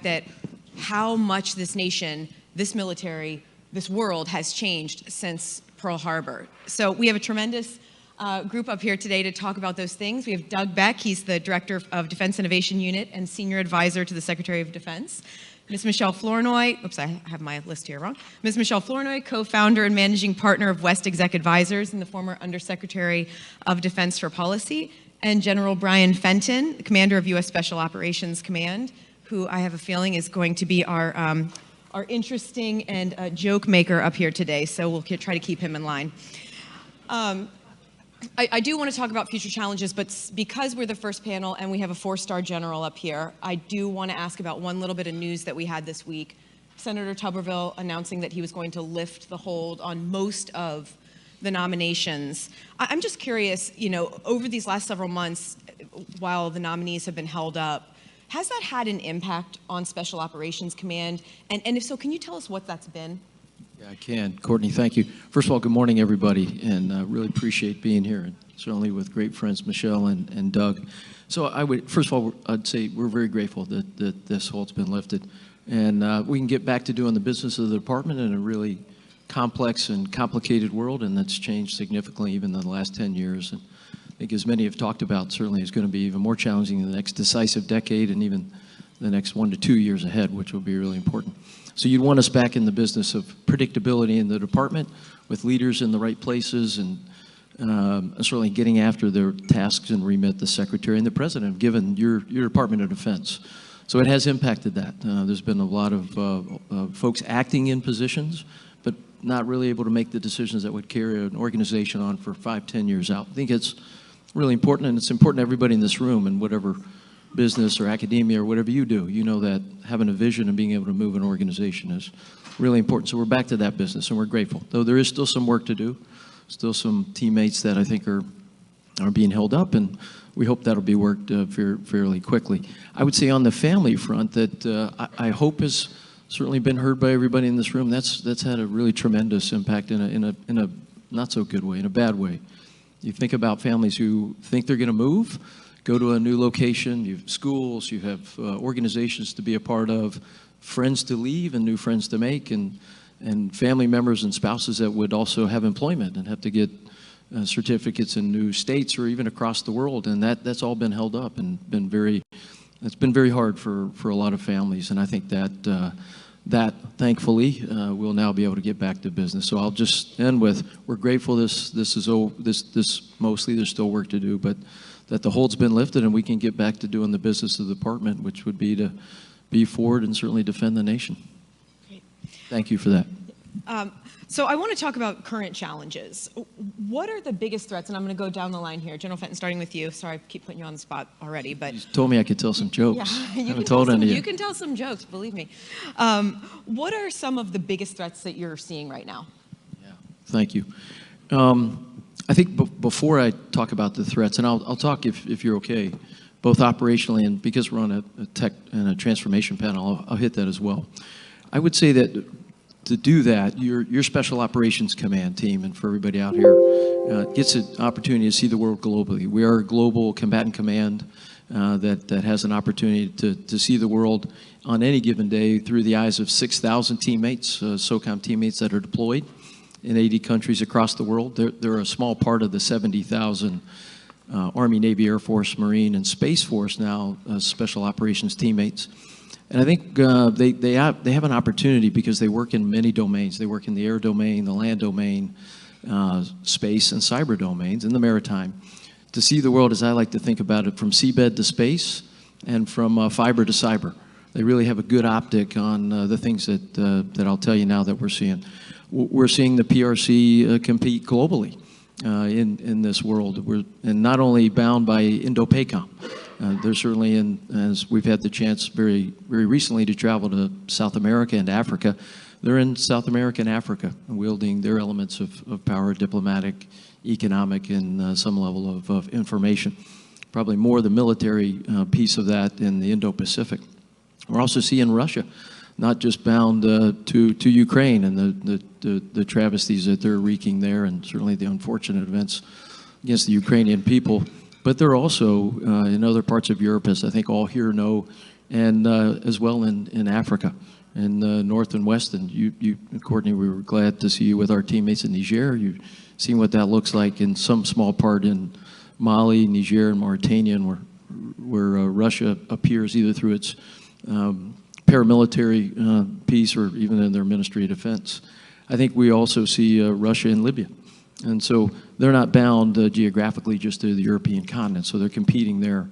fact that how much this nation, this military, this world has changed since Pearl Harbor. So we have a tremendous group up here today to talk about those things. We have Doug Beck, he's the Director of Defense Innovation Unit and Senior Advisor to the Secretary of Defense. Ms. Michelle Flournoy, oops, I have my list here wrong. Ms. Michelle Flournoy, co-founder and managing partner of West Exec Advisors and the former Undersecretary of Defense for Policy, and General Brian Fenton, commander of U.S. Special Operations Command, who I have a feeling is going to be our interesting and joke maker up here today, so we'll try to keep him in line. I do want to talk about future challenges, but because we're the first panel and we have a four-star general up here, I do want to ask about one little bit of news that we had this week. Senator Tuberville announcing that he was going to lift the hold on most of the nominations. I'm just curious, you know, over these last several months, while the nominees have been held up, has that had an impact on Special Operations Command? And if so, can you tell us what that's been? Yeah, I can. Courtney, thank you. First of all, good morning, everybody, and really appreciate being here, and certainly with great friends, Michelle and Doug. So first of all, I'd say we're very grateful that this hold's been lifted, and we can get back to doing the business of the department in a really complex and complicated world, and that's changed significantly even in the last 10 years. And I think, as many have talked about, certainly is going to be even more challenging in the next decisive decade and even the next 1 to 2 years ahead, which will be really important. So you'd want us back in the business of predictability in the department with leaders in the right places and certainly getting after their tasks and remit the Secretary and the President have given your Department of Defense. So it has impacted that. There's been a lot of folks acting in positions, but not really able to make the decisions that would carry an organization on for 5, 10 years out. I think it's really important, and it's important to everybody in this room and whatever business or academia or whatever you do, you know that having a vision and being able to move an organization is really important. So we're back to that business, and we're grateful. Though there is still some work to do, still some teammates that I think are being held up, and we hope that'll be worked fairly quickly. I would say on the family front that I hope has certainly been heard by everybody in this room. That's had a really tremendous impact in a not so good way, in a bad way. You think about families who think they're going to move, go to a new location, you have schools, you have organizations to be a part of, friends to leave and new friends to make, and family members and spouses that would also have employment and have to get certificates in new states or even across the world, and that's all been held up and it's been very hard for a lot of families, and I think that thankfully we'll now be able to get back to business. So I'll just end with, we're grateful this mostly, there's still work to do, but that the hold's been lifted and we can get back to doing the business of the department, which would be to be forward and certainly defend the nation. Great. Thank you for that. So I want to talk about current challenges. What are the biggest threats? And I'm going to go down the line here. General Fenton, starting with you. Sorry, I keep putting you on the spot already, but... You told me I could tell some jokes. Yeah, you can tell some jokes, believe me. What are some of the biggest threats that you're seeing right now? Yeah, thank you. I think before I talk about the threats, and I'll talk if you're okay, both operationally and because we're on a tech and a transformation panel, I'll hit that as well. I would say that to do that, your Special Operations Command team, and for everybody out here, gets an opportunity to see the world globally. We are a global combatant command that has an opportunity to see the world on any given day through the eyes of 6,000 teammates, SOCOM teammates that are deployed in 80 countries across the world. They're a small part of the 70,000 Army, Navy, Air Force, Marine, and Space Force now Special Operations teammates. And I think they have an opportunity because they work in many domains. They work in the air domain, the land domain, space and cyber domains, and the maritime, to see the world, as I like to think about it, from seabed to space and from fiber to cyber. They really have a good optic on the things that I'll tell you now that we're seeing. We're seeing the PRC compete globally in this world. And not only bound by Indo-PACOM. They're certainly in, as we've had the chance very recently to travel to South America and Africa, they're in South America and Africa, wielding their elements of power, diplomatic, economic, and some level of information. Probably more the military piece of that in the Indo-Pacific. We're also seeing Russia, not just bound to Ukraine and the travesties that they're wreaking there, and certainly the unfortunate events against the Ukrainian people, but they're also in other parts of Europe, as I think all here know, and as well in Africa, in the north and west. And you, Courtney, we were glad to see you with our teammates in Niger. You've seen what that looks like in some small part in Mali, Niger, and Mauritania, and where Russia appears either through its paramilitary piece or even in their Ministry of Defense. I think we also see Russia in Libya. And so they're not bound geographically just to the European continent, so they're competing there.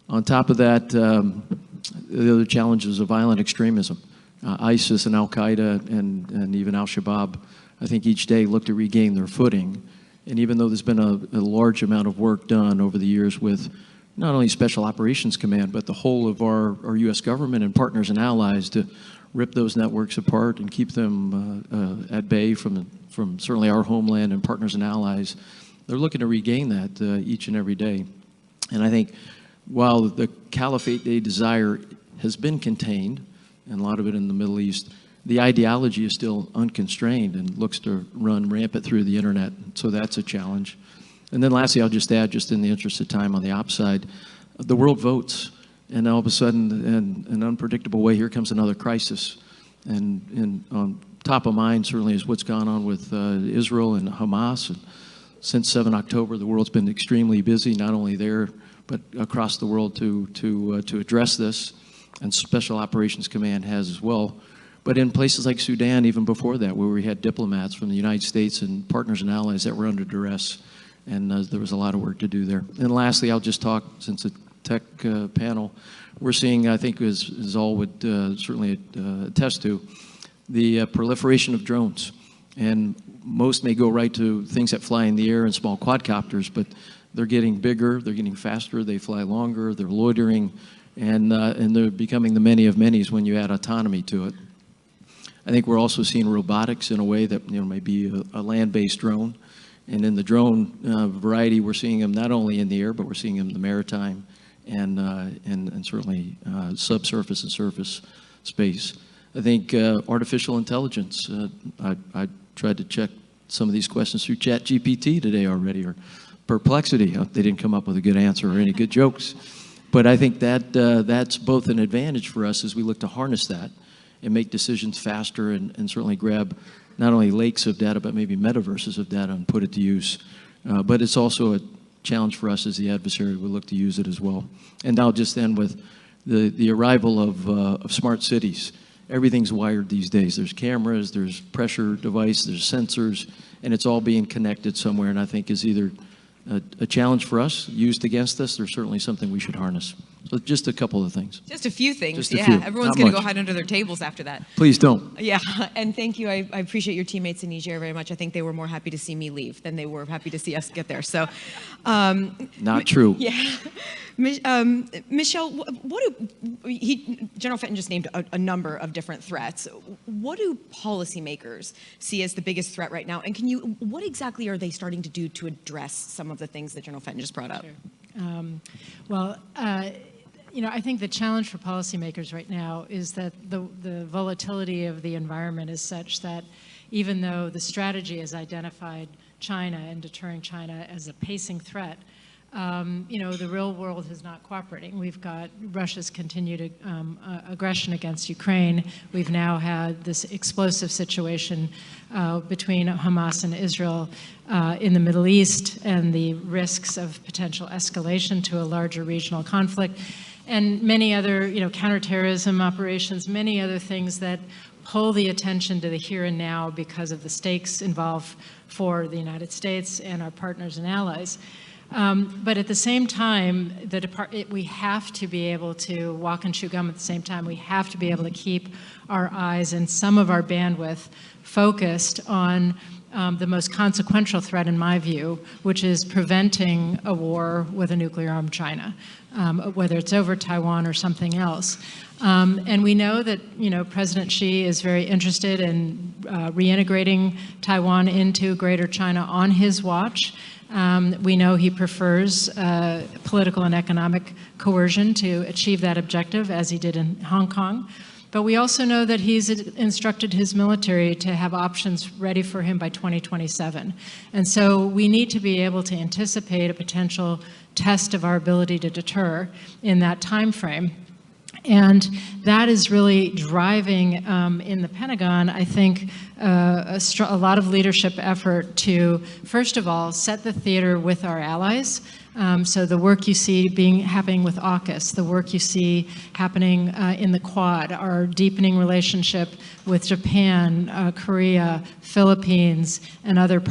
On top of that, the other challenges of violent extremism. ISIS and Al-Qaeda and even Al-Shabaab, I think each day look to regain their footing. And even though there's been a large amount of work done over the years with not only Special Operations Command, but the whole of our U.S. government and partners and allies to rip those networks apart and keep them at bay from certainly our homeland and partners and allies, they're looking to regain that each and every day. And I think while the Caliphate Day desire has been contained, and a lot of it in the Middle East, the ideology is still unconstrained and looks to run rampant through the internet. So that's a challenge. And then lastly, I'll just add, just in the interest of time on the ops side, the world votes. And all of a sudden, in an unpredictable way, here comes another crisis. And on top of mind certainly is what's gone on with Israel and Hamas. And since 7 October, the world's been extremely busy, not only there, but across the world to address this. And Special Operations Command has as well. But in places like Sudan, even before that, where we had diplomats from the United States and partners and allies that were under duress, and there was a lot of work to do there. And lastly, I'll just talk, since it's a tech panel, we're seeing, I think, as all would certainly attest to, the proliferation of drones. And most may go right to things that fly in the air and small quadcopters, but they're getting bigger, they're getting faster, they fly longer, they're loitering, and they're becoming the many of many's when you add autonomy to it. I think we're also seeing robotics in a way that may be a land-based drone. And in the drone variety, we're seeing them not only in the air, but we're seeing them in the maritime and certainly subsurface and surface space. I think artificial intelligence, I tried to check some of these questions through ChatGPT today already, or Perplexity. They didn't come up with a good answer or any good jokes. But I think that that's both an advantage for us as we look to harness that and make decisions faster and certainly grab not only lakes of data, but maybe metaverses of data and put it to use. But it's also a challenge for us as the adversary. We look to use it as well. And I'll just end with the arrival of smart cities. Everything's wired these days. There's cameras, there's pressure device, there's sensors, and it's all being connected somewhere, and I think is either a challenge for us, used against us, or certainly something we should harness. So just a couple of things. Just a few things, Just a yeah. few. Everyone's Not going to go much. hide under their tables after that. Please don't. Yeah, and thank you. I appreciate your teammates in Niger very much. I think they were more happy to see me leave than they were happy to see us get there. So, Not true. yeah. Michelle, General Fenton just named a number of different threats. What do policymakers see as the biggest threat right now? And what exactly are they starting to do to address some of the things that General Fenton just brought up? Sure. I think the challenge for policymakers right now is that the volatility of the environment is such that even though the strategy has identified China and deterring China as a pacing threat, the real world is not cooperating. We've got Russia's continued aggression against Ukraine. We've now had this explosive situation between Hamas and Israel in the Middle East, and the risks of potential escalation to a larger regional conflict, and many other, counterterrorism operations, many other things that pull the attention to the here and now because of the stakes involved for the United States and our partners and allies. But at the same time, we have to be able to walk and chew gum at the same time. We have to be able to keep our eyes and some of our bandwidth focused on the most consequential threat, in my view, which is preventing a war with a nuclear-armed China, whether it's over Taiwan or something else. And we know that, President Xi is very interested in reintegrating Taiwan into Greater China on his watch. We know he prefers political and economic coercion to achieve that objective, as he did in Hong Kong. But we also know that he's instructed his military to have options ready for him by 2027. And so we need to be able to anticipate a potential test of our ability to deter in that time frame. And that is really driving in the Pentagon, I think, a lot of leadership effort to, first of all, set the theater with our allies. So the work you see happening with AUKUS, the work you see happening in the Quad, our deepening relationship with Japan, Korea, Philippines, and other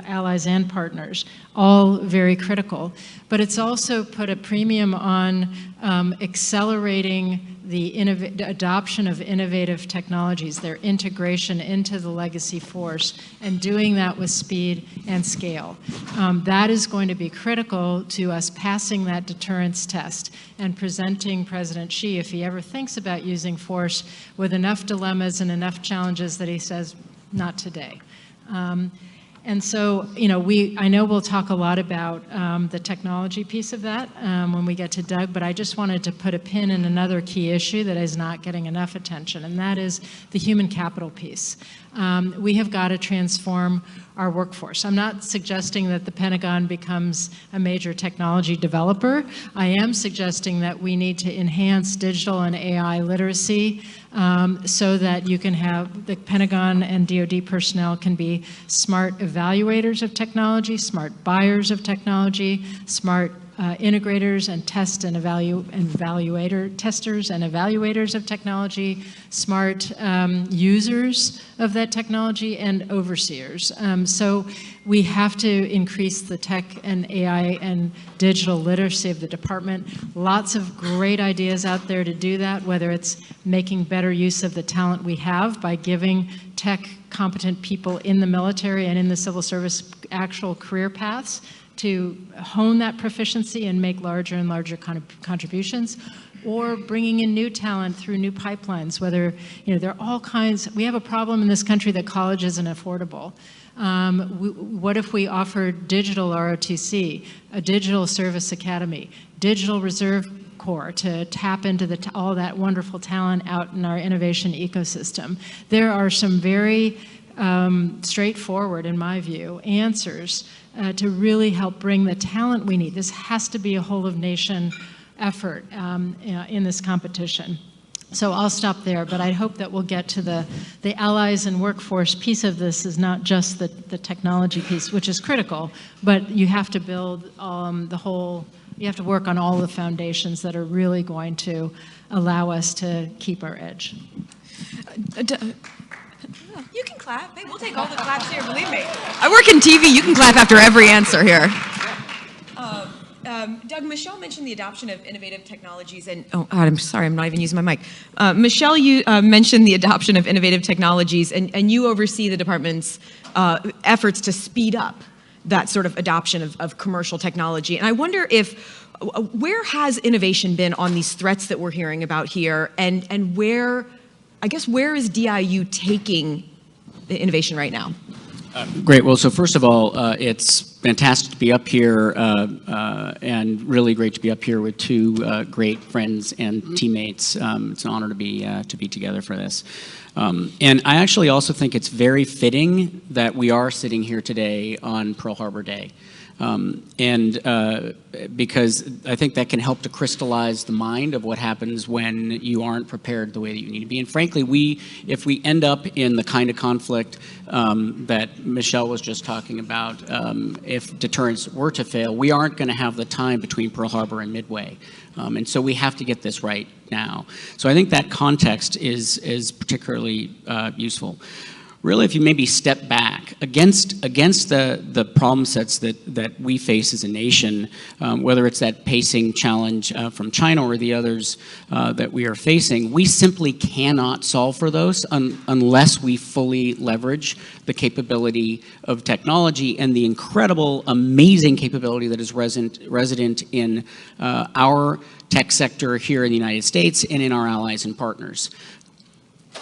allies and partners, all very critical. But it's also put a premium on accelerating the adoption of innovative technologies, their integration into the legacy force, and doing that with speed and scale. That is going to be critical to us passing that deterrence test and presenting President Xi, if he ever thinks about using force, with enough dilemmas and enough challenges that he says, not today. And so, I know we'll talk a lot about the technology piece of that when we get to Doug, but I just wanted to put a pin in another key issue that is not getting enough attention, and that is the human capital piece. We have got to transform our workforce. I'm not suggesting that the Pentagon becomes a major technology developer. I am suggesting that we need to enhance digital and AI literacy so that you can have the Pentagon and DoD personnel can be smart evaluators of technology, smart buyers of technology, smart integrators and testers and evaluators of technology, smart users of that technology, and overseers. So we have to increase the tech and AI and digital literacy of the department. Lots of great ideas out there to do that, whether it's making better use of the talent we have by giving tech competent people in the military and in the civil service actual career paths to hone that proficiency and make larger and larger contributions, or bringing in new talent through new pipelines, whether, there are all kinds. We have a problem in this country that college isn't affordable. What if we offered digital ROTC, a digital service academy, digital reserve corps to tap into all that wonderful talent out in our innovation ecosystem? There are some very straightforward, in my view, answers to really help bring the talent we need. This has to be a whole-of-nation effort in this competition. So I'll stop there, but I hope that we'll get to the allies and workforce piece of this is not just the technology piece, which is critical, but you have to build you have to work on all the foundations that are really going to allow us to keep our edge. You can clap. Hey, we'll take all the claps here, believe me. I work in TV. You can clap after every answer here. Doug, Michelle mentioned the adoption of innovative technologies, and oh, God, I'm sorry, I'm not even using my mic. Michelle, you mentioned the adoption of innovative technologies, and you oversee the department's efforts to speed up that sort of adoption of commercial technology. And I wonder where has innovation been on these threats that we're hearing about here, and where is DIU taking the innovation right now? Great. Well, so first of all, it's fantastic to be up here and really great to be up here with two great friends and teammates. It's an honor to be together for this. And I actually also think it's very fitting that we are sitting here today on Pearl Harbor Day. Because I think that can help to crystallize the mind of what happens when you aren't prepared the way that you need to be. And frankly, if we end up in the kind of conflict that Michelle was just talking about, if deterrence were to fail, we aren't going to have the time between Pearl Harbor and Midway. And so we have to get this right now. So I think that context is particularly useful. Really, if you maybe step back against the problem sets that we face as a nation, whether it's that pacing challenge from China or the others that we are facing, we simply cannot solve for those unless we fully leverage the capability of technology and the incredible, amazing capability that is resident in our tech sector here in the United States and in our allies and partners.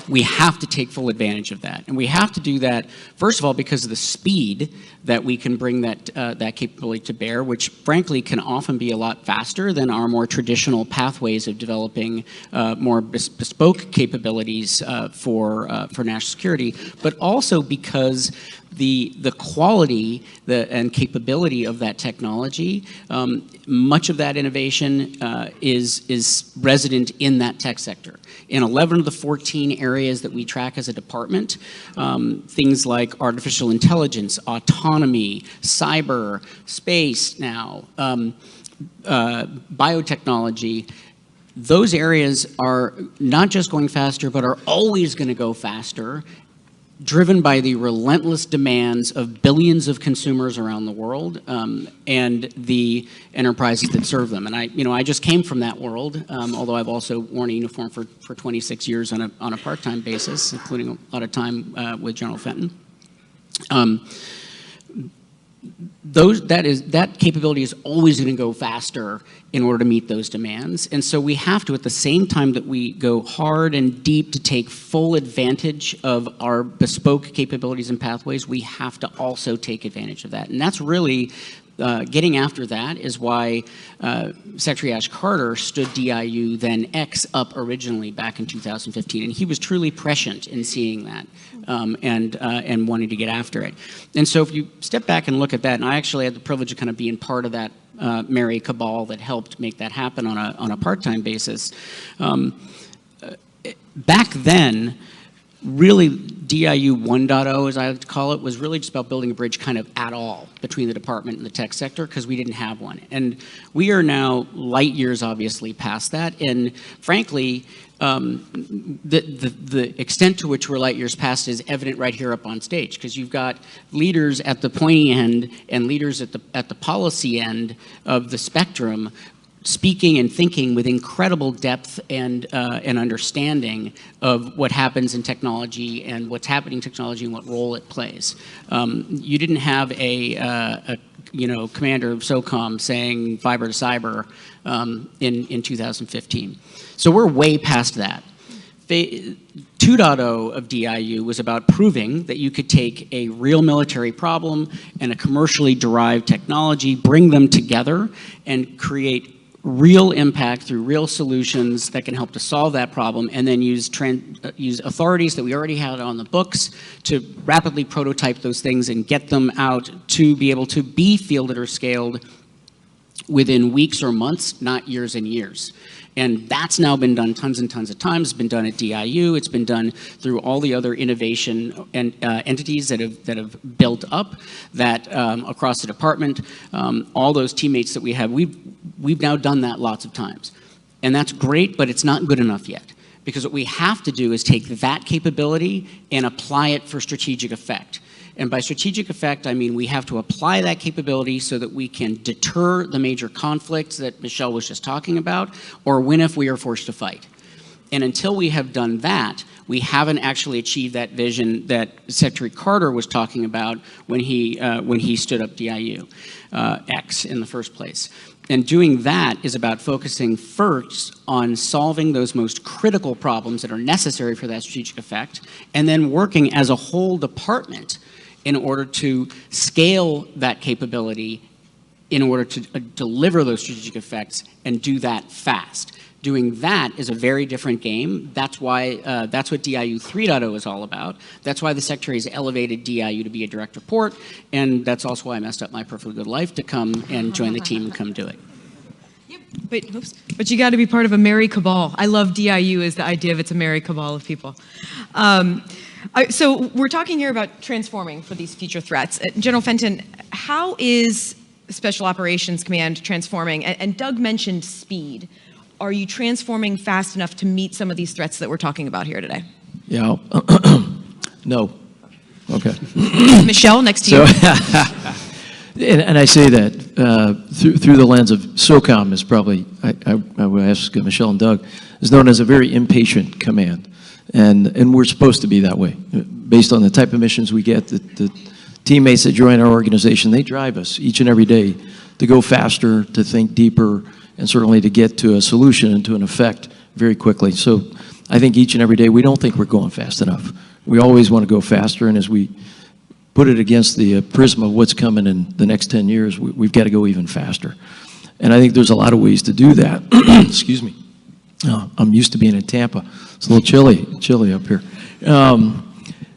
We have to take full advantage of that. And we have to do that, first of all, because of the speed that we can bring that capability to bear, which frankly can often be a lot faster than our more traditional pathways of developing more bespoke capabilities for national security, but also because the quality and capability of that technology, much of that innovation is resident in that tech sector. In 11 of the 14 areas that we track as a department, things like artificial intelligence, autonomy, cyber, space now, biotechnology, those areas are not just going faster, but are always going to go faster, driven by the relentless demands of billions of consumers around the world, and the enterprises that serve them. And I just came from that world, although I've also worn a uniform for 26 years on a part-time basis, including a lot of time with General Fenton. That capability is always going to go faster in order to meet those demands. And so we have to, at the same time that we go hard and deep to take full advantage of our bespoke capabilities and pathways, we have to also take advantage of that. And that's really getting after that is why Secretary Ash Carter stood DIU, then X, up originally back in 2015. And he was truly prescient in seeing that and wanting to get after it. And so if you step back and look at that, and I actually had the privilege of kind of being part of that merry cabal that helped make that happen on a part-time basis. Back then, really, DIU 1.0, as I like to call it, was really just about building a bridge kind of at all between the department and the tech sector, because we didn't have one. And we are now light years, obviously, past that. And frankly, the extent to which we're light years past is evident right here up on stage, because you've got leaders at the pointy end and leaders at the policy end of the spectrum speaking and thinking with incredible depth and understanding of what happens in technology and what's happening in technology and what role it plays. You didn't have a commander of SOCOM saying fiber to cyber in 2015. So we're way past that. 2.0 of DIU was about proving that you could take a real military problem and a commercially derived technology, bring them together, and create real impact through real solutions that can help to solve that problem, and then use authorities that we already had on the books to rapidly prototype those things and get them out to be able to be fielded or scaled within weeks or months, not years and years. And that's now been done tons and tons of times. It's been done at DIU. It's been done through all the other innovation and entities that have built up that across the department. All those teammates that we have, we've now done that lots of times. And that's great, but it's not good enough yet. Because what we have to do is take that capability and apply it for strategic effect. And by strategic effect, I mean we have to apply that capability so that we can deter the major conflicts that Michelle was just talking about, or win if we are forced to fight. And until we have done that, we haven't actually achieved that vision that Secretary Carter was talking about when he stood up DIU X in the first place. And doing that is about focusing first on solving those most critical problems that are necessary for that strategic effect, and then working as a whole department in order to scale that capability in order to deliver those strategic effects and do that fast. Doing that is a very different game. That's why, that's what DIU 3.0 is all about. That's why the Secretary has elevated DIU to be a direct report, and that's also why I messed up my perfectly good life to come and join the team and come do it. But you got to be part of a merry cabal. I love DIU as the idea of it's a merry cabal of people. So we're talking here about transforming for these future threats. General Fenton, how is Special Operations Command transforming? And Doug mentioned speed. Are you transforming fast enough to meet some of these threats that we're talking about here today? Yeah. No. Okay. Michelle, next to you. And I say that through the lens of SOCOM is probably, I would ask Michelle and Doug, is known as a very impatient command. And we're supposed to be that way. Based on the type of missions we get, the teammates that join our organization, they drive us each and every day to go faster, to think deeper, and certainly to get to a solution and to an effect very quickly. So I think each and every day we don't think we're going fast enough. We always want to go faster, and as we put it against the prism of what's coming in the next 10 years, we've got to go even faster. And I think there's a lot of ways to do that. Excuse me. I'm used to being in Tampa. It's a little chilly up here.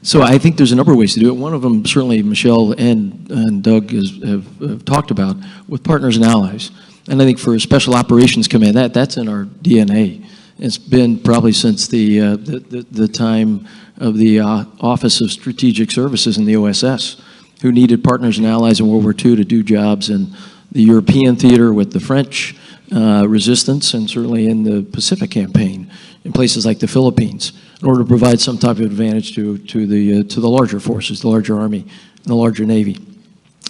So I think there's a number of ways to do it. One of them, certainly Michelle and Doug have talked about, with partners and allies. And I think for a Special Operations Command, that's in our DNA. It's been probably since the time of the Office of Strategic Services in the OSS, who needed partners and allies in World War II to do jobs in the European theater with the French resistance, and certainly in the Pacific campaign in places like the Philippines, in order to provide some type of advantage to the larger forces, the larger Army, and the larger Navy.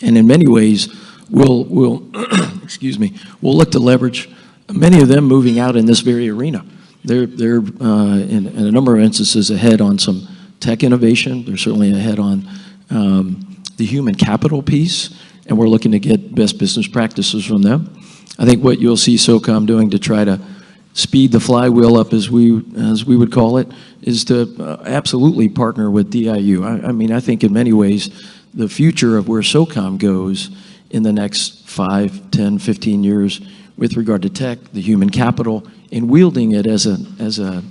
And in many ways, we'll excuse me, we'll look to leverage many of them moving out in this very arena. They're in a number of instances ahead on some tech innovation. They're certainly ahead on the human capital piece, and we're looking to get best business practices from them. I think what you'll see SOCOM doing to try to speed the flywheel up, as we would call it, is to absolutely partner with DIU. I mean, I think in many ways, the future of where SOCOM goes in the next 5, 10, 15 years with regard to tech, the human capital, and wielding it as an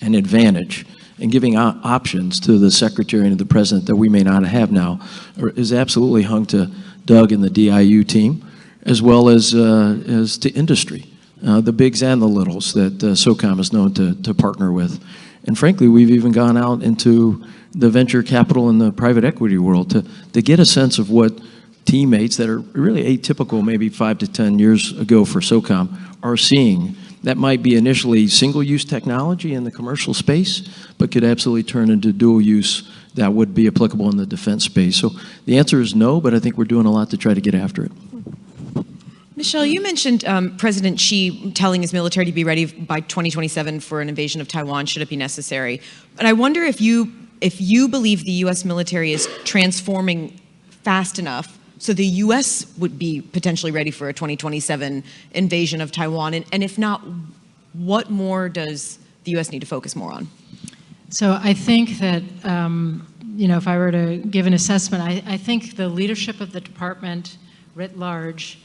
advantage and giving options to the Secretary and to the President that we may not have now is absolutely hung to Doug and the DIU team, as well as to industry, the bigs and the littles that SOCOM is known to partner with. And frankly, we've even gone out into the venture capital and the private equity world to get a sense of what teammates that are really atypical maybe 5 to 10 years ago for SOCOM are seeing. That might be initially single-use technology in the commercial space, but could absolutely turn into dual use that would be applicable in the defense space. So the answer is no, but I think we're doing a lot to try to get after it. Michelle, you mentioned President Xi telling his military to be ready by 2027 for an invasion of Taiwan, should it be necessary. And I wonder if you believe the U.S. military is transforming fast enough so the U.S. would be potentially ready for a 2027 invasion of Taiwan. And if not, what more does the U.S. need to focus more on? So I think that, if I were to give an assessment, I think the leadership of the department writ large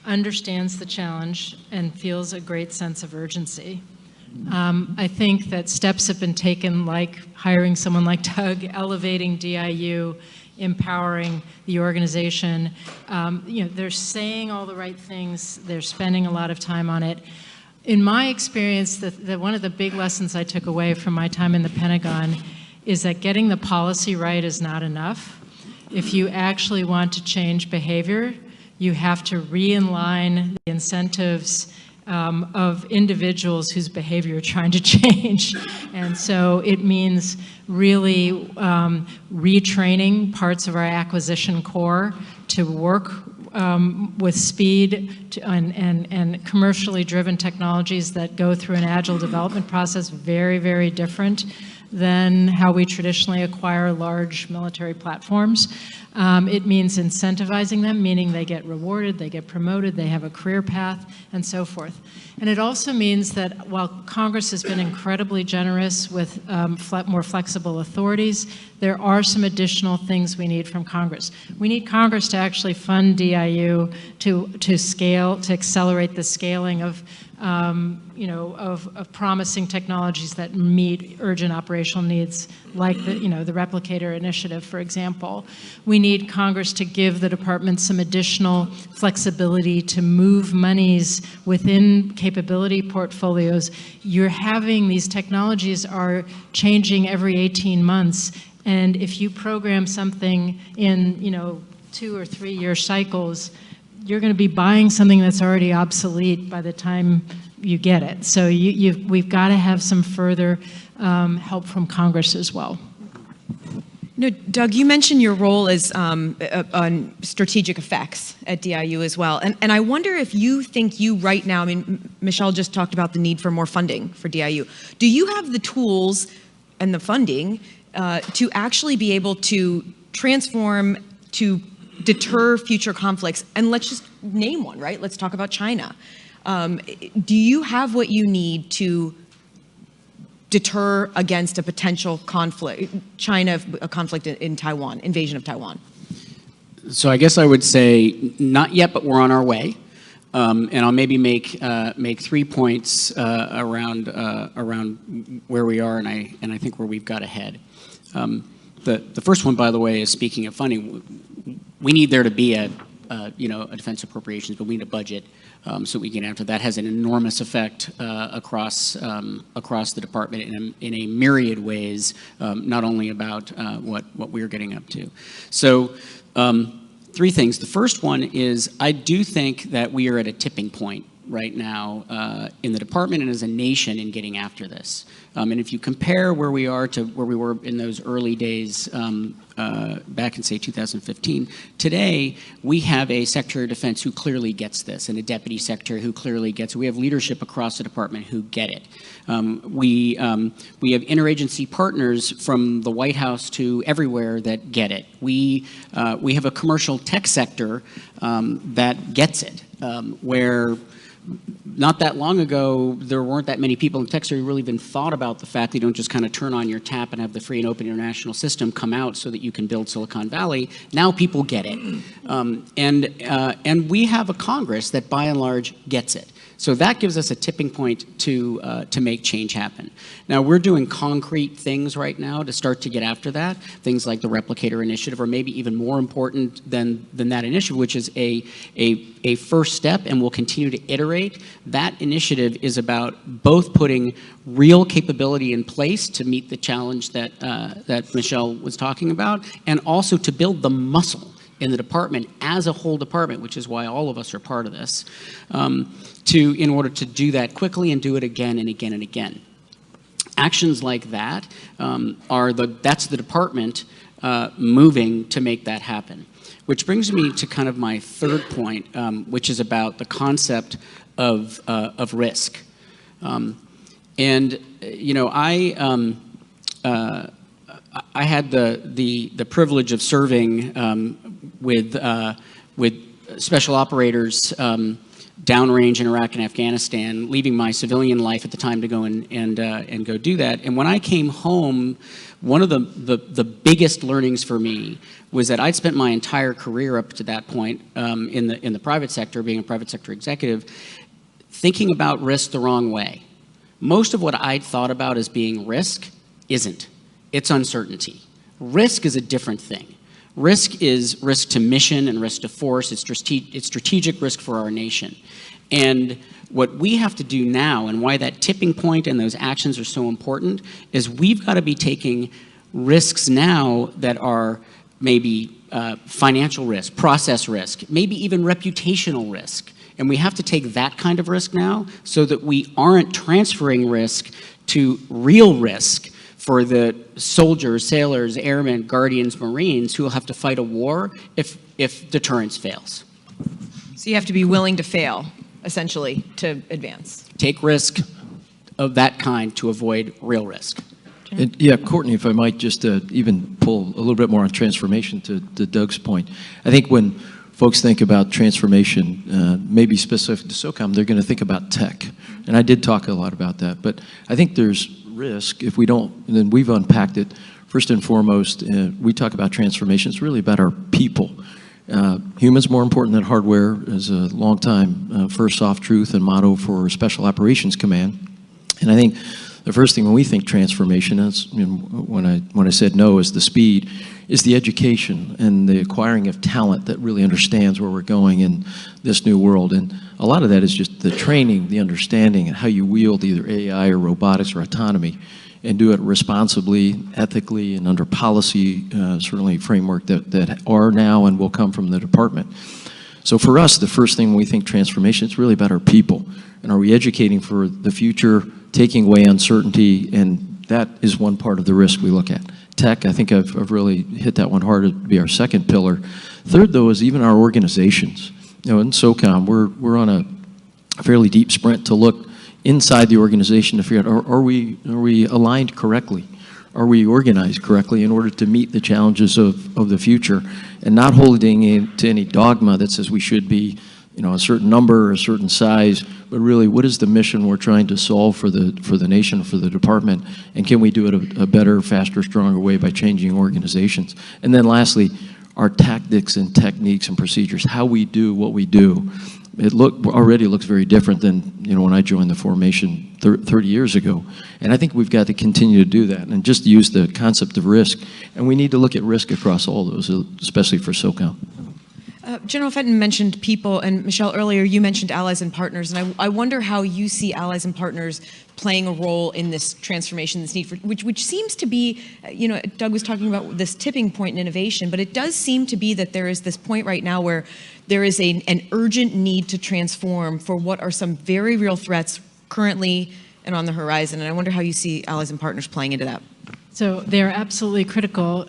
understands the challenge and feels a great sense of urgency. I think that steps have been taken, like hiring someone like Doug, elevating DIU, empowering the organization. They're saying all the right things. They're spending a lot of time on it. In my experience, one of the big lessons I took away from my time in the Pentagon is that getting the policy right is not enough. If you actually want to change behavior, you have to realign the incentives of individuals whose behavior you're trying to change. And so it means really retraining parts of our acquisition core to work with speed and commercially driven technologies that go through an agile development process, very, very different than how we traditionally acquire large military platforms. It means incentivizing them, meaning they get rewarded, they get promoted, they have a career path, and so forth. And it also means that while Congress has been incredibly generous with more flexible authorities, there are some additional things we need from Congress. We need Congress to actually fund DIU to scale, to accelerate the scaling of promising technologies that meet urgent operational needs, like the replicator initiative, for example. We need Congress to give the department some additional flexibility to move monies within capability portfolios. These technologies are changing every 18 months, and if you program something in 2 or 3 year cycles, you're going to be buying something that's already obsolete by the time you get it. So we've got to have some further help from Congress as well. Doug, you mentioned your role as on strategic effects at DIU as well. And I wonder if you think right now, Michelle just talked about the need for more funding for DIU. Do you have the tools and the funding to actually be able to transform, to deter future conflicts? And let's just name one, right? Let's talk about China. Do you have what you need to deter against a potential conflict, a conflict in Taiwan, invasion of Taiwan? So I guess I would say not yet, but we're on our way. And I'll maybe make 3 points around where we are and I think where we've got ahead. The first one, by the way, is speaking of funding. We need there to be a defense appropriations, but we need a budget so we can after that has an enormous effect across the department in a myriad ways, not only about what we're getting up to. So. 3 things. The first one is I do think that we are at a tipping point right now in the department and as a nation in getting after this. And if you compare where we are to where we were in those early days back in, say, 2015, today we have a Secretary of Defense who clearly gets this and a Deputy Secretary who clearly gets it. We have leadership across the department who get it. We have interagency partners from the White House to everywhere that get it. We have a commercial tech sector that gets it, where not that long ago, there weren't that many people in the tech sector who really even thought about the fact that you don't just kind of turn on your tap and have the free and open international system come out so that you can build Silicon Valley. Now people get it. And we have a Congress that by and large gets it. So that gives us a tipping point to make change happen. Now we're doing concrete things right now to start to get after that. Things like the Replicator Initiative, or maybe even more important than that initiative, which is a first step, and we'll continue to iterate. That initiative is about both putting real capability in place to meet the challenge that Michelle was talking about, and also to build the muscle in the department as a whole department, which is why all of us are part of this, in order to do that quickly and do it again and again and again. Actions like that that's the department moving to make that happen. Which brings me to kind of my third point, which is about the concept of risk. And you know, I had the privilege of serving with special operators downrange in Iraq and Afghanistan, leaving my civilian life at the time to go and go do that. And when I came home, one of the biggest learnings for me was that I'd spent my entire career up to that point in the private sector, being a private sector executive, thinking about risk the wrong way. Most of what I'd thought about as being risk isn't. It's uncertainty. Risk is a different thing. Risk is risk to mission and risk to force. It's strategic risk for our nation. And what we have to do now, and why that tipping point and those actions are so important, is we've got to be taking risks now that are maybe financial risk, process risk, maybe even reputational risk. And we have to take that kind of risk now so that we aren't transferring risk to real risk for the soldiers, sailors, airmen, guardians, Marines who will have to fight a war if deterrence fails. So you have to be willing to fail, essentially, to advance. Take risk of that kind to avoid real risk. And, yeah, Courtney, if I might just even pull a little bit more on transformation to Doug's point. I think when folks think about transformation, maybe specific to SOCOM, they're going to think about tech. And I did talk a lot about that. But I think there's risk if we don't, and then we've unpacked it. First and foremost, we talk about transformation. It's really about our people. Humans more important than hardware is a long-time first soft truth and motto for Special Operations Command. And I think the first thing when we think transformation is, you know, when I said no, is the speed, is the education and the acquiring of talent that really understands where we're going in this new world. And a lot of that is just the training, the understanding, and how you wield either AI or robotics or autonomy, and do it responsibly, ethically, and under policy, certainly framework that are now and will come from the department. So for us, the first thing when we think transformation, it's really about our people. And are we educating for the future, taking away uncertainty, and that is one part of the risk we look at. Tech, I think I've really hit that one hard. It'd be our second pillar. Third, though, is even our organizations. You know, in SOCOM, we're on a fairly deep sprint to look inside the organization to figure out, are we aligned correctly? Are we organized correctly in order to meet the challenges of the future, and not holding to any dogma that says we should be, you know, a certain number or a certain size, but really what is the mission we're trying to solve for the nation, for the department, and can we do it a better, faster, stronger way by changing organizations? And then lastly, our tactics and techniques and procedures, how we do what we do, it already looks very different than when I joined the formation 30 years ago. And I think we've got to continue to do that and just use the concept of risk. And we need to look at risk across all those, especially for SOCOM. General Fenton mentioned people, and Michelle, earlier you mentioned allies and partners, and I wonder how you see allies and partners playing a role in this transformation, this need for, which seems to be, Doug was talking about this tipping point in innovation, but it does seem to be that there is this point right now where there is an urgent need to transform for what are some very real threats currently and on the horizon, and I wonder how you see allies and partners playing into that. So they're absolutely critical.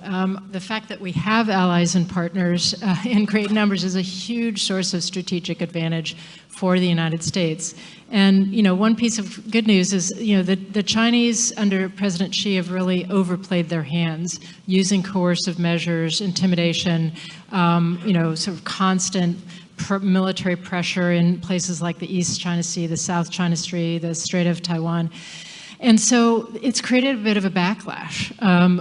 The fact that we have allies and partners in great numbers is a huge source of strategic advantage for the United States. And one piece of good news is the Chinese under President Xi have really overplayed their hands, using coercive measures, intimidation, sort of constant military pressure in places like the East China Sea, the South China Sea, the Strait of Taiwan. And so it's created a bit of a backlash.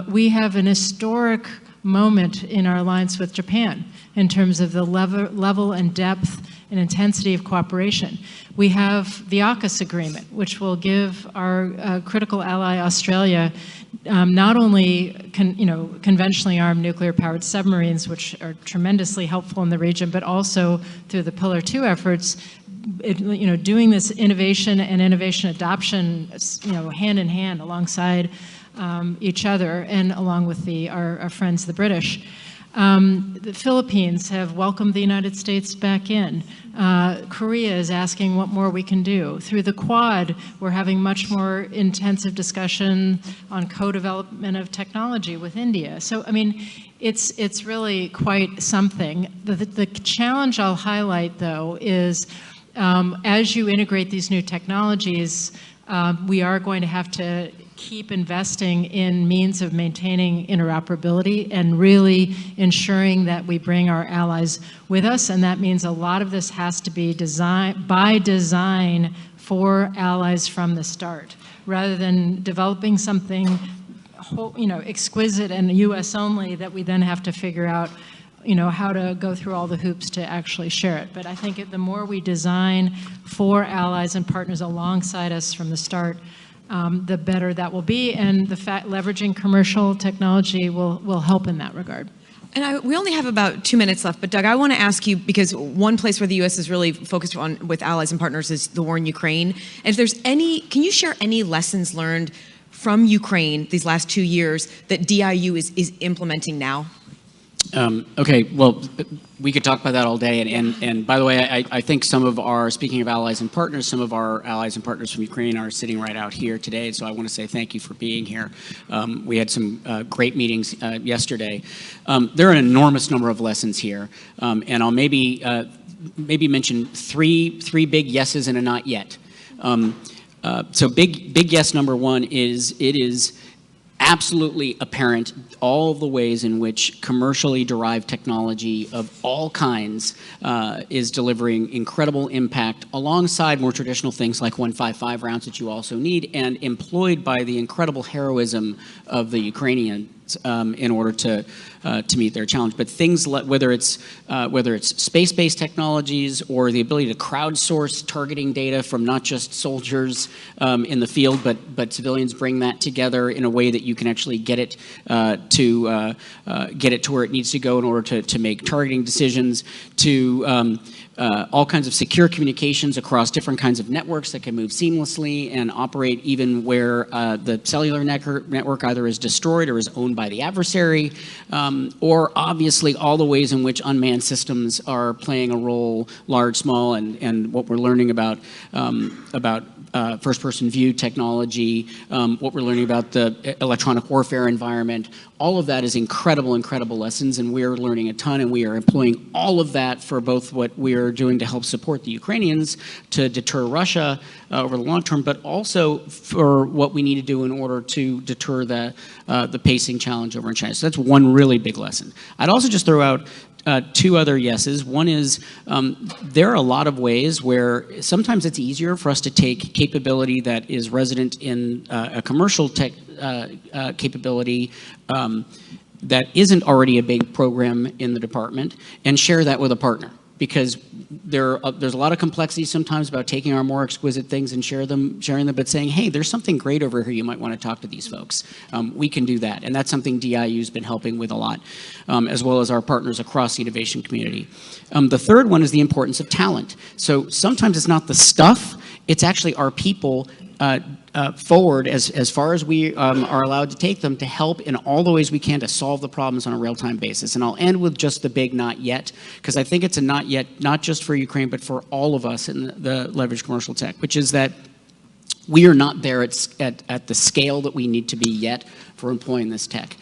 We have an historic moment in our alliance with Japan in terms of the level and depth and intensity of cooperation. We have the AUKUS agreement, which will give our critical ally Australia not only conventionally armed nuclear-powered submarines, which are tremendously helpful in the region, but also through the Pillar 2 efforts, doing this innovation and innovation adoption, hand in hand alongside each other and along with our friends, the British. The Philippines have welcomed the United States back in. Korea is asking what more we can do. Through the Quad, we're having much more intensive discussion on co-development of technology with India. So, I mean, it's really quite something. The challenge I'll highlight, though, is as you integrate these new technologies, we are going to have to keep investing in means of maintaining interoperability and really ensuring that we bring our allies with us. And that means a lot of this has to be by design for allies from the start, rather than developing something exquisite and US only that we then have to figure out how to go through all the hoops to actually share it. But I think the more we design for allies and partners alongside us from the start, the better that will be, and leveraging commercial technology will help in that regard. And we only have about 2 minutes left, but Doug, I want to ask you, because one place where the U.S. is really focused on with allies and partners is the war in Ukraine. And if there's can you share any lessons learned from Ukraine these last 2 years that DIU is implementing now? Okay, well, we could talk about that all day. And by the way, I think speaking of allies and partners, some of our allies and partners from Ukraine are sitting right out here today. So I want to say thank you for being here. We had some great meetings yesterday. There are an enormous number of lessons here. And I'll maybe mention three big yeses and a not yet. So big yes number one is it is absolutely apparent all the ways in which commercially derived technology of all kinds is delivering incredible impact alongside more traditional things like 155 rounds that you also need, and employed by the incredible heroism of the Ukrainians in order to meet their challenge. But things like whether it's space-based technologies or the ability to crowdsource targeting data from not just soldiers in the field, but civilians, bring that together in a way that you can actually get it to where it needs to go in order to make targeting decisions, to all kinds of secure communications across different kinds of networks that can move seamlessly and operate even where the cellular network either is destroyed or is owned by the adversary, or obviously all the ways in which unmanned systems are playing a role, large, small, and what we're learning about first-person view technology, what we're learning about the electronic warfare environment. All of that is incredible lessons, and we're learning a ton, and we are employing all of that for both what we are doing to help support the Ukrainians to deter Russia over the long term, but also for what we need to do in order to deter the pacing challenge over in China. So that's one really big lesson. I'd also just throw out two other yeses. One is there are a lot of ways where sometimes it's easier for us to take capability that is resident in a commercial tech capability that isn't already a big program in the department and share that with a partner. because there's a lot of complexity sometimes about taking our more exquisite things and sharing them, but saying, hey, there's something great over here, you might want to talk to these folks. We can do that, and that's something DIU's been helping with a lot, as well as our partners across the innovation community. The third one is the importance of talent. So sometimes it's not the stuff, it's actually our people forward as far as we are allowed to take them to help in all the ways we can to solve the problems on a real-time basis. And I'll end with just the big not yet, because I think it's a not yet, not just for Ukraine, but for all of us in the leveraged commercial tech, which is that we are not there at the scale that we need to be yet for employing this tech.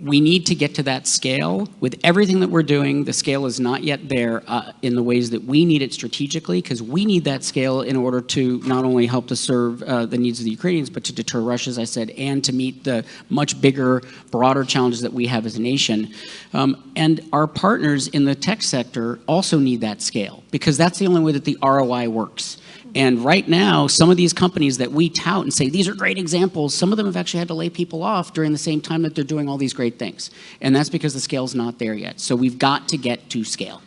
We need to get to that scale. With everything that we're doing, the scale is not yet there in the ways that we need it strategically, because we need that scale in order to not only help to serve the needs of the Ukrainians, but to deter Russia, as I said, and to meet the much bigger, broader challenges that we have as a nation. And our partners in the tech sector also need that scale, because that's the only way that the ROI works. And right now, some of these companies that we tout and say, these are great examples, some of them have actually had to lay people off during the same time that they're doing all these great things. And that's because the scale's not there yet. So we've got to get to scale.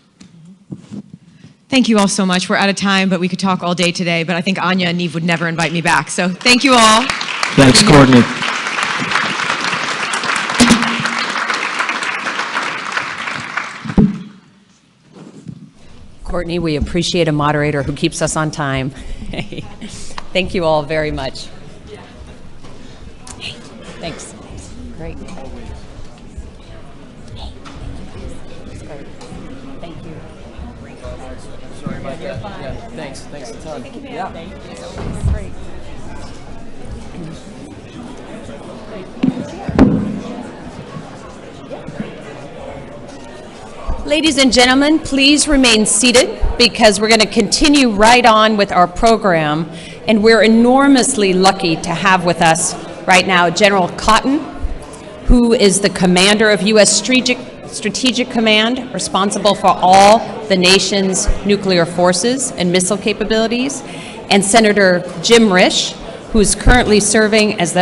Thank you all so much. We're out of time, but we could talk all day today. But I think Anya and Neve would never invite me back. So thank you all. Thanks, Courtney. Courtney, we appreciate a moderator who keeps us on time. Thank you all very much. Thanks. Great. Thank you. Sorry about that. Yeah, thanks a ton. Thank you, ma'am. Yeah. Thank you. That was great. Ladies and gentlemen, please remain seated because we're going to continue right on with our program. And we're enormously lucky to have with us right now General Cotton, who is the commander of U.S. Strategic Command, responsible for all the nation's nuclear forces and missile capabilities, and Senator Jim Risch, who's currently serving as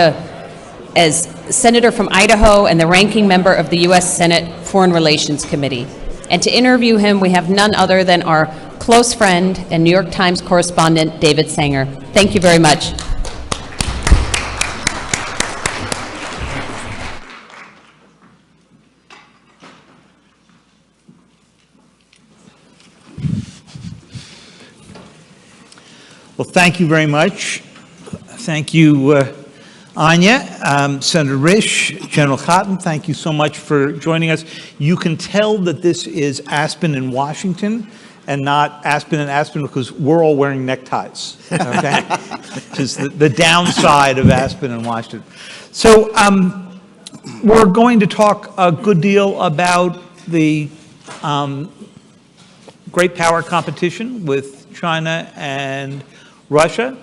Senator from Idaho and the ranking member of the U.S. Senate Foreign Relations Committee. And to interview him, we have none other than our close friend and New York Times correspondent, David Sanger. Thank you very much. Well, thank you very much. Thank you, Anya, Senator Risch, General Cotton, thank you so much for joining us. You can tell that this is Aspen in Washington and not Aspen in Aspen because we're all wearing neckties, okay? Which is the downside of Aspen in Washington. So we're going to talk a good deal about the great power competition with China and Russia,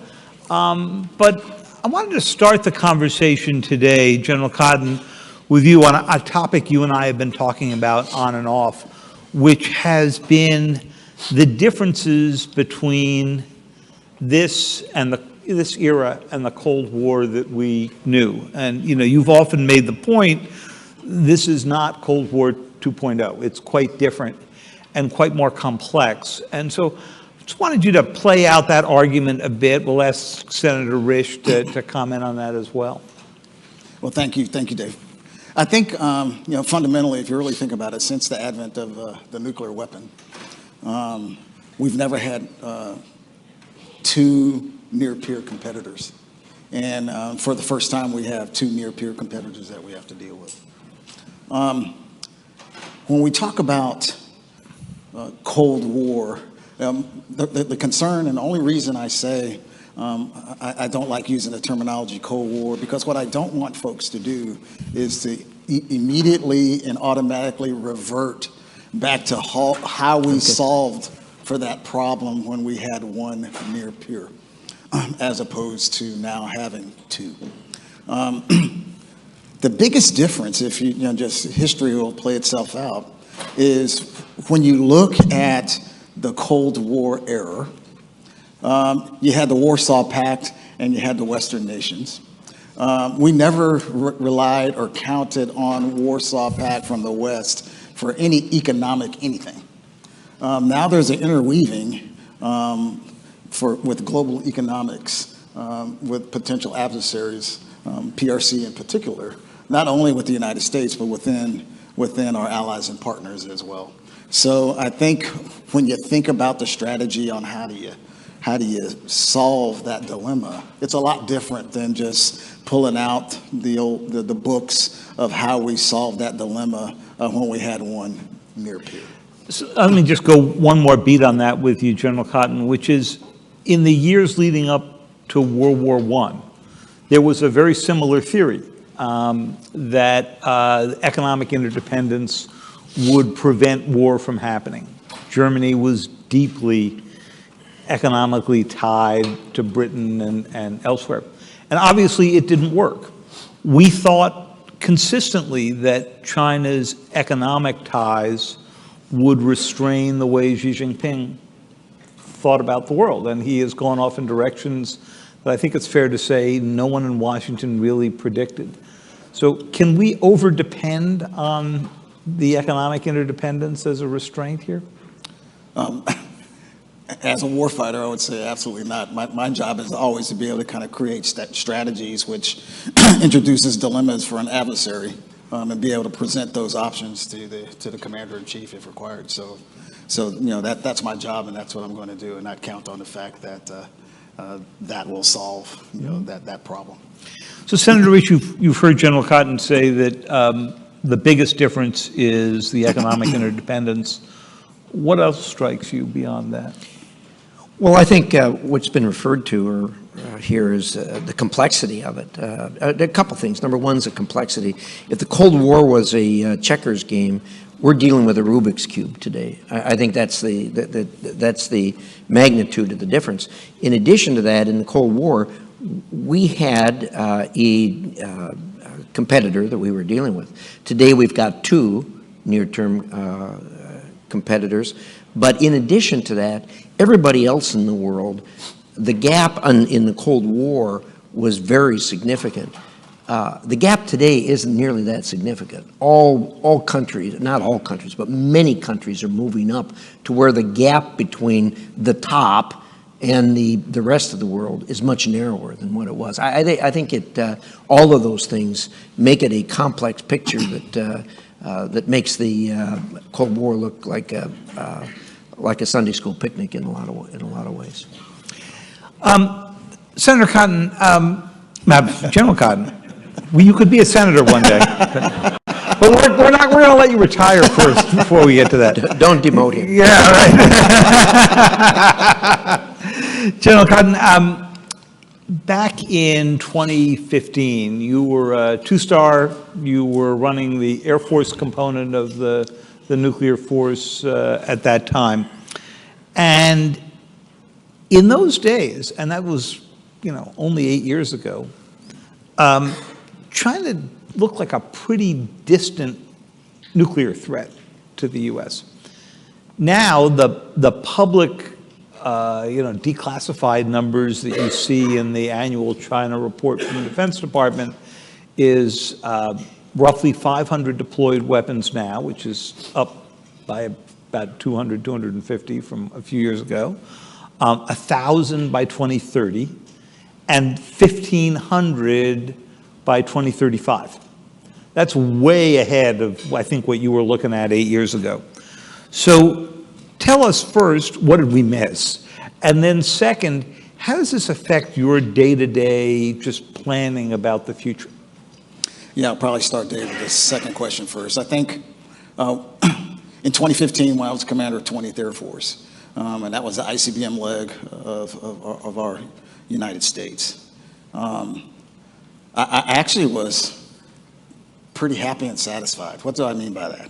but I wanted to start the conversation today, General Cotton, with you on a topic you and I have been talking about on and off, which has been the differences between this era and the Cold War that we knew. And you know, you've often made the point, this is not Cold War 2.0. It's quite different and quite more complex. And so just wanted you to play out that argument a bit. We'll ask Senator Risch to comment on that as well. Well, thank you, Dave. I think, you know, fundamentally, if you really think about it, since the advent of the nuclear weapon, we've never had two near-peer competitors. And for the first time, we have two near-peer competitors that we have to deal with. When we talk about Cold War, the concern, and the only reason I say I don't like using the terminology Cold War, because what I don't want folks to do is to immediately and automatically revert back to how we solved for that problem when we had one near peer, as opposed to now having two. The biggest difference, if you know, just history will play itself out, is when you look at the Cold War era, you had the Warsaw Pact and you had the Western nations. We never relied or counted on Warsaw Pact from the West for any economic anything. Now there's an interweaving with global economics, with potential adversaries, PRC in particular, not only with the United States, but within our allies and partners as well. So I think when you think about the strategy on how do you solve that dilemma, it's a lot different than just pulling out the books of how we solved that dilemma when we had one near peer. So let me just go one more beat on that with you, General Cotton, which is in the years leading up to World War I, there was a very similar theory that economic interdependence would prevent war from happening. Germany was deeply economically tied to Britain and elsewhere. And obviously it didn't work. We thought consistently that China's economic ties would restrain the way Xi Jinping thought about the world. And he has gone off in directions that I think it's fair to say no one in Washington really predicted. So can we over-depend on the economic interdependence as a restraint here? As a warfighter, I would say absolutely not. My job is always to be able to kind of create strategies which introduces dilemmas for an adversary, and be able to present those options to the commander-in-chief if required. So that's my job, and that's what I'm going to do, and not count on the fact that that will solve that problem. So Senator Rich, you've heard General Cotton say that the biggest difference is the economic interdependence. What else strikes you beyond that? Well, I think what's been referred to here is the complexity of it. A couple things. Number one is the complexity. If the Cold War was a checkers game, we're dealing with a Rubik's Cube today. I think that's the magnitude of the difference. In addition to that, in the Cold War, we had a competitor that we were dealing with. Today, we've got two near-term competitors. But in addition to that, everybody else in the world, the gap in the Cold War was very significant. The gap today isn't nearly that significant. All countries, not all countries, but many countries are moving up to where the gap between the top and the rest of the world is much narrower than what it was. I think all of those things make it a complex picture that makes the Cold War look like a Sunday school picnic in a lot of ways. Senator Cotton, General Cotton, you could be a senator one day. But we're going to let you retire first before we get to that. Don't demote him. Yeah, right. General Cotton, back in 2015, you were a two-star. You were running the Air Force component of the nuclear force at that time. And in those days, and that was, only 8 years ago, China looked like a pretty distant nuclear threat to the U.S. Now, the public, declassified numbers that you see in the annual China report from the Defense Department is roughly 500 deployed weapons now, which is up by about 200, 250 from a few years ago, 1,000 by 2030, and 1,500 by 2035. That's way ahead of, I think, what you were looking at 8 years ago. So tell us first, what did we miss? And then second, how does this affect your day-to-day just planning about the future? Yeah, I'll probably start, Dave, with the second question first. I think in 2015, when I was commander of 20th Air Force, and that was the ICBM leg of our United States, I actually was pretty happy and satisfied. What do I mean by that?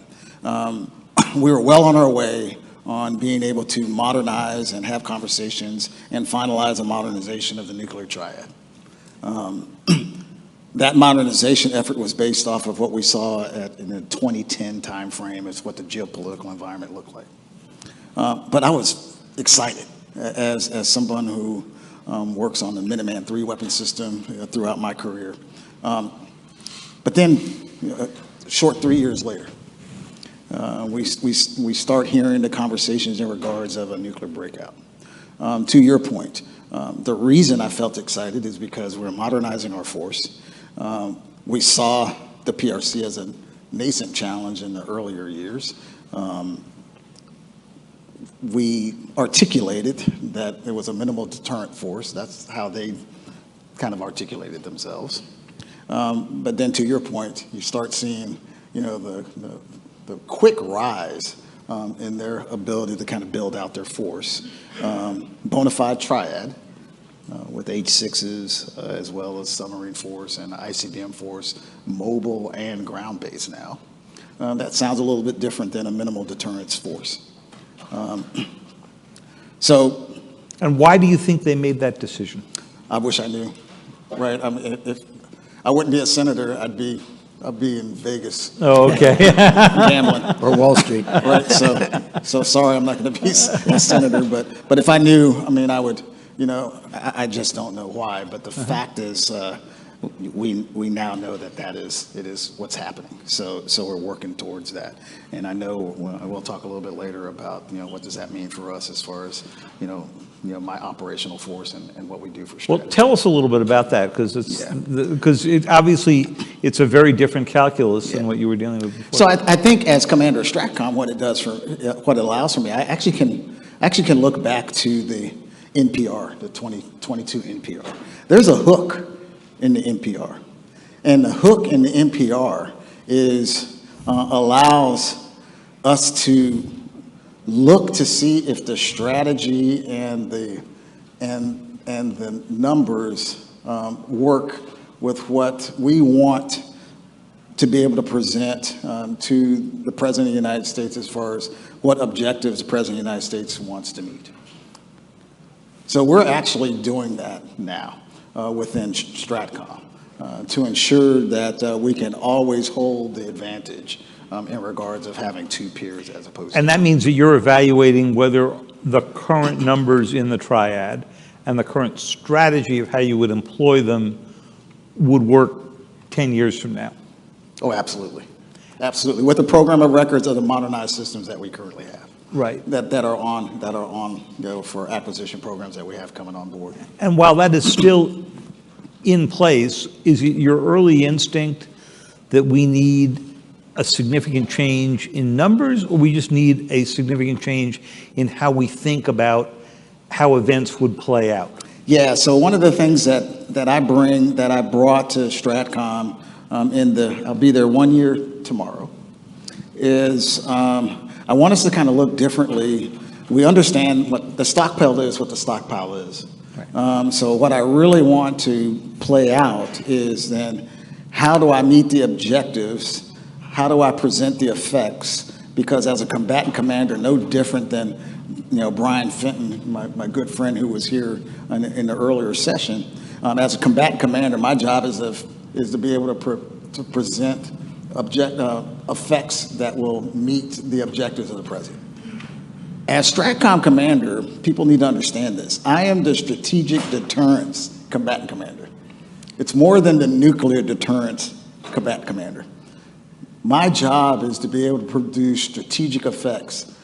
We were well on our way on being able to modernize and have conversations and finalize a modernization of the nuclear triad. That modernization effort was based off of what we saw in the 2010 timeframe as what the geopolitical environment looked like. But I was excited as someone who works on the Minuteman III weapon system throughout my career. But then, short 3 years later, we start hearing the conversations in regards of a nuclear breakout. To your point, the reason I felt excited is because we're modernizing our force. We saw the PRC as a nascent challenge in the earlier years. We articulated that it was a minimal deterrent force. That's how they kind of articulated themselves. But then to your point, you start seeing, the quick rise in their ability to kind of build out their force. Bona fide triad with H-6s as well as submarine force and ICBM force, mobile and ground-based now. That sounds a little bit different than a minimal deterrence force. And why do you think they made that decision? I wish I knew, right? I mean, if I wouldn't be a senator, I'd be in Vegas. Oh, okay. Gambling. Or Wall Street. Right, so sorry, I'm not going to be a senator, but if I knew, I mean, I would, I just don't know why. But the fact is, we now know that it is what's happening. So we're working towards that. And I know we'll talk a little bit later about, what does that mean for us as far as, my operational force and what we do for strategy. Well, tell us a little bit about that, because obviously it's a very different calculus than what you were dealing with before. So I think as Commander of Stratcom, what it allows for me, I actually can look back to the NPR, the 2022 NPR. There's a hook in the NPR, and the hook in the NPR is allows us to look to see if the strategy and the numbers work with what we want to be able to present to the President of the United States as far as what objectives the President of the United States wants to meet. So we're actually doing that now within Stratcom to ensure that we can always hold the advantage in regards of having two peers as opposed to. And that means that you're evaluating whether the current numbers in the triad and the current strategy of how you would employ them would work 10 years from now. Oh, absolutely. Absolutely. With the program of records of the modernized systems that we currently have. Right. That are on for acquisition programs that we have coming on board. And while that is still in place, is it your early instinct that we need a significant change in numbers, or we just need a significant change in how we think about how events would play out? Yeah, so one of the things that I brought to Stratcom I'll be there 1 year tomorrow, is I want us to kind of look differently. We understand what the stockpile is, Right. So what I really want to play out is then how do I meet the objectives? How do I present the effects? Because as a combatant commander, no different than Brian Fenton, my good friend who was here in the earlier session. As a combatant commander, my job is to be able to present effects that will meet the objectives of the president. As Stratcom commander, people need to understand this. I am the strategic deterrence combatant commander. It's more than the nuclear deterrence combatant commander. My job is to be able to produce strategic effects,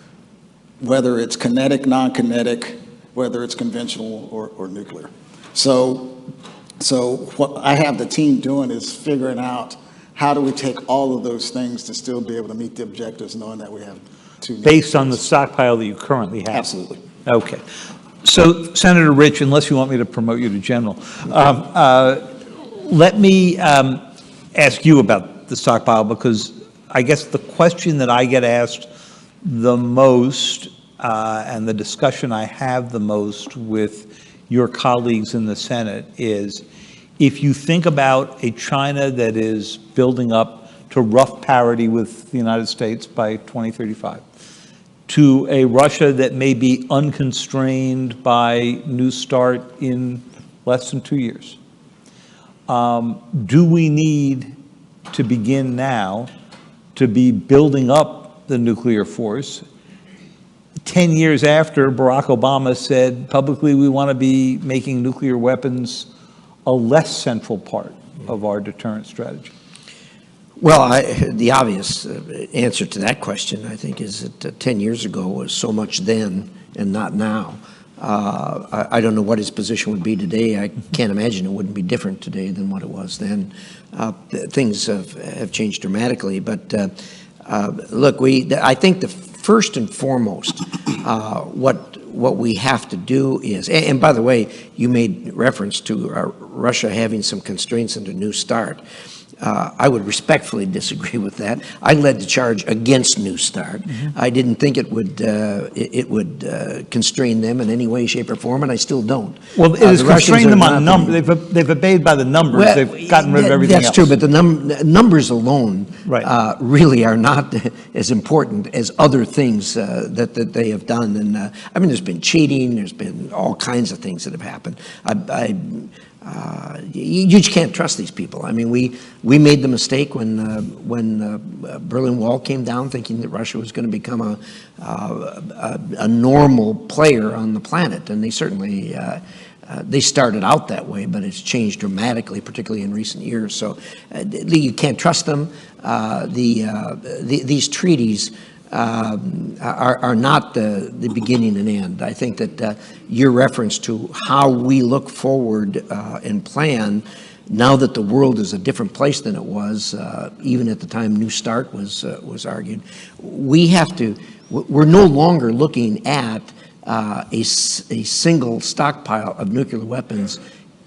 whether it's kinetic, non-kinetic, whether it's conventional or nuclear. So what I have the team doing is figuring out how do we take all of those things to still be able to meet the objectives, knowing that we have two. Based on the stockpile that you currently have? Absolutely. Okay. So, Senator Rich, unless you want me to promote you to general, let me ask you about the stockpile, because I guess the question that I get asked the most and the discussion I have the most with your colleagues in the Senate is, if you think about a China that is building up to rough parity with the United States by 2035, to a Russia that may be unconstrained by New START in less than 2 years, do we need to begin now to be building up the nuclear force 10 years after Barack Obama said publicly we want to be making nuclear weapons a less central part of our deterrent strategy? Well, the obvious answer to that question, I think, is that 10 years ago was so much then and not now. I don't know what his position would be today. I can't imagine it wouldn't be different today than what it was then. Things have changed dramatically. But look, I think the first and foremost, what we have to do is, and by the way, you made reference to Russia having some constraints under New START. I would respectfully disagree with that. I led the charge against New START. I didn't think it would constrain them in any way, shape, or form, and I still don't. Well, it has constrained them on numbers. They've obeyed by the numbers. Well, they've gotten rid of everything else. That's true, but the numbers alone really are not as important as other things that they have done. And I mean, there's been cheating. There's been all kinds of things that have happened. You just can't trust these people. I mean, we made the mistake when Berlin Wall came down, thinking that Russia was going to become a normal player on the planet, and they certainly they started out that way, but it's changed dramatically, particularly in recent years. So you can't trust them. These treaties are not the beginning and end. I think that your reference to how we look forward and plan, now that the world is a different place than it was, even at the time New START was argued, we're no longer looking at a single stockpile of nuclear weapons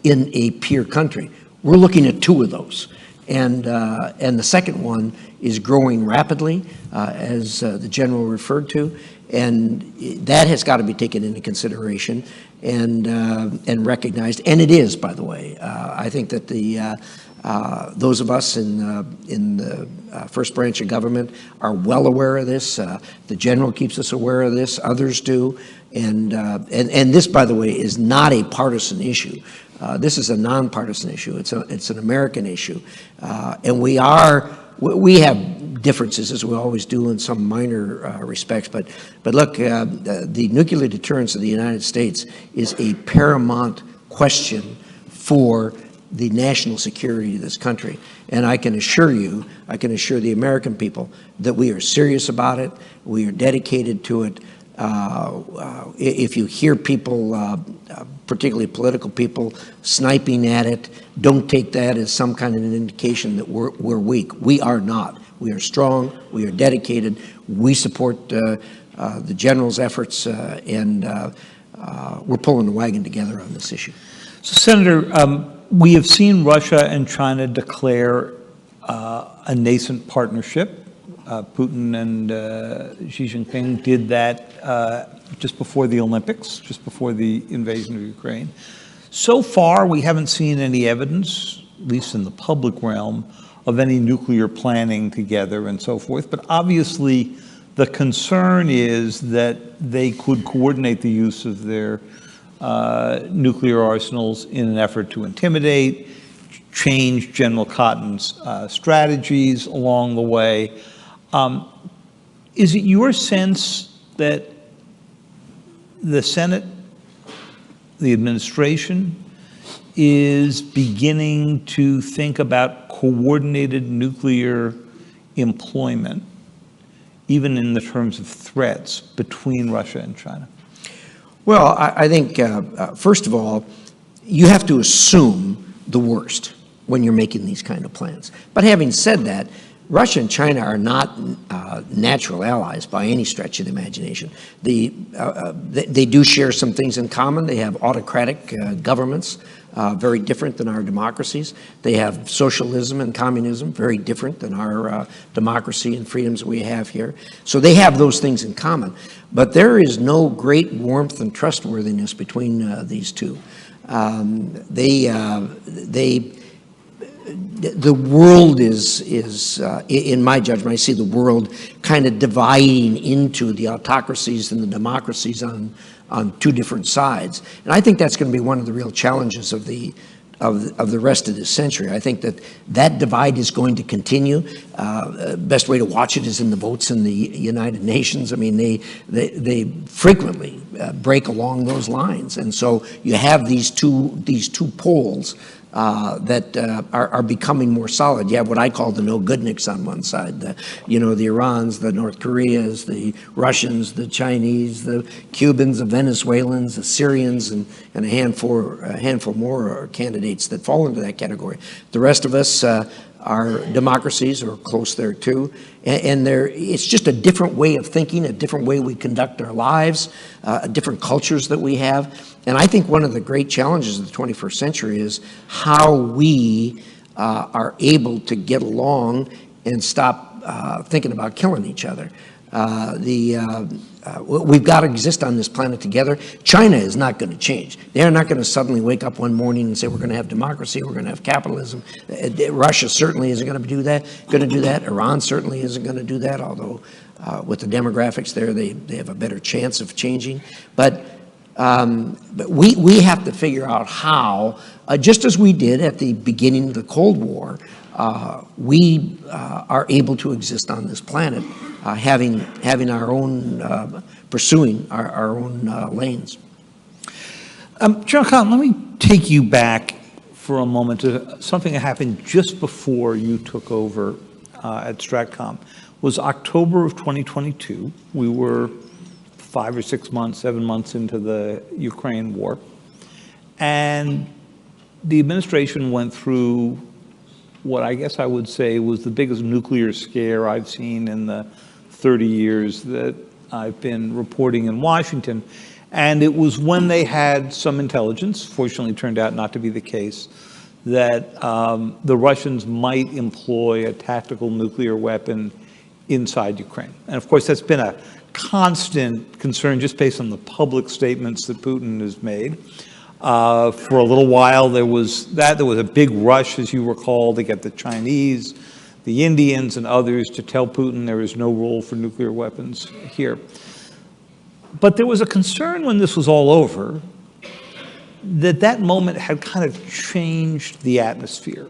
in a peer country. We're looking at two of those. And the second one is growing rapidly, as the general referred to, and that has got to be taken into consideration and recognized. And it is, by the way. I think that those of us in the first branch of government are well aware of this. The general keeps us aware of this. Others do. And this, by the way, is not a partisan issue. This is a nonpartisan issue. It's an American issue, and we have differences, as we always do, in some minor respects. But look, the nuclear deterrence of the United States is a paramount question for the national security of this country. And I can assure the American people that we are serious about it. We are dedicated to it. If you hear people, particularly political people, sniping at it, don't take that as some kind of an indication that we're weak. We are not. We are strong. We are dedicated. We support the general's efforts, and we're pulling the wagon together on this issue. So, Senator, we have seen Russia and China declare a nascent partnership. Putin and Xi Jinping did that just before the Olympics, just before the invasion of Ukraine. So far, we haven't seen any evidence, at least in the public realm, of any nuclear planning together and so forth. But obviously, the concern is that they could coordinate the use of their nuclear arsenals in an effort to intimidate, change General Cotton's strategies along the way. Is it your sense that the Senate, the administration, is beginning to think about coordinated nuclear employment, even in the terms of threats, between Russia and China? Well, I think, first of all, you have to assume the worst when you're making these kind of plans. But having said that, Russia and China are not natural allies by any stretch of the imagination. They do share some things in common. They have autocratic governments, very different than our democracies. They have socialism and communism, very different than our democracy and freedoms we have here. So they have those things in common. But there is no great warmth and trustworthiness between these two. The world is in my judgment, I see the world kind of dividing into the autocracies and the democracies on two different sides. And I think that's going to be one of the real challenges of the rest of this century. I think that divide is going to continue. Best way to watch it is in the votes in the United Nations. I mean, they frequently break along those lines. And so you have these two poles that are becoming more solid. You have what I call the no-goodniks on one side, the Irans, the North Koreas, the Russians, the Chinese, the Cubans, the Venezuelans, the Syrians, and a handful more candidates that fall into that category. The rest of us are democracies or close there too, and it's just a different way of thinking, a different way we conduct our lives, different cultures that we have. And I think one of the great challenges of the 21st century is how we are able to get along and stop thinking about killing each other. We've got to exist on this planet together. China is not going to change. They're not going to suddenly wake up one morning and say we're going to have democracy, we're going to have capitalism. Russia certainly isn't going to do that. Iran certainly isn't going to do that, although with the demographics there, they have a better chance of changing. But we have to figure out how, just as we did at the beginning of the Cold War, we are able to exist on this planet, having our own, pursuing our own lanes. General Cotton, let me take you back for a moment to something that happened just before you took over at Stratcom. It was October of 2022. We were 5 or 6 months, 7 months into the Ukraine war. And the administration went through what I guess I would say was the biggest nuclear scare I've seen in the 30 years that I've been reporting in Washington. And it was when they had some intelligence, fortunately turned out not to be the case, that the Russians might employ a tactical nuclear weapon inside Ukraine. And of course, that's been a constant concern just based on the public statements that Putin has made. For a little while, there was a big rush, as you recall, to get the Chinese, the Indians, and others to tell Putin there is no role for nuclear weapons here. But there was a concern when this was all over that moment had kind of changed the atmosphere,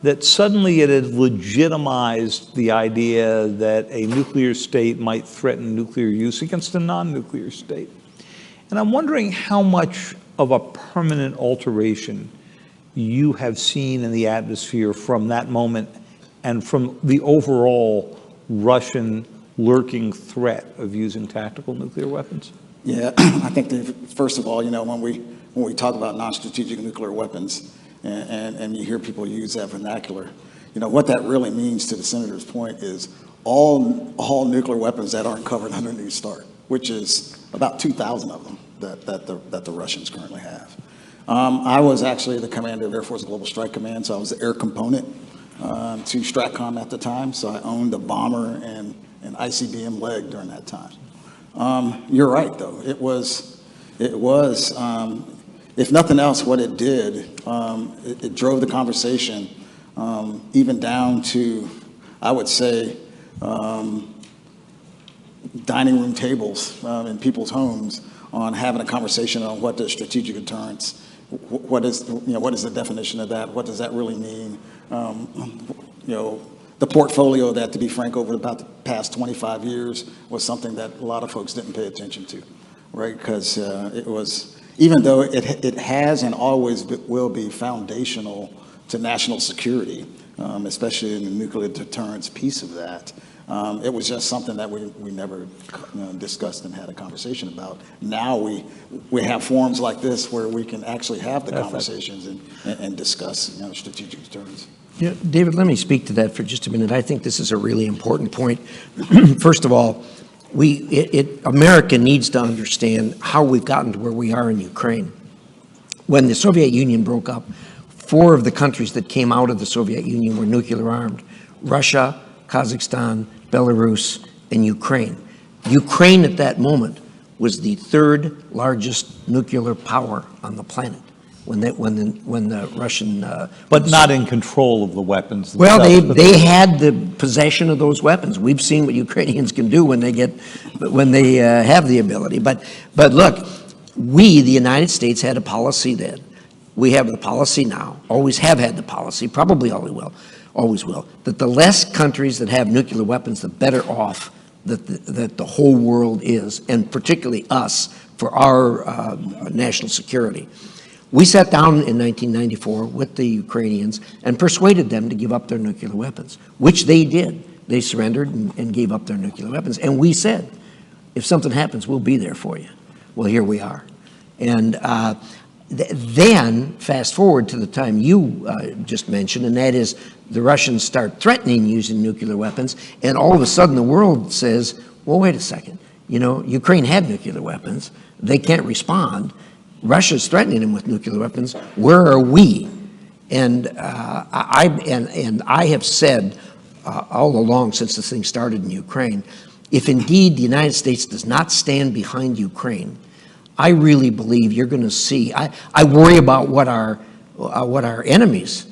that suddenly it had legitimized the idea that a nuclear state might threaten nuclear use against a non-nuclear state. And I'm wondering how much of a permanent alteration you have seen in the atmosphere from that moment and from the overall Russian lurking threat of using tactical nuclear weapons? Yeah, I think first of all, when we talk about non-strategic nuclear weapons and you hear people use that vernacular, what that really means, to the senator's point, is all nuclear weapons that aren't covered under New START, which is about 2,000 of them that the Russians currently have. I was actually the commander of Air Force Global Strike Command, so I was the air component to Stratcom at the time, so I owned a bomber and an ICBM leg during that time. You're right, though. It was, if nothing else, what it did, it drove the conversation even down to, I would say, dining room tables in people's homes on having a conversation on what does strategic deterrence, what is the definition of that? What does that really mean? The portfolio of that, to be frank, over about the past 25 years was something that a lot of folks didn't pay attention to, right? Because it was, even though it has and always will be foundational to national security, especially in the nuclear deterrence piece of that, it was just something that we never discussed and had a conversation about. Now we have forums like this where we can actually have the conversations and discuss strategic deterrence. Yeah, David, let me speak to that for just a minute. I think this is a really important point. First of all, America needs to understand how we've gotten to where we are in Ukraine. When the Soviet Union broke up, 4 of the countries that came out of the Soviet Union were nuclear armed: Russia, Kazakhstan, Belarus, and Ukraine. Ukraine at that moment was the 3rd largest nuclear power on the planet when the Russian but not in control of the weapons well, they had the possession of those weapons. We've seen what Ukrainians can do when they have the ability. But look, we, the United States, had a policy then. We have the policy now, always have had the policy, probably always will, that the less countries that have nuclear weapons, the better off that the whole world is, and particularly us, for our national security. We sat down in 1994 with the Ukrainians and persuaded them to give up their nuclear weapons, which they did. They surrendered and gave up their nuclear weapons. And we said, if something happens, we'll be there for you. Well, here we are. And then, fast forward to the time you just mentioned, and that is the Russians start threatening using nuclear weapons, and all of a sudden the world says, well, wait a second. You know, Ukraine had nuclear weapons. They can't respond. Russia's threatening them with nuclear weapons. Where are we? And I have said all along since this thing started in Ukraine, if indeed the United States does not stand behind Ukraine, I really believe you're going to see. I worry about what our enemies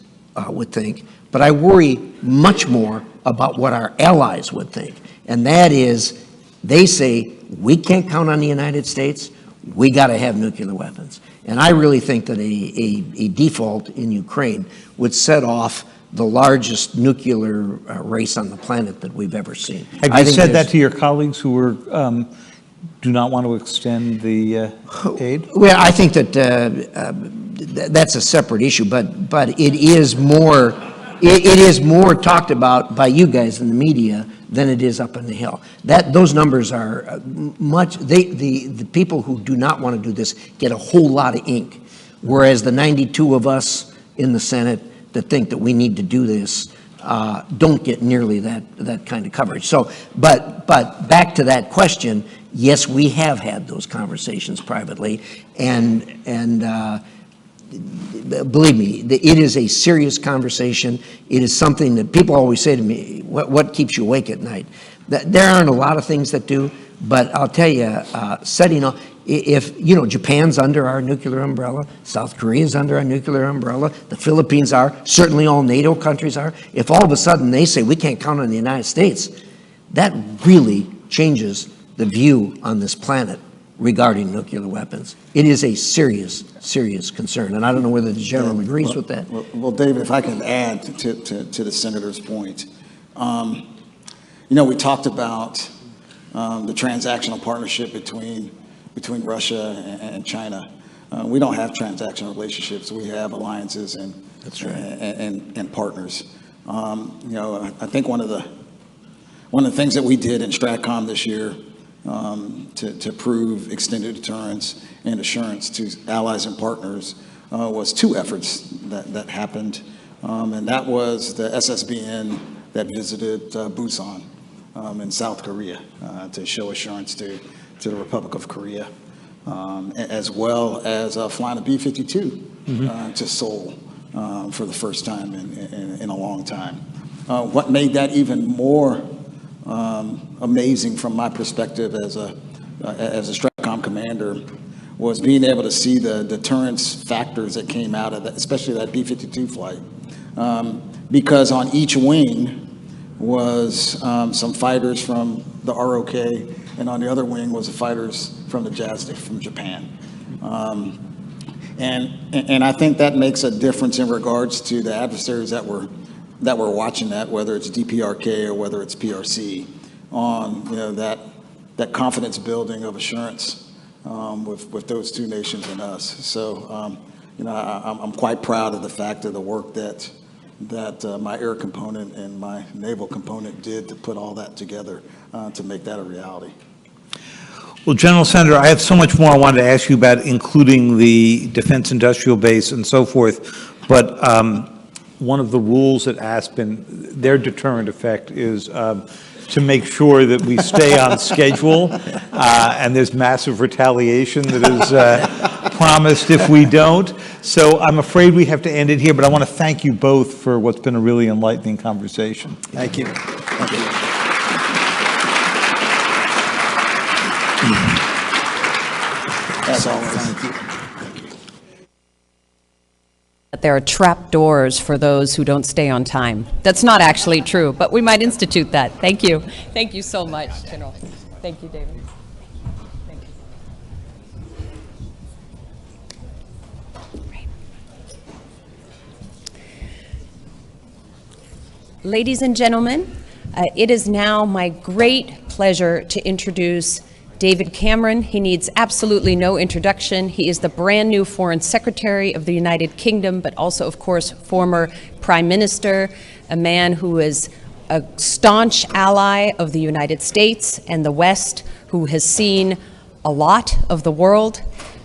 would think, but I worry much more about what our allies would think, and that is, they say we can't count on the United States. We got to have nuclear weapons. And I really think that a default in Ukraine would set off the largest nuclear race on the planet that we've ever seen. Have you said that to your colleagues who are, do not want to extend the aid? Well, I think that that's a separate issue, but it is more talked about by you guys in the media than it is up on the Hill. Those numbers are much. The people who do not want to do this get a whole lot of ink, whereas the 92 of us in the Senate that think that we need to do this don't get nearly that kind of coverage. So, but back to that question, yes, we have had those conversations privately, and believe me, it is a serious conversation. It is something that people always say to me, what keeps you awake at night? There aren't a lot of things that do, but I'll tell you, setting up, if, you know, Japan's under our nuclear umbrella, South Korea's under our nuclear umbrella, the Philippines are, certainly all NATO countries are, if all of a sudden they say we can't count on the United States, that really changes the view on this planet regarding nuclear weapons. It is a serious, serious concern, and I don't know whether the general agrees with that. Well, David, if I can add to the senator's point, you know, we talked about the transactional partnership between Russia and China. We don't have transactional relationships. We have alliances and That's right. and partners. You know, I think one of the things that we did in Stratcom this year to prove extended deterrence and assurance to allies and partners was two efforts that happened, and that was the SSBN that visited Busan in South Korea to show assurance to the Republic of Korea, as well as flying a B-52 to Seoul for the first time in a long time. What made that even more amazing from my perspective as a Stratcom commander was being able to see the deterrence factors that came out of that, especially that B-52 flight, because on each wing was some fighters from the ROK, and on the other wing was the fighters from the JASDIC from Japan. And I think that makes a difference in regards to the adversaries that were watching that, whether it's DPRK or whether it's PRC, on, you know, that confidence building of assurance with those two nations and us. So you know, I'm quite proud of the fact of the work that my air component and my naval component did to put all that together to make that a reality. Well, General Senator, I have so much more I wanted to ask you about, including the defense industrial base and so forth, but one of the rules at Aspen, their deterrent effect is to make sure that we stay on schedule, and there's massive retaliation that is promised if we don't. So I'm afraid we have to end it here, but I want to thank you both for what's been a really enlightening conversation. Thank you. Thank you. As always. Thank you. There are trap doors for those who don't stay on time. That's not actually true, but we might institute that. Thank you. Thank you so much, General. Thank you, David. Thank you. Ladies and gentlemen, it is now my great pleasure to introduce David Cameron, he needs absolutely no introduction. He is the brand new Foreign Secretary of the United Kingdom, but also, of course, former Prime Minister, a man who is a staunch ally of the United States and the West, who has seen a lot of the world,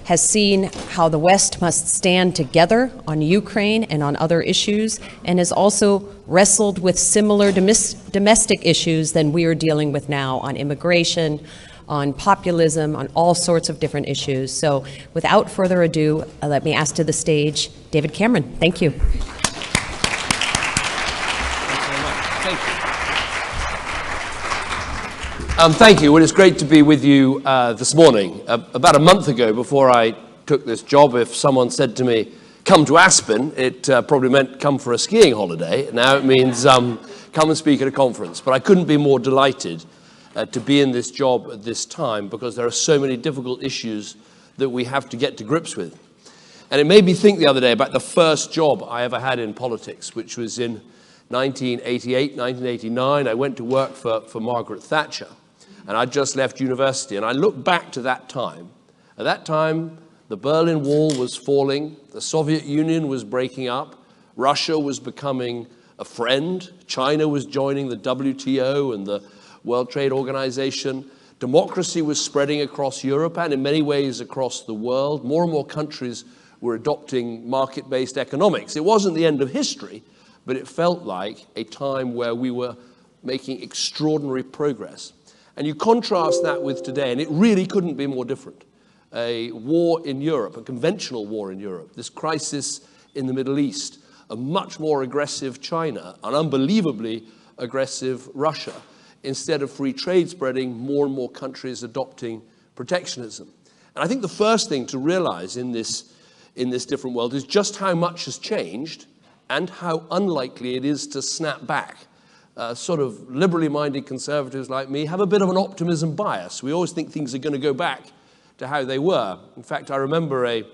has seen how the West must stand together on Ukraine and on other issues, and has also wrestled with similar domestic issues than we are dealing with now on immigration, on populism, on all sorts of different issues. So without further ado, let me ask to the stage David Cameron. Thank you. Thank you. Well, it's great to be with you this morning. About a month ago, before I took this job, if someone said to me, come to Aspen, it probably meant come for a skiing holiday. Now it means come and speak at a conference. But I couldn't be more delighted to be in this job at this time, because there are so many difficult issues that we have to get to grips with. And it made me think the other day about the first job I ever had in politics, which was in 1988, 1989. I went to work for Margaret Thatcher. And I'd just left university, and I looked back to that time. At that time, the Berlin Wall was falling, the Soviet Union was breaking up, Russia was becoming a friend, China was joining the WTO and the World Trade Organization, democracy was spreading across Europe and in many ways across the world. More and more countries were adopting market-based economics. It wasn't the end of history, but it felt like a time where we were making extraordinary progress. And you contrast that with today, and it really couldn't be more different. A war in Europe, a conventional war in Europe, this crisis in the Middle East, a much more aggressive China, an unbelievably aggressive Russia. Instead of free trade spreading, more and more countries adopting protectionism. And I think the first thing to realize in this different world is just how much has changed and how unlikely it is to snap back. Sort of liberally minded conservatives like me have a bit of an optimism bias. We always think things are going to go back to how they were. In fact, I remember a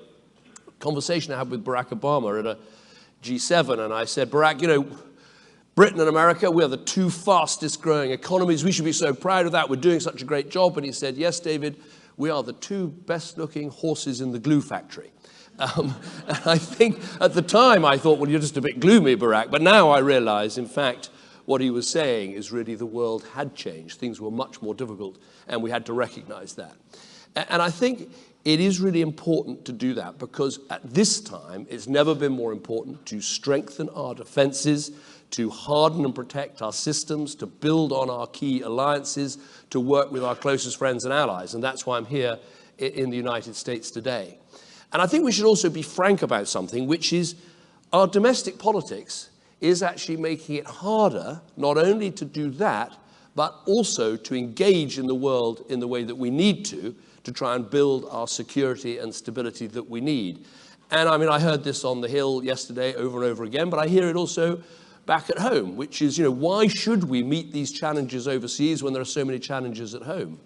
conversation I had with Barack Obama at a G7, and I said, Barack, you know, Britain and America, we are the two fastest growing economies. We should be so proud of that. We're doing such a great job. And he said, yes, David, we are the two best looking horses in the glue factory. And I think at the time I thought, well, you're just a bit gloomy, Barack. But now I realize, in fact, what he was saying is really the world had changed. Things were much more difficult, and we had to recognize that. And I think it is really important to do that, because at this time, it's never been more important to strengthen our defenses, to harden and protect our systems, to build on our key alliances, to work with our closest friends and allies. And that's why I'm here in the United States today. And I think we should also be frank about something, which is our domestic politics is actually making it harder not only to do that, but also to engage in the world in the way that we need to try and build our security and stability that we need. And I mean, I heard this on the Hill yesterday over and over again, but I hear it also back at home, which is, you know, why should we meet these challenges overseas when there are so many challenges at home?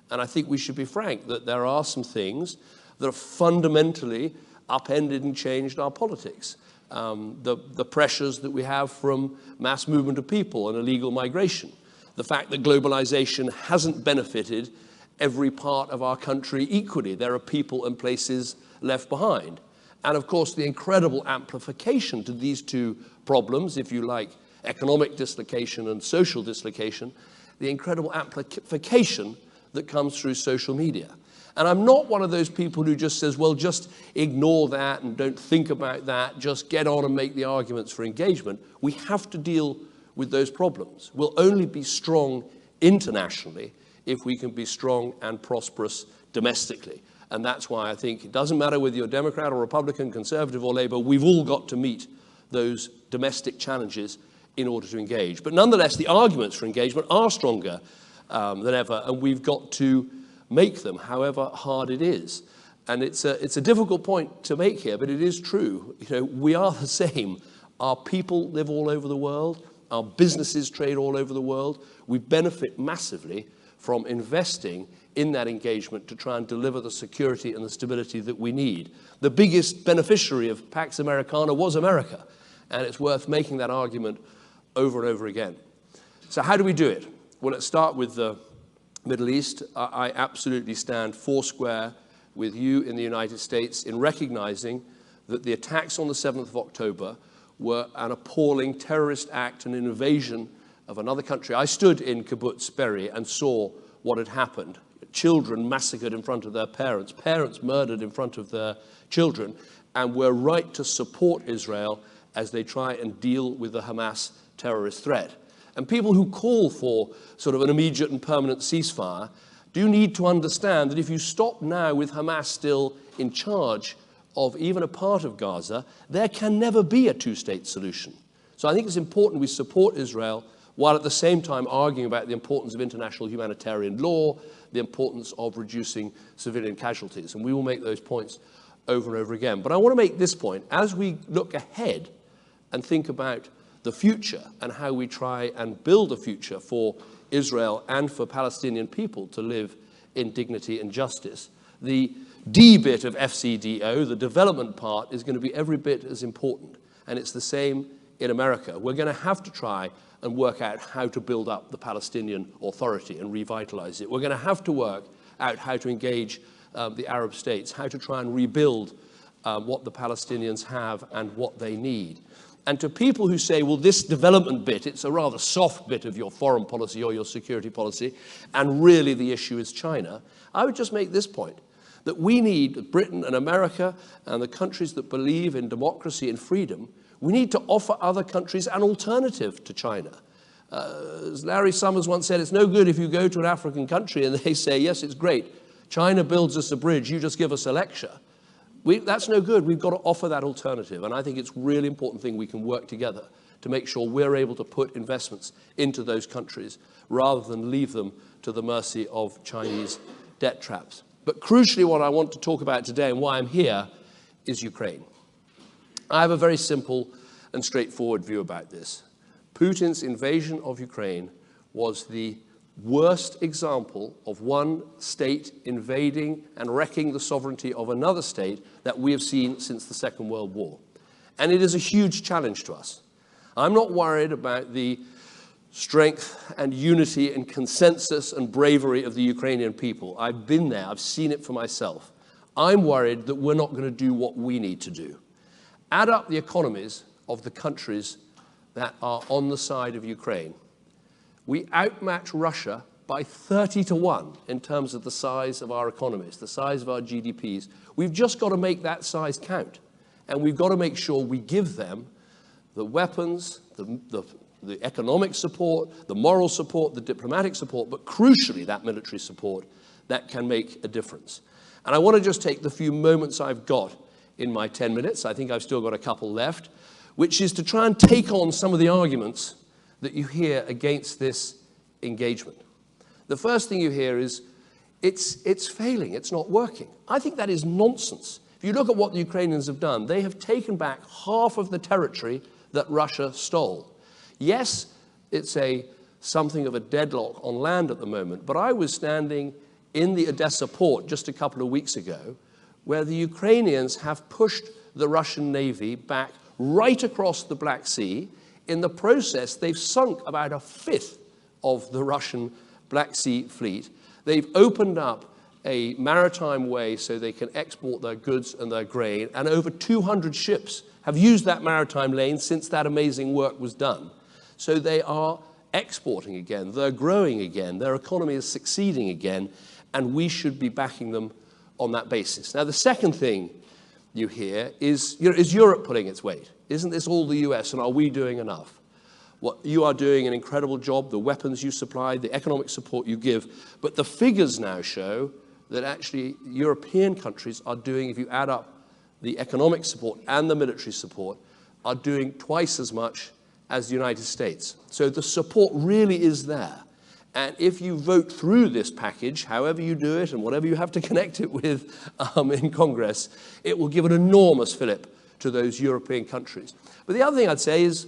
And I think we should be frank that there are some things that have fundamentally upended and changed our politics. The pressures that we have from mass movement of people and illegal migration. The fact that globalization hasn't benefited every part of our country equally. There are people and places left behind. And of course, the incredible amplification to these two problems, if you like, economic dislocation and social dislocation, the incredible amplification that comes through social media. And I'm not one of those people who just says, well, just ignore that and don't think about that, just get on and make the arguments for engagement. We have to deal with those problems. We'll only be strong internationally if we can be strong and prosperous domestically. And that's why I think it doesn't matter whether you're Democrat or Republican, Conservative or Labour, we've all got to meet those domestic challenges in order to engage. But nonetheless, the arguments for engagement are stronger than ever, and we've got to make them, however hard it is. And it's a difficult point to make here, but it is true. You know, we are the same. Our people live all over the world. Our businesses trade all over the world. We benefit massively from investing in that engagement to try and deliver the security and the stability that we need. The biggest beneficiary of Pax Americana was America, and it's worth making that argument over and over again. So how do we do it? Well, let's start with the Middle East, I absolutely stand foursquare with you in the United States in recognizing that the attacks on the 7th of October were an appalling terrorist act, an invasion of another country. I stood in Kibbutz Be'eri and saw what had happened. Children massacred in front of their parents, parents murdered in front of their children, and we're right to support Israel as they try and deal with the Hamas terrorist threat. And people who call for sort of an immediate and permanent ceasefire do need to understand that if you stop now with Hamas still in charge of even a part of Gaza, there can never be a two-state solution. So I think it's important we support Israel while at the same time arguing about the importance of international humanitarian law, the importance of reducing civilian casualties. And we will make those points over and over again. But I want to make this point. As we look ahead and think about the future and how we try and build a future for Israel and for Palestinian people to live in dignity and justice, the D bit of FCDO, the development part, is going to be every bit as important. And it's the same in America. We're going to have to try and work out how to build up the Palestinian Authority and revitalize it. We're going to have to work out how to engage the Arab states, how to try and rebuild what the Palestinians have and what they need. And to people who say, well, this development bit, it's a rather soft bit of your foreign policy or your security policy, and really the issue is China, I would just make this point, that we need, Britain and America and the countries that believe in democracy and freedom, we need to offer other countries an alternative to China. As Larry Summers once said, it's no good if you go to an African country and they say, yes, it's great, China builds us a bridge, you just give us a lecture. That's no good. We've got to offer that alternative. And I think it's a really important thing we can work together to make sure we're able to put investments into those countries rather than leave them to the mercy of Chinese debt traps. But crucially, what I want to talk about today and why I'm here is Ukraine. I have a very simple and straightforward view about this. Putin's invasion of Ukraine was the worst example of one state invading and wrecking the sovereignty of another state that we have seen since the Second World War. And it is a huge challenge to us. I'm not worried about the strength and unity and consensus and bravery of the Ukrainian people. I've been there, I've seen it for myself. I'm worried that we're not going to do what we need to do. Add up the economies of the countries that are on the side of Ukraine. We outmatch Russia by 30 to 1 in terms of the size of our economies, the size of our GDPs. We've just got to make that size count. And we've got to make sure we give them the weapons, the economic support, the moral support, the diplomatic support, but crucially that military support that can make a difference. And I want to just take the few moments I've got in my 10 minutes, I think I've still got a couple left, which is to try and take on some of the arguments that you hear against this engagement. The first thing you hear is, it's failing, it's not working. I think that is nonsense. If you look at what the Ukrainians have done, they have taken back half of the territory that Russia stole. Yes, it's something of a deadlock on land at the moment, but I was standing in the Odessa port just a couple of weeks ago, where the Ukrainians have pushed the Russian Navy back right across the Black Sea. In the process, they've sunk about a fifth of the Russian Black Sea fleet. They've opened up a maritime way so they can export their goods and their grain, and over 200 ships have used that maritime lane since that amazing work was done. So they are exporting again, they're growing again, their economy is succeeding again, and we should be backing them on that basis. Now, the second thing you hear is Europe pulling its weight? Isn't this all the US, and are we doing enough? Well, you are doing an incredible job, the weapons you supply, the economic support you give, but the figures now show that actually European countries are doing, if you add up the economic support and the military support, are doing twice as much as the United States. So the support really is there. And if you vote through this package, however you do it and whatever you have to connect it with in Congress, it will give an enormous fillip to those European countries. But the other thing I'd say is,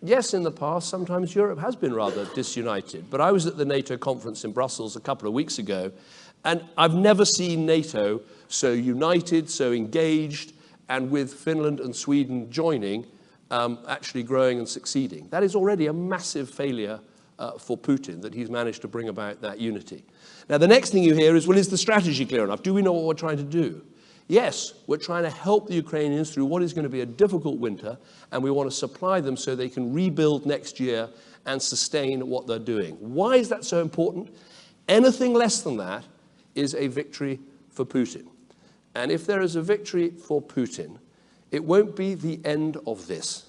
yes, in the past, sometimes Europe has been rather disunited. But I was at the NATO conference in Brussels a couple of weeks ago, and I've never seen NATO so united, so engaged, and with Finland and Sweden joining, actually growing and succeeding. That is already a massive failure for Putin that he's managed to bring about that unity. Now, the next thing you hear is, well, is the strategy clear enough? Do we know what we're trying to do? Yes, we're trying to help the Ukrainians through what is going to be a difficult winter, and we want to supply them so they can rebuild next year and sustain what they're doing. Why is that so important? Anything less than that is a victory for Putin. And if there is a victory for Putin, it won't be the end of this.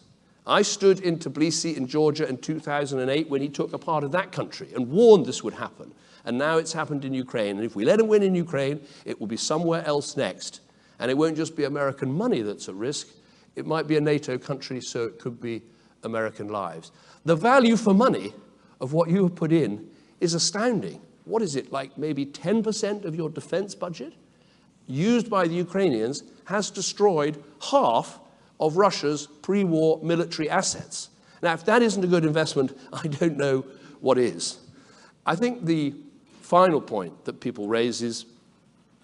I stood in Tbilisi in Georgia in 2008 when he took a part of that country and warned this would happen. And now it's happened in Ukraine. And if we let him win in Ukraine, it will be somewhere else next. And it won't just be American money that's at risk. It might be a NATO country, so it could be American lives. The value for money of what you have put in is astounding. What is it, like maybe 10% of your defense budget used by the Ukrainians has destroyed half of Russia's pre-war military assets. Now, if that isn't a good investment, I don't know what is. I think the final point that people raise is,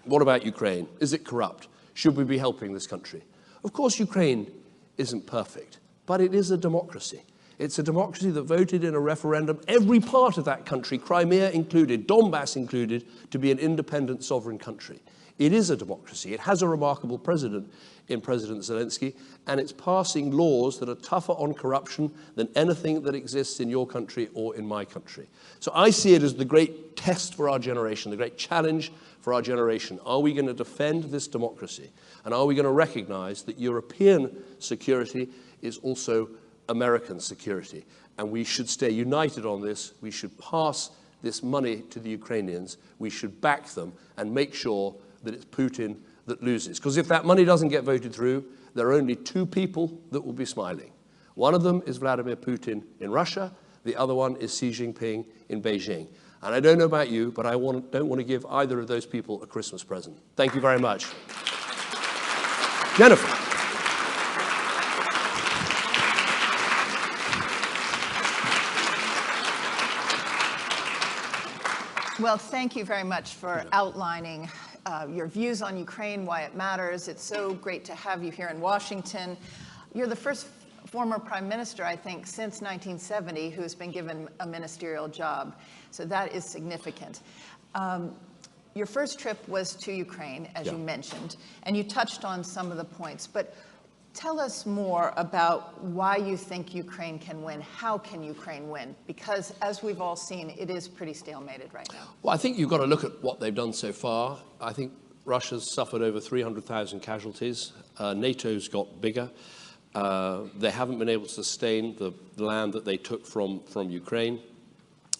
what about Ukraine? Is it corrupt? Should we be helping this country? Of course, Ukraine isn't perfect, but it is a democracy. It's a democracy that voted in a referendum, every part of that country, Crimea included, Donbass included, to be an independent sovereign country. It is a democracy. It has a remarkable president in President Zelensky, and it's passing laws that are tougher on corruption than anything that exists in your country or in my country. So I see it as the great test for our generation, the great challenge for our generation. Are we going to defend this democracy? And are we going to recognize that European security is also American security? And we should stay united on this. We should pass this money to the Ukrainians. We should back them and make sure that it's Putin that loses. Because if that money doesn't get voted through, there are only two people that will be smiling. One of them is Vladimir Putin in Russia. The other one is Xi Jinping in Beijing. And I don't know about you, but I don't want to give either of those people a Christmas present. Thank you very much. Jennifer. Well, thank you very much for outlining your views on Ukraine, why it matters. It's so great to have you here in Washington. You're the first former prime minister, I think, since 1970 who's been given a ministerial job. So that is significant. Your first trip was to Ukraine, as you mentioned, and you touched on some of the points. But tell us more about why you think Ukraine can win. How can Ukraine win? Because, as we've all seen, it is pretty stalemated right now. Well, I think you've got to look at what they've done so far. I think Russia's suffered over 300,000 casualties. NATO's got bigger. They haven't been able to sustain the land that they took from Ukraine.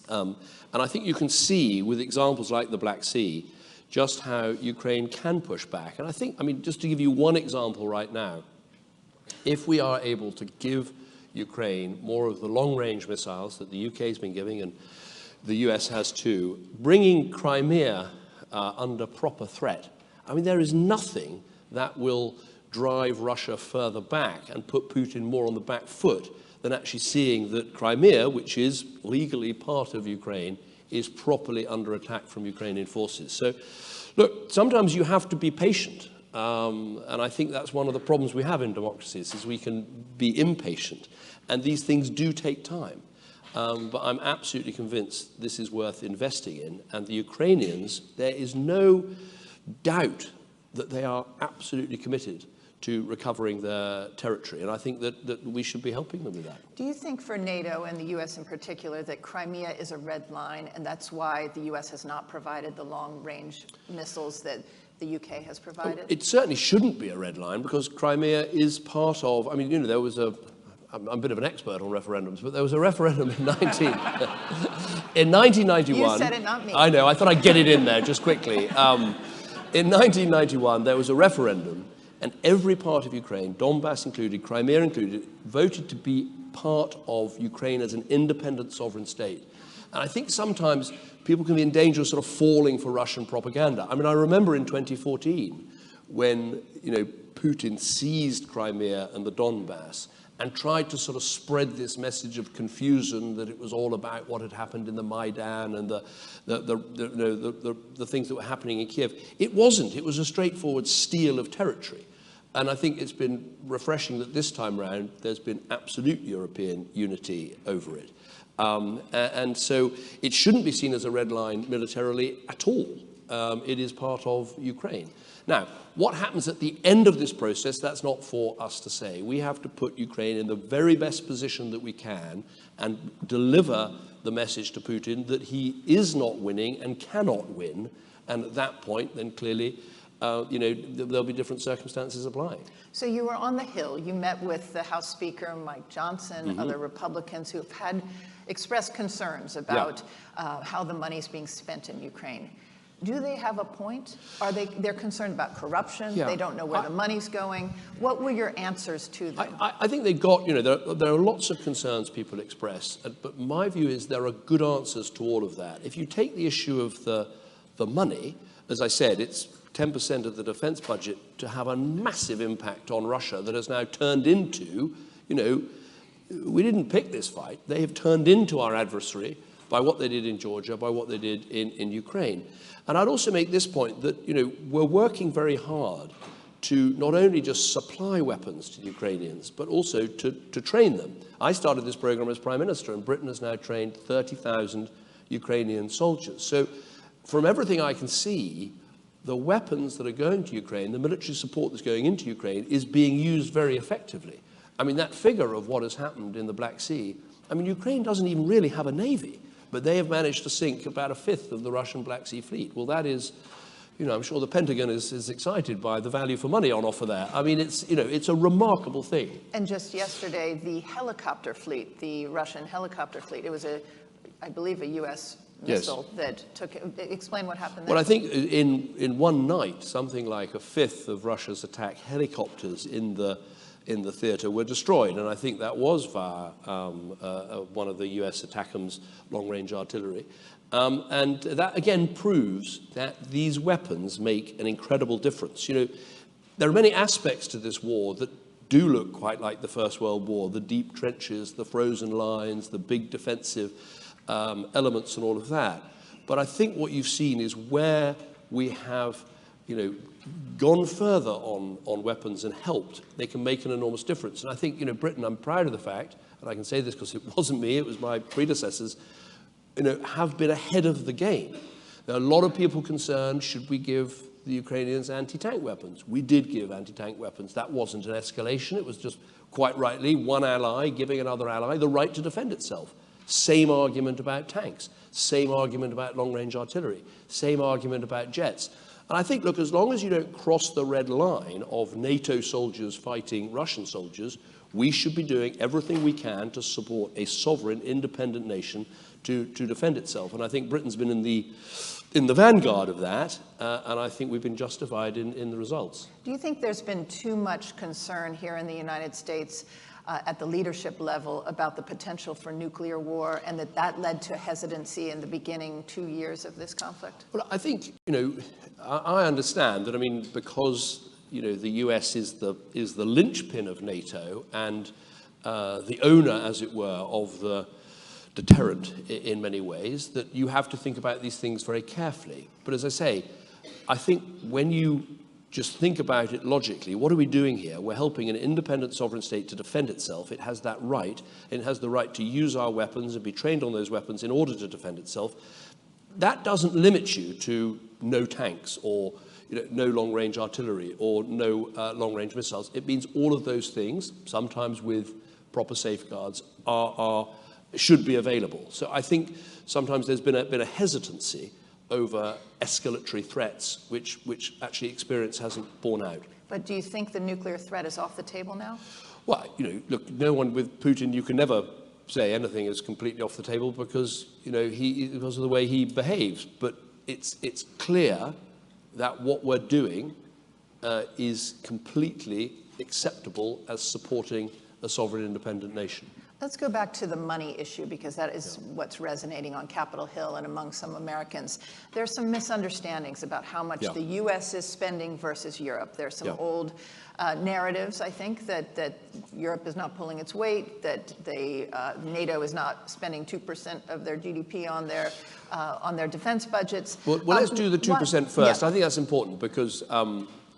And I think you can see, with examples like the Black Sea, just how Ukraine can push back. And I think, I mean, just to give you one example right now, if we are able to give Ukraine more of the long-range missiles that the UK has been giving, and the US has too, bringing Crimea under proper threat, I mean, there is nothing that will drive Russia further back and put Putin more on the back foot than actually seeing that Crimea, which is legally part of Ukraine, is properly under attack from Ukrainian forces. So, look, sometimes you have to be patient. And I think that's one of the problems we have in democracies, is we can be impatient. And these things do take time. But I'm absolutely convinced this is worth investing in. And the Ukrainians, there is no doubt that they are absolutely committed to recovering their territory. And I think that we should be helping them with that. Do you think for NATO and the U.S. in particular that Crimea is a red line, and that's why the U.S. has not provided the long-range missiles that the UK has provided? It certainly shouldn't be a red line, because Crimea is part of, I mean, you know, there was I'm a bit of an expert on referendums, but there was a referendum in 1991. You said it, not me. I know, I thought I'd get it in there just quickly. In 1991, there was a referendum, and every part of Ukraine, Donbass included, Crimea included, voted to be part of Ukraine as an independent sovereign state. And I think sometimes people can be in danger of sort of falling for Russian propaganda. I mean, I remember in 2014 when, you know, Putin seized Crimea and the Donbass and tried to sort of spread this message of confusion that it was all about what had happened in the Maidan and the things that were happening in Kiev. It wasn't. It was a straightforward steal of territory. And I think it's been refreshing that this time round there's been absolute European unity over it. And so it shouldn't be seen as a red line militarily at all. It is part of Ukraine. Now, what happens at the end of this process, that's not for us to say. We have to put Ukraine in the very best position that we can and deliver the message to Putin that he is not winning and cannot win. And at that point, then clearly, there'll be different circumstances applying. So you were on the Hill. You met with the House Speaker, Mike Johnson, other Republicans who have had expressed concerns about how the money's being spent in Ukraine. Do they have a point? They're concerned about corruption? Yeah. They don't know where the money's going? What were your answers to them? I think they've got, there are lots of concerns people express, but my view is there are good answers to all of that. If you take the issue of the money, as I said, it's 10% of the defense budget to have a massive impact on Russia that has now turned into, we didn't pick this fight. They have turned into our adversary by what they did in Georgia, by what they did in Ukraine. And I'd also make this point that, we're working very hard to not only just supply weapons to the Ukrainians, but also to train them. I started this program as Prime Minister, and Britain has now trained 30,000 Ukrainian soldiers. So from everything I can see, the weapons that are going to Ukraine, the military support that's going into Ukraine, is being used very effectively. I mean, that figure of what has happened in the Black Sea, Ukraine doesn't even really have a navy, but they have managed to sink about a fifth of the Russian Black Sea fleet. Well, that is, I'm sure the Pentagon is excited by the value for money on offer there. It's a remarkable thing. And just yesterday, the helicopter fleet, the Russian helicopter fleet, it was I believe a U.S. missile that took it. Explain what happened there. Well, I think in one night, something like a fifth of Russia's attack helicopters in the theater were destroyed, and I think that was via one of the U.S. ATACMS long-range artillery. And that, again, proves that these weapons make an incredible difference. There are many aspects to this war that do look quite like the First World War, the deep trenches, the frozen lines, the big defensive elements and all of that. But I think what you've seen is where we have, gone further on weapons and helped, they can make an enormous difference. And I think, Britain, I'm proud of the fact, and I can say this because it wasn't me, it was my predecessors, have been ahead of the game. There are a lot of people concerned, should we give the Ukrainians anti-tank weapons? We did give anti-tank weapons. That wasn't an escalation. It was just, quite rightly, one ally giving another ally the right to defend itself. Same argument about tanks. Same argument about long-range artillery. Same argument about jets. And I think, look, as long as you don't cross the red line of NATO soldiers fighting Russian soldiers, we should be doing everything we can to support a sovereign, independent nation to defend itself. And I think Britain's been in the vanguard of that, and I think we've been justified in the results. Do you think there's been too much concern here in the United States at the leadership level about the potential for nuclear war, and that led to hesitancy in the beginning 2 years of this conflict? Well, I think, I understand that, because, the US is the linchpin of NATO and the owner, as it were, of the deterrent in many ways, that you have to think about these things very carefully. But as I say, I think when you just think about it logically, what are we doing here? We're helping an independent sovereign state to defend itself. It has that right. It has the right to use our weapons and be trained on those weapons in order to defend itself. That doesn't limit you to no tanks or no long-range artillery or no long-range missiles. It means all of those things, sometimes with proper safeguards, should be available. So I think sometimes there's been a hesitancy over escalatory threats, which actually experience hasn't borne out. But do you think the nuclear threat is off the table now? Well, look, no one with Putin, you can never say anything is completely off the table because, because of the way he behaves. But it's clear that what we're doing is completely acceptable as supporting a sovereign independent nation. Let's go back to the money issue, because that is what's resonating on Capitol Hill and among some Americans. There's some misunderstandings about how much the U.S. is spending versus Europe. There's some old narratives, I think, that Europe is not pulling its weight, that NATO is not spending 2% of their GDP on their defense budgets. Well, let's do the 2% first. I think that's important because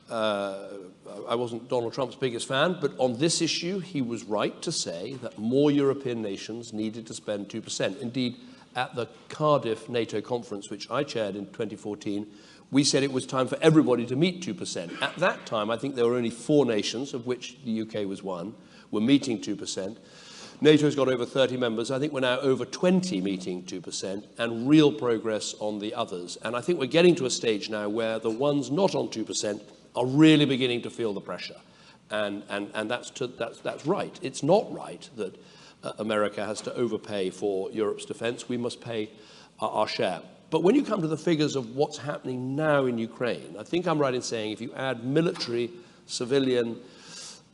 I wasn't Donald Trump's biggest fan, but on this issue, he was right to say that more European nations needed to spend 2%. Indeed, at the Cardiff NATO conference, which I chaired in 2014, we said it was time for everybody to meet 2%. At that time, I think there were only 4 nations, of which the UK was one, were meeting 2%. NATO's got over 30 members. I think we're now over 20 meeting 2%, and real progress on the others. And I think we're getting to a stage now where the ones not on 2% are really beginning to feel the pressure. And that's right. It's not right that America has to overpay for Europe's defense. We must pay our share. But when you come to the figures of what's happening now in Ukraine, I think I'm right in saying if you add military, civilian,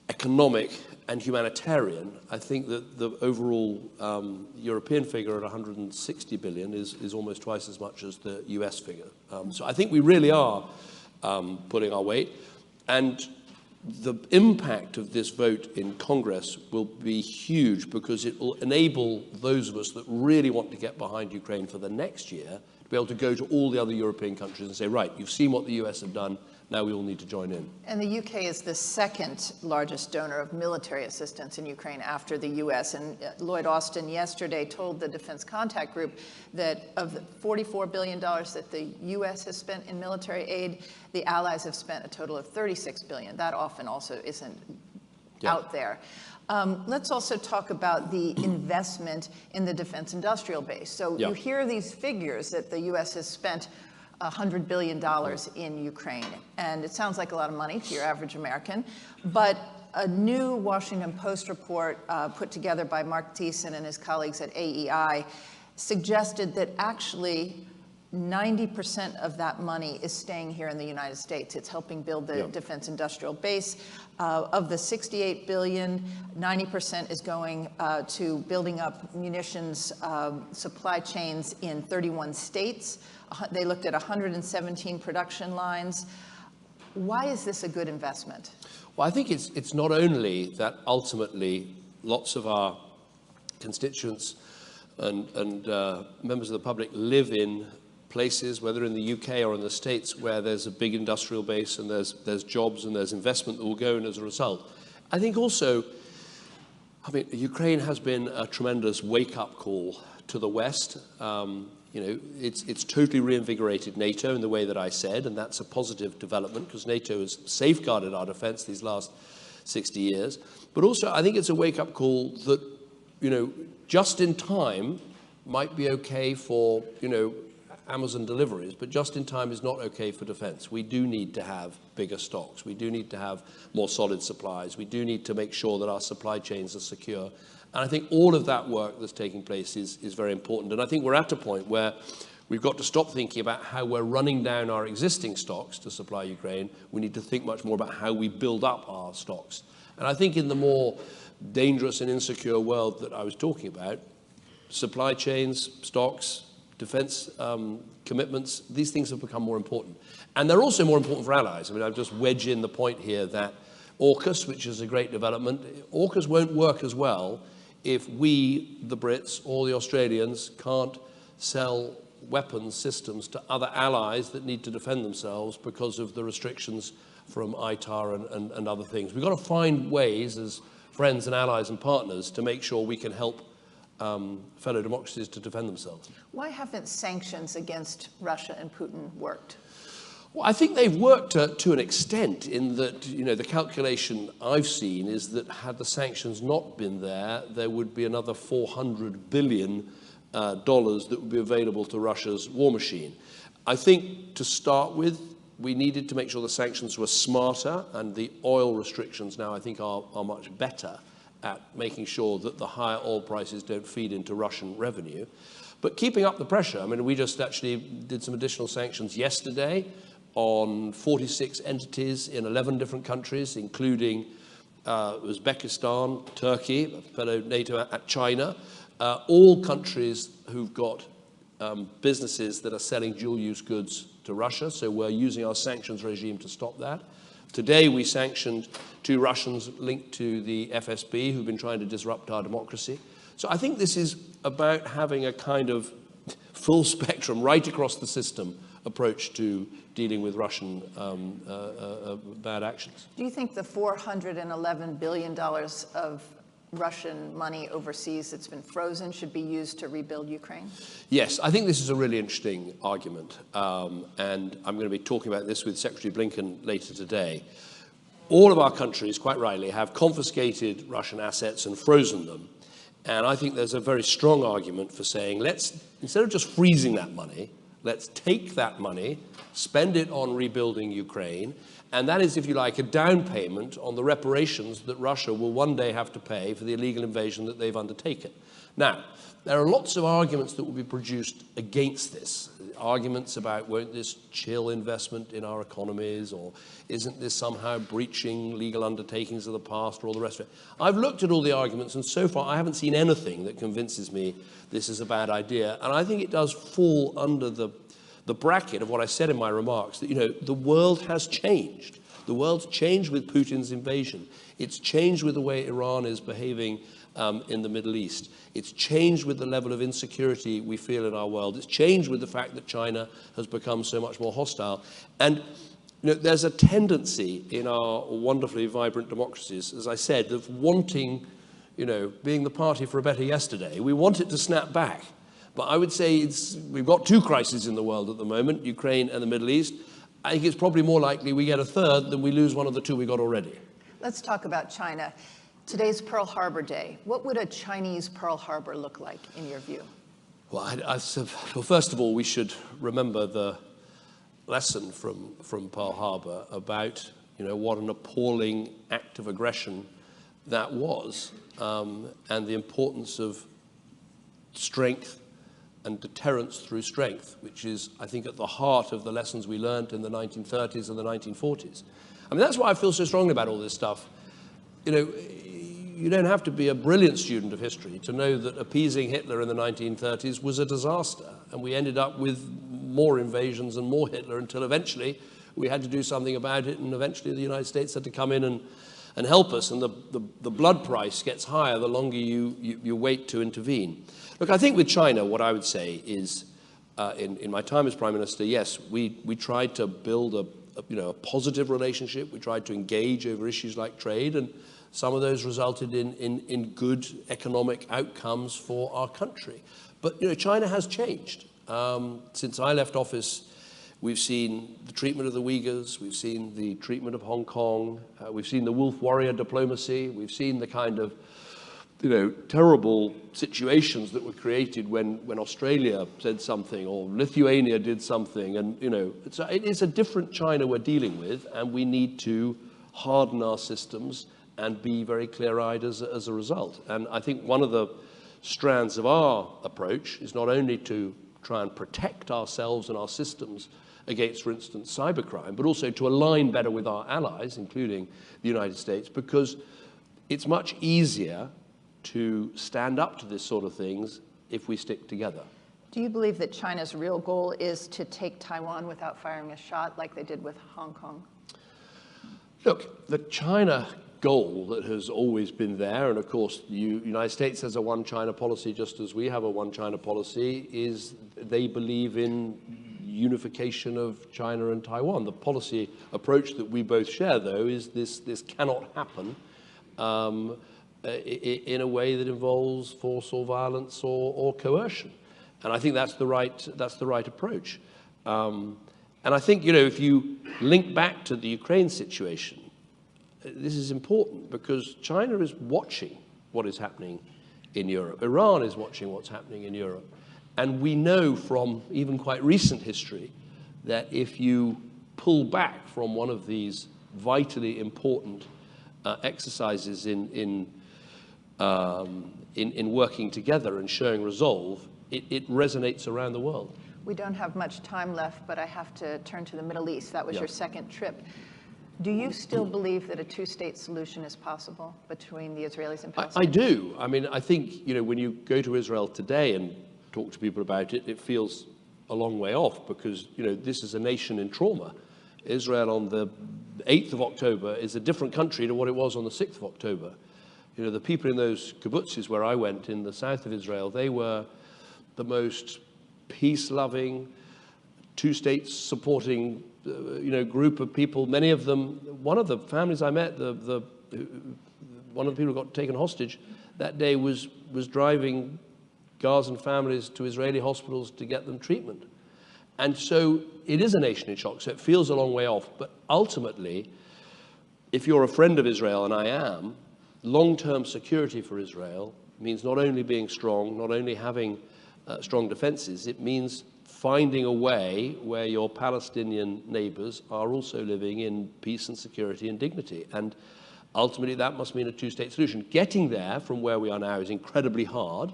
economic, and humanitarian, I think that the overall European figure at 160 billion is almost twice as much as the US figure. So I think we really are pulling our weight. And the impact of this vote in Congress will be huge because it will enable those of us that really want to get behind Ukraine for the next year to be able to go to all the other European countries and say, right, you've seen what the US have done, now we all need to join in. And the UK is the second largest donor of military assistance in Ukraine after the US. And Lloyd Austin yesterday told the Defense Contact Group that of the $44 billion that the US has spent in military aid, the Allies have spent a total of $36 billion. That often also isn't out there. Let's also talk about the investment in the defense industrial base. So you hear these figures that the US has spent $100 billion in Ukraine. And it sounds like a lot of money to your average American, but a new Washington Post report put together by Mark Thiessen and his colleagues at AEI suggested that actually 90% of that money is staying here in the United States. It's helping build the defense industrial base. Of the $68 billion, 90% is going to building up munitions supply chains in 31 states. They looked at 117 production lines. Why is this a good investment? Well, I think it's not only that ultimately lots of our constituents and members of the public live in places, whether in the UK or in the States, where there's a big industrial base and there's jobs and there's investment that will go in as a result. I think also, Ukraine has been a tremendous wake-up call to the West. It's totally reinvigorated NATO in the way that I said, and that's a positive development because NATO has safeguarded our defense these last 60 years. But also, I think it's a wake-up call that, just in time might be okay for, Amazon deliveries, but just in time is not okay for defense. We do need to have bigger stocks. We do need to have more solid supplies. We do need to make sure that our supply chains are secure. And I think all of that work that's taking place is very important. And I think we're at a point where we've got to stop thinking about how we're running down our existing stocks to supply Ukraine. We need to think much more about how we build up our stocks. And I think in the more dangerous and insecure world that I was talking about, supply chains, stocks, defense commitments, these things have become more important. And they're also more important for allies. I've just wedged in the point here that AUKUS, which is a great development, AUKUS won't work as well if we, the Brits, or the Australians, can't sell weapons systems to other allies that need to defend themselves because of the restrictions from ITAR and other things. We've got to find ways as friends and allies and partners to make sure we can help fellow democracies to defend themselves. Why haven't sanctions against Russia and Putin worked? Well, I think they've worked to an extent in that, the calculation I've seen is that had the sanctions not been there, there would be another $400 billion that would be available to Russia's war machine. I think to start with, we needed to make sure the sanctions were smarter, and the oil restrictions now I think are much better at making sure that the higher oil prices don't feed into Russian revenue. But keeping up the pressure, we just actually did some additional sanctions yesterday on 46 entities in 11 different countries, including Uzbekistan, Turkey, a fellow NATO, China, all countries who've got businesses that are selling dual-use goods to Russia, so we're using our sanctions regime to stop that. Today we sanctioned 2 Russians linked to the FSB who've been trying to disrupt our democracy. So I think this is about having a kind of full spectrum right across the system approach to dealing with Russian bad actions. Do you think the $411 billion of Russian money overseas that's been frozen should be used to rebuild Ukraine? Yes, I think this is a really interesting argument, and I'm going to be talking about this with Secretary Blinken later today. All of our countries, quite rightly, have confiscated Russian assets and frozen them, and I think there's a very strong argument for saying, let's, instead of just freezing that money, let's take that money, spend it on rebuilding Ukraine, and that is, if you like, a down payment on the reparations that Russia will one day have to pay for the illegal invasion that they've undertaken. Now, there are lots of arguments that will be produced against this. Arguments about, won't this chill investment in our economies, or isn't this somehow breaching legal undertakings of the past, or all the rest of it. I've looked at all the arguments, and so far I haven't seen anything that convinces me this is a bad idea. And I think it does fall under the bracket of what I said in my remarks, that, you know, the world has changed. The world's changed with Putin's invasion. It's changed with the way Iran is behaving in the Middle East. It's changed with the level of insecurity we feel in our world. It's changed with the fact that China has become so much more hostile. And you know, there's a tendency in our wonderfully vibrant democracies, as I said, of wanting, you know, being the party for a better yesterday. We want it to snap back. But I would say we've got two crises in the world at the moment, Ukraine and the Middle East. I think it's probably more likely we get a third than we lose one of the two we got already. Let's talk about China. Today's Pearl Harbor Day. What would a Chinese Pearl Harbor look like, in your view? Well, well, first of all, we should remember the lesson from Pearl Harbor about, you know, what an appalling act of aggression that was, and the importance of strength and deterrence through strength, which is, I think, at the heart of the lessons we learned in the 1930s and the 1940s. I mean, that's why I feel so strongly about all this stuff. You know, you don't have to be a brilliant student of history to know that appeasing Hitler in the 1930s was a disaster, and we ended up with more invasions and more Hitler until eventually we had to do something about it, and eventually the United States had to come in and help us, and the blood price gets higher the longer you wait to intervene. Look, I think with China, what I would say is, in my time as Prime Minister, yes, we tried to build a positive relationship. We tried to engage over issues like trade, and some of those resulted in good economic outcomes for our country. But you know, China has changed. Since I left office, we've seen the treatment of the Uyghurs, we've seen the treatment of Hong Kong, we've seen the wolf warrior diplomacy, we've seen the kind of, you know, terrible situations that were created when Australia said something or Lithuania did something, and you know, it is a different China we're dealing with, and we need to harden our systems and be very clear-eyed as a result. And I think one of the strands of our approach is not only to try and protect ourselves and our systems against, for instance, cybercrime, but also to align better with our allies, including the United States, because it's much easier to stand up to this sort of things if we stick together. Do you believe that China's real goal is to take Taiwan without firing a shot like they did with Hong Kong? Look, the China goal that has always been there, and of course the United States has a one China policy just as we have a one China policy, is they believe in unification of China and Taiwan. The policy approach that we both share, though, is this cannot happen in a way that involves force or violence or coercion. And I think that's the right approach. And I think, you know, if you link back to the Ukraine situation, this is important because China is watching what is happening in Europe. Iran is watching what's happening in Europe. And we know from even quite recent history that if you pull back from one of these vitally important exercises in working together and showing resolve, it resonates around the world. We don't have much time left, but I have to turn to the Middle East. That was your second trip. Do you still believe that a two-state solution is possible between the Israelis and Palestinians? I do. I mean, I think, you know, when you go to Israel today and talk to people about it, it feels a long way off because, you know, this is a nation in trauma. Israel on the 8th of October is a different country to what it was on the 6th of October. You know, the people in those kibbutzes where I went in the south of Israel, they were the most peace-loving, two states supporting group of people. Many of them, one of the families I met, one of the people who got taken hostage that day was driving Gazan families to Israeli hospitals to get them treatment. And so it is a nation in shock, so it feels a long way off. But ultimately, if you're a friend of Israel, and I am, long-term security for Israel means not only being strong, not only having strong defenses, it means finding a way where your Palestinian neighbors are also living in peace and security and dignity. And ultimately, that must mean a two-state solution. Getting there from where we are now is incredibly hard,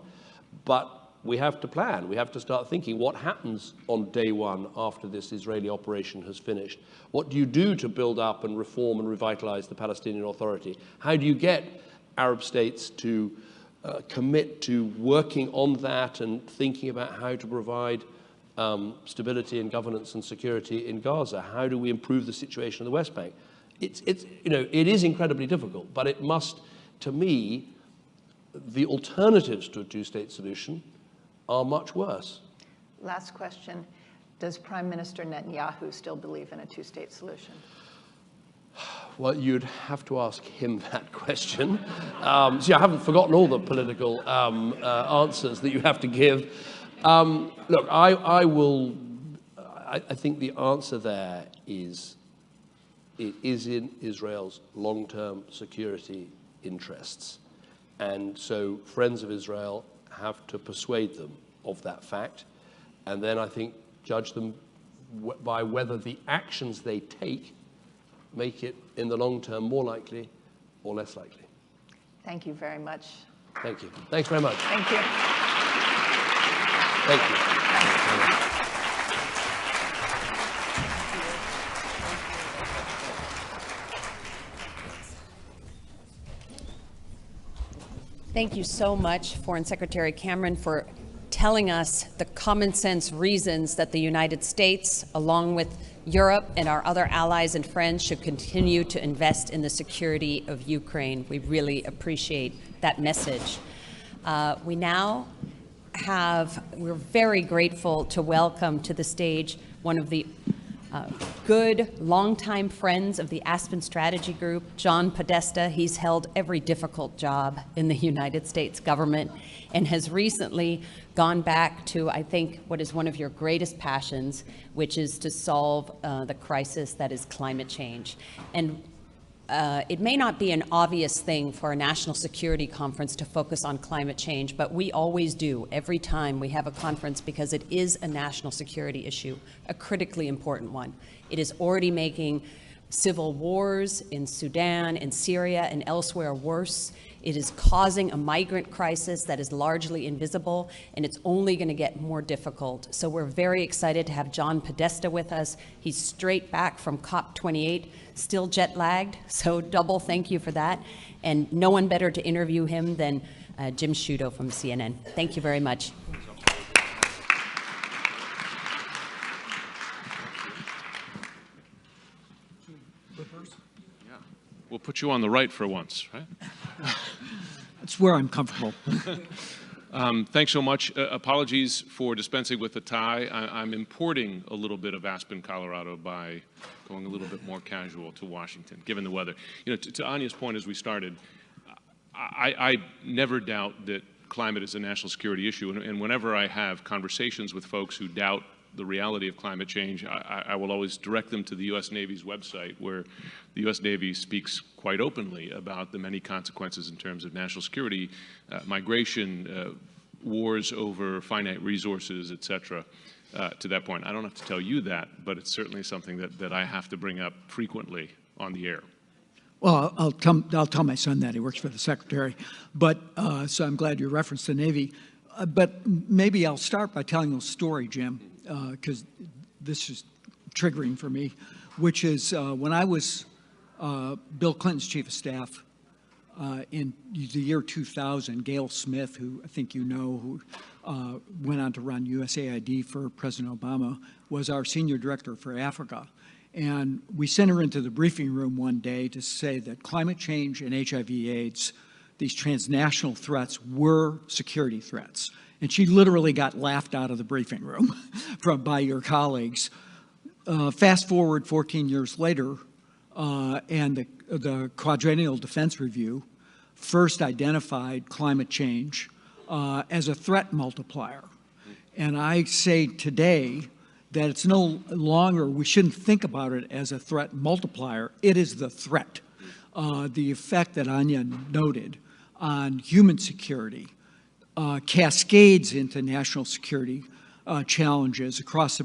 but we have to plan. We have to start thinking what happens on day one after this Israeli operation has finished. What do you do to build up and reform and revitalize the Palestinian Authority? How do you get Arab states to commit to working on that and thinking about how to provide stability and governance and security in Gaza? How do we improve the situation in the West Bank? It is incredibly difficult, but it must, to me, the alternatives to a two-state solution are much worse. Last question. Does Prime Minister Netanyahu still believe in a two-state solution? Well, you'd have to ask him that question. See, I haven't forgotten all the political answers that you have to give. Look, I think the answer there is it is in Israel's long-term security interests. And so friends of Israel have to persuade them of that fact, and then I think judge them by whether the actions they take make it in the long term more likely or less likely. Thank you very much. Thank you. Thanks very much. Thank you. Thank you. Thank you so much, Foreign Secretary Cameron, for telling us the common sense reasons that the United States, along with Europe and our other allies and friends, should continue to invest in the security of Ukraine. We really appreciate that message. We're very grateful to welcome to the stage one of the good, longtime friends of the Aspen Strategy Group, John Podesta. He's held every difficult job in the United States government and has recently gone back to, I think, what is one of your greatest passions, which is to solve the crisis that is climate change. And it may not be an obvious thing for a national security conference to focus on climate change, but we always do every time we have a conference because it is a national security issue, a critically important one. It is already making civil wars in Sudan and Syria and elsewhere worse. It is causing a migrant crisis that is largely invisible, and it's only going to get more difficult. So we're very excited to have John Podesta with us. He's straight back from COP28, still jet lagged, so double thank you for that. And no one better to interview him than Jim Sciutto from CNN. Thank you very much. We'll put you on the right for once, right? That's where I'm comfortable. Thanks so much. Apologies for dispensing with the tie. I'm importing a little bit of Aspen, Colorado by going a little bit more casual to Washington, given the weather. You know, to Anya's point as we started, I never doubt that climate is a national security issue. And whenever I have conversations with folks who doubt the reality of climate change, I will always direct them to the U.S. Navy's website, where the U.S. Navy speaks quite openly about the many consequences in terms of national security, migration, wars over finite resources, et cetera. To that point, I don't have to tell you that, but it's certainly something that I have to bring up frequently on the air. Well, I'll tell my son that. He works for the secretary. But so I'm glad you referenced the Navy. But maybe I'll start by telling a story, Jim, because this is triggering for me, which is when I was Bill Clinton's chief of staff in the year 2000, Gail Smith, who I think you know, who went on to run USAID for President Obama, was our senior director for Africa. And we sent her into the briefing room one day to say that climate change and HIV/AIDS, these transnational threats, were security threats. And she literally got laughed out of the briefing room by your colleagues. Fast forward 14 years later, and the Quadrennial Defense Review first identified climate change as a threat multiplier. And I say today that it's no longer, we shouldn't think about it as a threat multiplier. It is the threat. The effect that Anya noted on human security cascades into national security challenges across the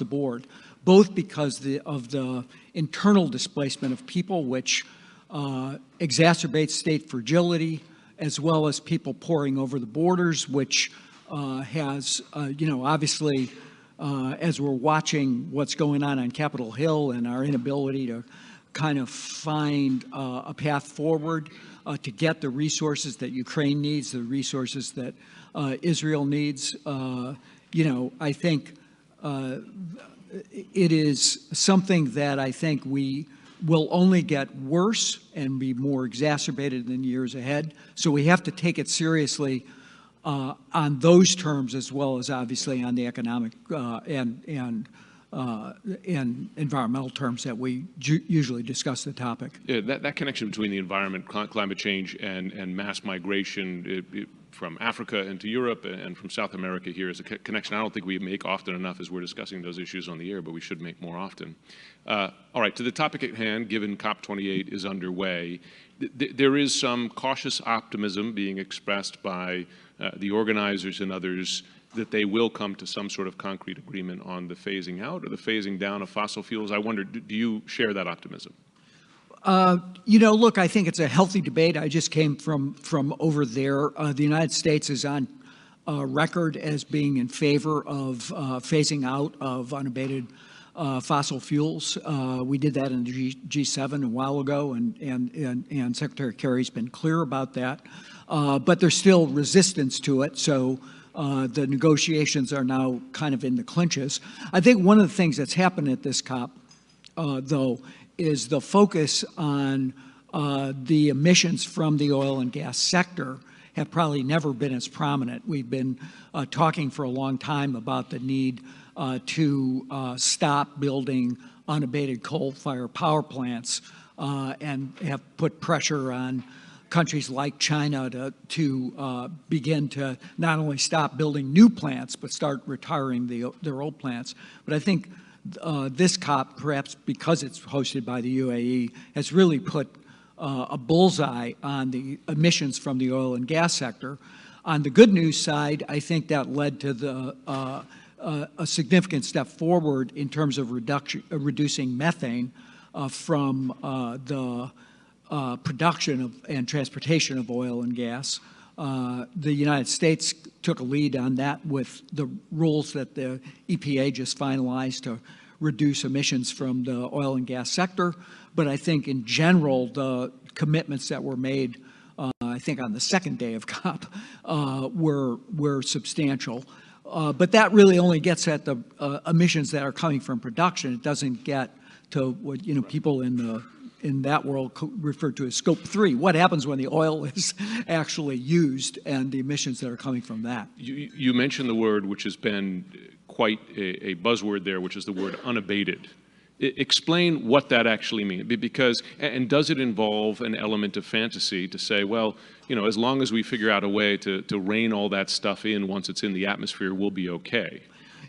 board, both because of the internal displacement of people, which exacerbates state fragility, as well as people pouring over the borders, which has, obviously, as we're watching what's going on Capitol Hill and our inability to kind of find a path forward to get the resources that Ukraine needs, the resources that Israel needs, I think it is something that I think we will only get worse and be more exacerbated in the years ahead. So we have to take it seriously on those terms, as well as obviously on the economic and environmental terms that we usually discuss the topic. Yeah, that connection between the environment, climate change, and mass migration from Africa into Europe and from South America here is a connection I don't think we make often enough as we're discussing those issues on the air, but we should make more often. All right, to the topic at hand, given COP28 is underway, there is some cautious optimism being expressed by the organizers and others that they will come to some sort of concrete agreement on the phasing out or the phasing down of fossil fuels. I wonder, do you share that optimism? Look, I think it's a healthy debate. I just came from over there. The United States is on record as being in favor of phasing out of unabated fossil fuels. We did that in the G7 a while ago, and Secretary Kerry's been clear about that. But there's still resistance to it, so the negotiations are now kind of in the clinches. I think one of the things that's happened at this COP, though, is the focus on the emissions from the oil and gas sector have probably never been as prominent. We've been talking for a long time about the need to stop building unabated coal-fired power plants and have put pressure on countries like China to begin to not only stop building new plants, but start retiring their old plants. But I think this COP, perhaps because it's hosted by the UAE, has really put a bullseye on the emissions from the oil and gas sector. On the good news side, I think that led to a significant step forward in terms of reducing methane from the production and transportation of oil and gas. The United States took a lead on that with the rules that the EPA just finalized to reduce emissions from the oil and gas sector. But I think in general, the commitments that were made, I think on the second day of COP, were substantial. But that really only gets at the emissions that are coming from production. It doesn't get to what people in that world refer to as scope 3. What happens when the oil is actually used and the emissions that are coming from that? You mentioned the word which has been quite a buzzword there, which is the word unabated. Explain what that actually means, because, and does it involve an element of fantasy to say, well, as long as we figure out a way to rein all that stuff in once it's in the atmosphere, we'll be okay?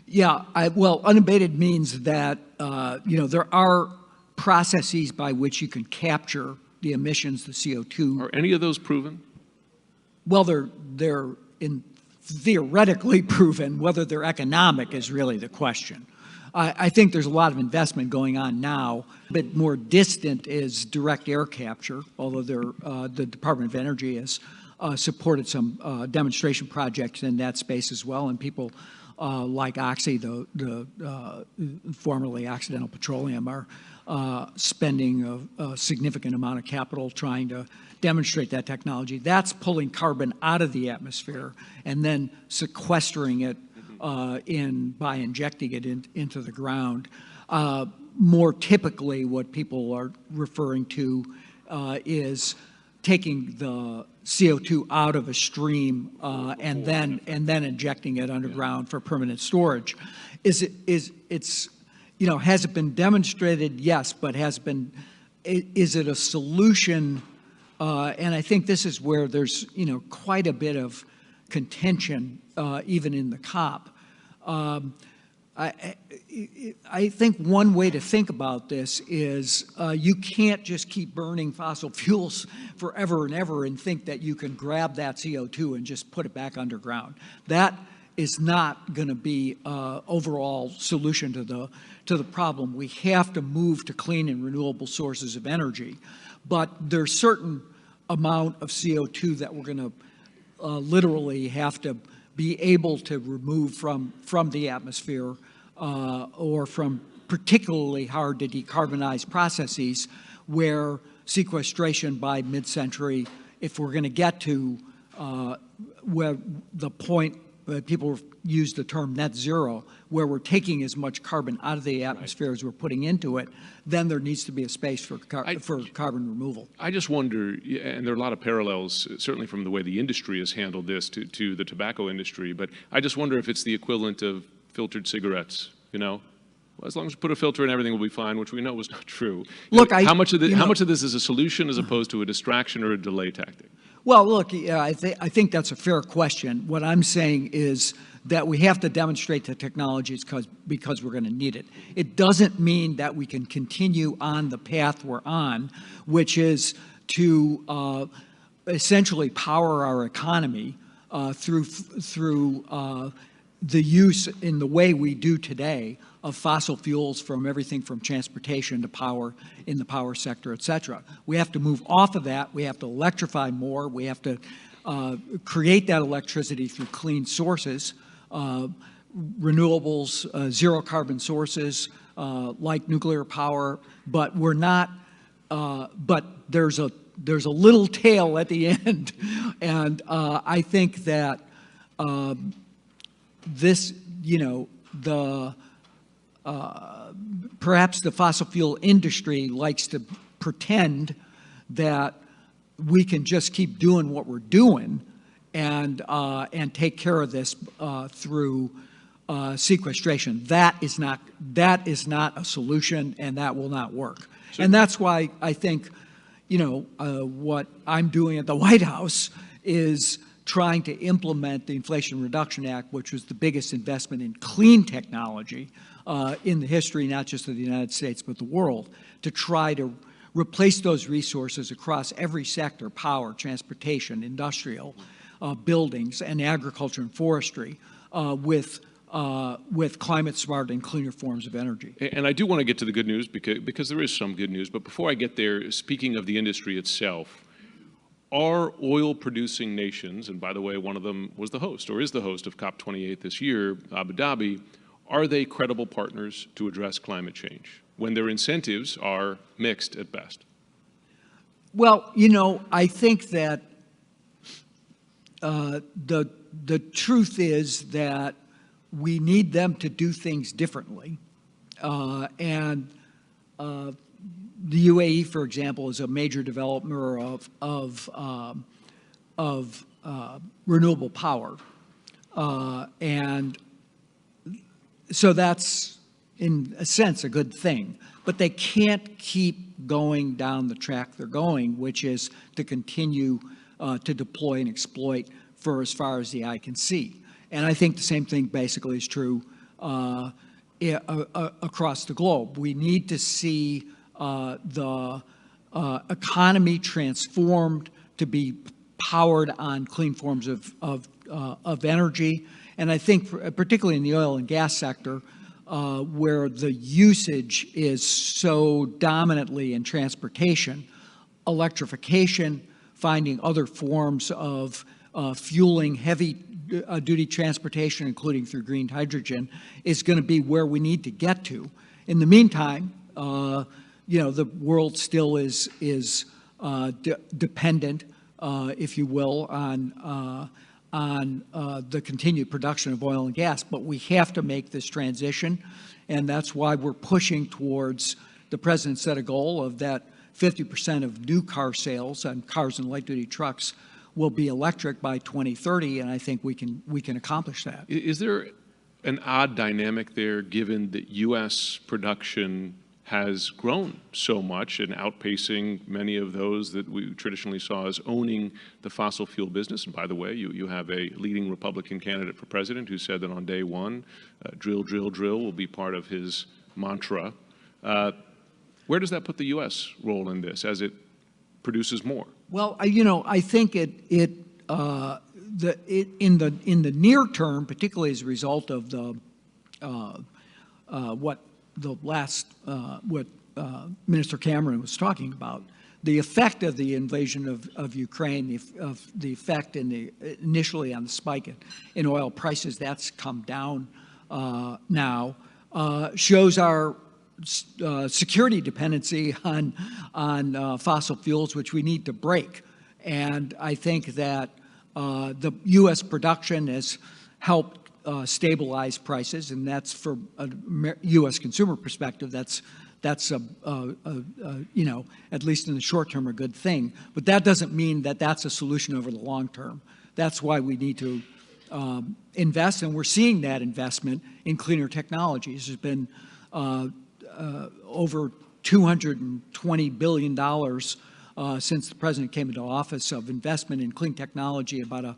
Yeah, well, unabated means that, there are processes by which you can capture the emissions, the CO2. Are any of those proven? Well, they're theoretically proven. Whether they're economic is really the question. I think there's a lot of investment going on now. A bit more distant is direct air capture, although the Department of Energy has supported some demonstration projects in that space as well, and people like Oxy, the formerly Occidental Petroleum, are spending a significant amount of capital trying to demonstrate that technology. That's pulling carbon out of the atmosphere and then sequestering it by injecting it into the ground. More typically, what people are referring to is taking the CO2 out of a stream and then injecting it underground for permanent storage. Has it been demonstrated? Yes, but is it a solution? And I think this is where there's quite a bit of contention even in the COP. I think one way to think about this is you can't just keep burning fossil fuels forever and ever and think that you can grab that CO2 and just put it back underground. That is not going to be an overall solution to the problem. We have to move to clean and renewable sources of energy, but there's certain amount of CO2 that we're going to literally have to be able to remove from the atmosphere or from particularly hard to decarbonize processes where sequestration by mid-century, if we're going to get to where the point, people use the term net zero, where we're taking as much carbon out of the atmosphere as we're putting into it, then there needs to be a space for carbon removal. I just wonder, and there are a lot of parallels, certainly from the way the industry has handled this to the tobacco industry, but I just wonder if it's the equivalent of filtered cigarettes, Well, as long as we put a filter in, everything will be fine, which we know was not true. Look, how much of this is a solution as opposed to a distraction or a delay tactic? Well, look, I think that's a fair question. What I'm saying is that we have to demonstrate the technologies because we're going to need it. It doesn't mean that we can continue on the path we're on, which is to essentially power our economy through the use in the way we do today of fossil fuels, from everything from transportation to power in the power sector, et cetera. We have to move off of that. We have to electrify more. We have to create that electricity through clean sources, renewables, zero carbon sources like nuclear power. But we're not. But there's a little tail at the end, and I think that this, perhaps the fossil fuel industry likes to pretend that we can just keep doing what we're doing and take care of this through sequestration. That is not a solution, and that will not work. And that's why I think, what I'm doing at the White House is trying to implement the Inflation Reduction Act, which was the biggest investment in clean technology in the history, not just of the United States, but the world, to try to replace those resources across every sector: power, transportation, industrial, buildings, and agriculture and forestry with climate smart and cleaner forms of energy. And I do want to get to the good news because there is some good news. But before I get there, speaking of the industry itself, are oil-producing nations, and by the way, one of them was the host or is the host of COP28 this year, Abu Dhabi, are they credible partners to address climate change when their incentives are mixed at best? Well, I think that the truth is that we need them to do things differently. The UAE, for example, is a major developer of renewable power, and so that's, in a sense, a good thing. But they can't keep going down the track they're going, which is to continue to deploy and exploit for as far as the eye can see. And I think the same thing basically is true across the globe. We need to see the economy transformed to be powered on clean forms of energy. And I think particularly in the oil and gas sector, where the usage is so dominantly in transportation, electrification, finding other forms of fueling heavy duty transportation, including through green hydrogen, is going to be where we need to get to. In the meantime, the world still is dependent, if you will, on the continued production of oil and gas. But we have to make this transition, and that's why we're pushing towards, the president set a goal of that 50% of new car sales on cars and light-duty trucks will be electric by 2030, and I think we can accomplish that. Is there an odd dynamic there, given that U.S. production has grown so much and outpacing many of those that we traditionally saw as owning the fossil fuel business? And by the way, you have a leading Republican candidate for president who said that on day one, drill, drill, drill will be part of his mantra. Where does that put the U.S. role in this as it produces more? Well, I think in the near term, particularly as a result of what Minister Cameron was talking about, the effect of the invasion of Ukraine, the effect initially on the spike in oil prices, that's come down now, shows our security dependency on fossil fuels, which we need to break. And I think that the U.S. production has helped stabilize prices, and that's, for a U.S. consumer perspective, that's at least in the short term, a good thing. But that doesn't mean that that's a solution over the long term. That's why we need to invest, and we're seeing that investment in cleaner technologies. There's been over $220 billion since the president came into office of investment in clean technology. About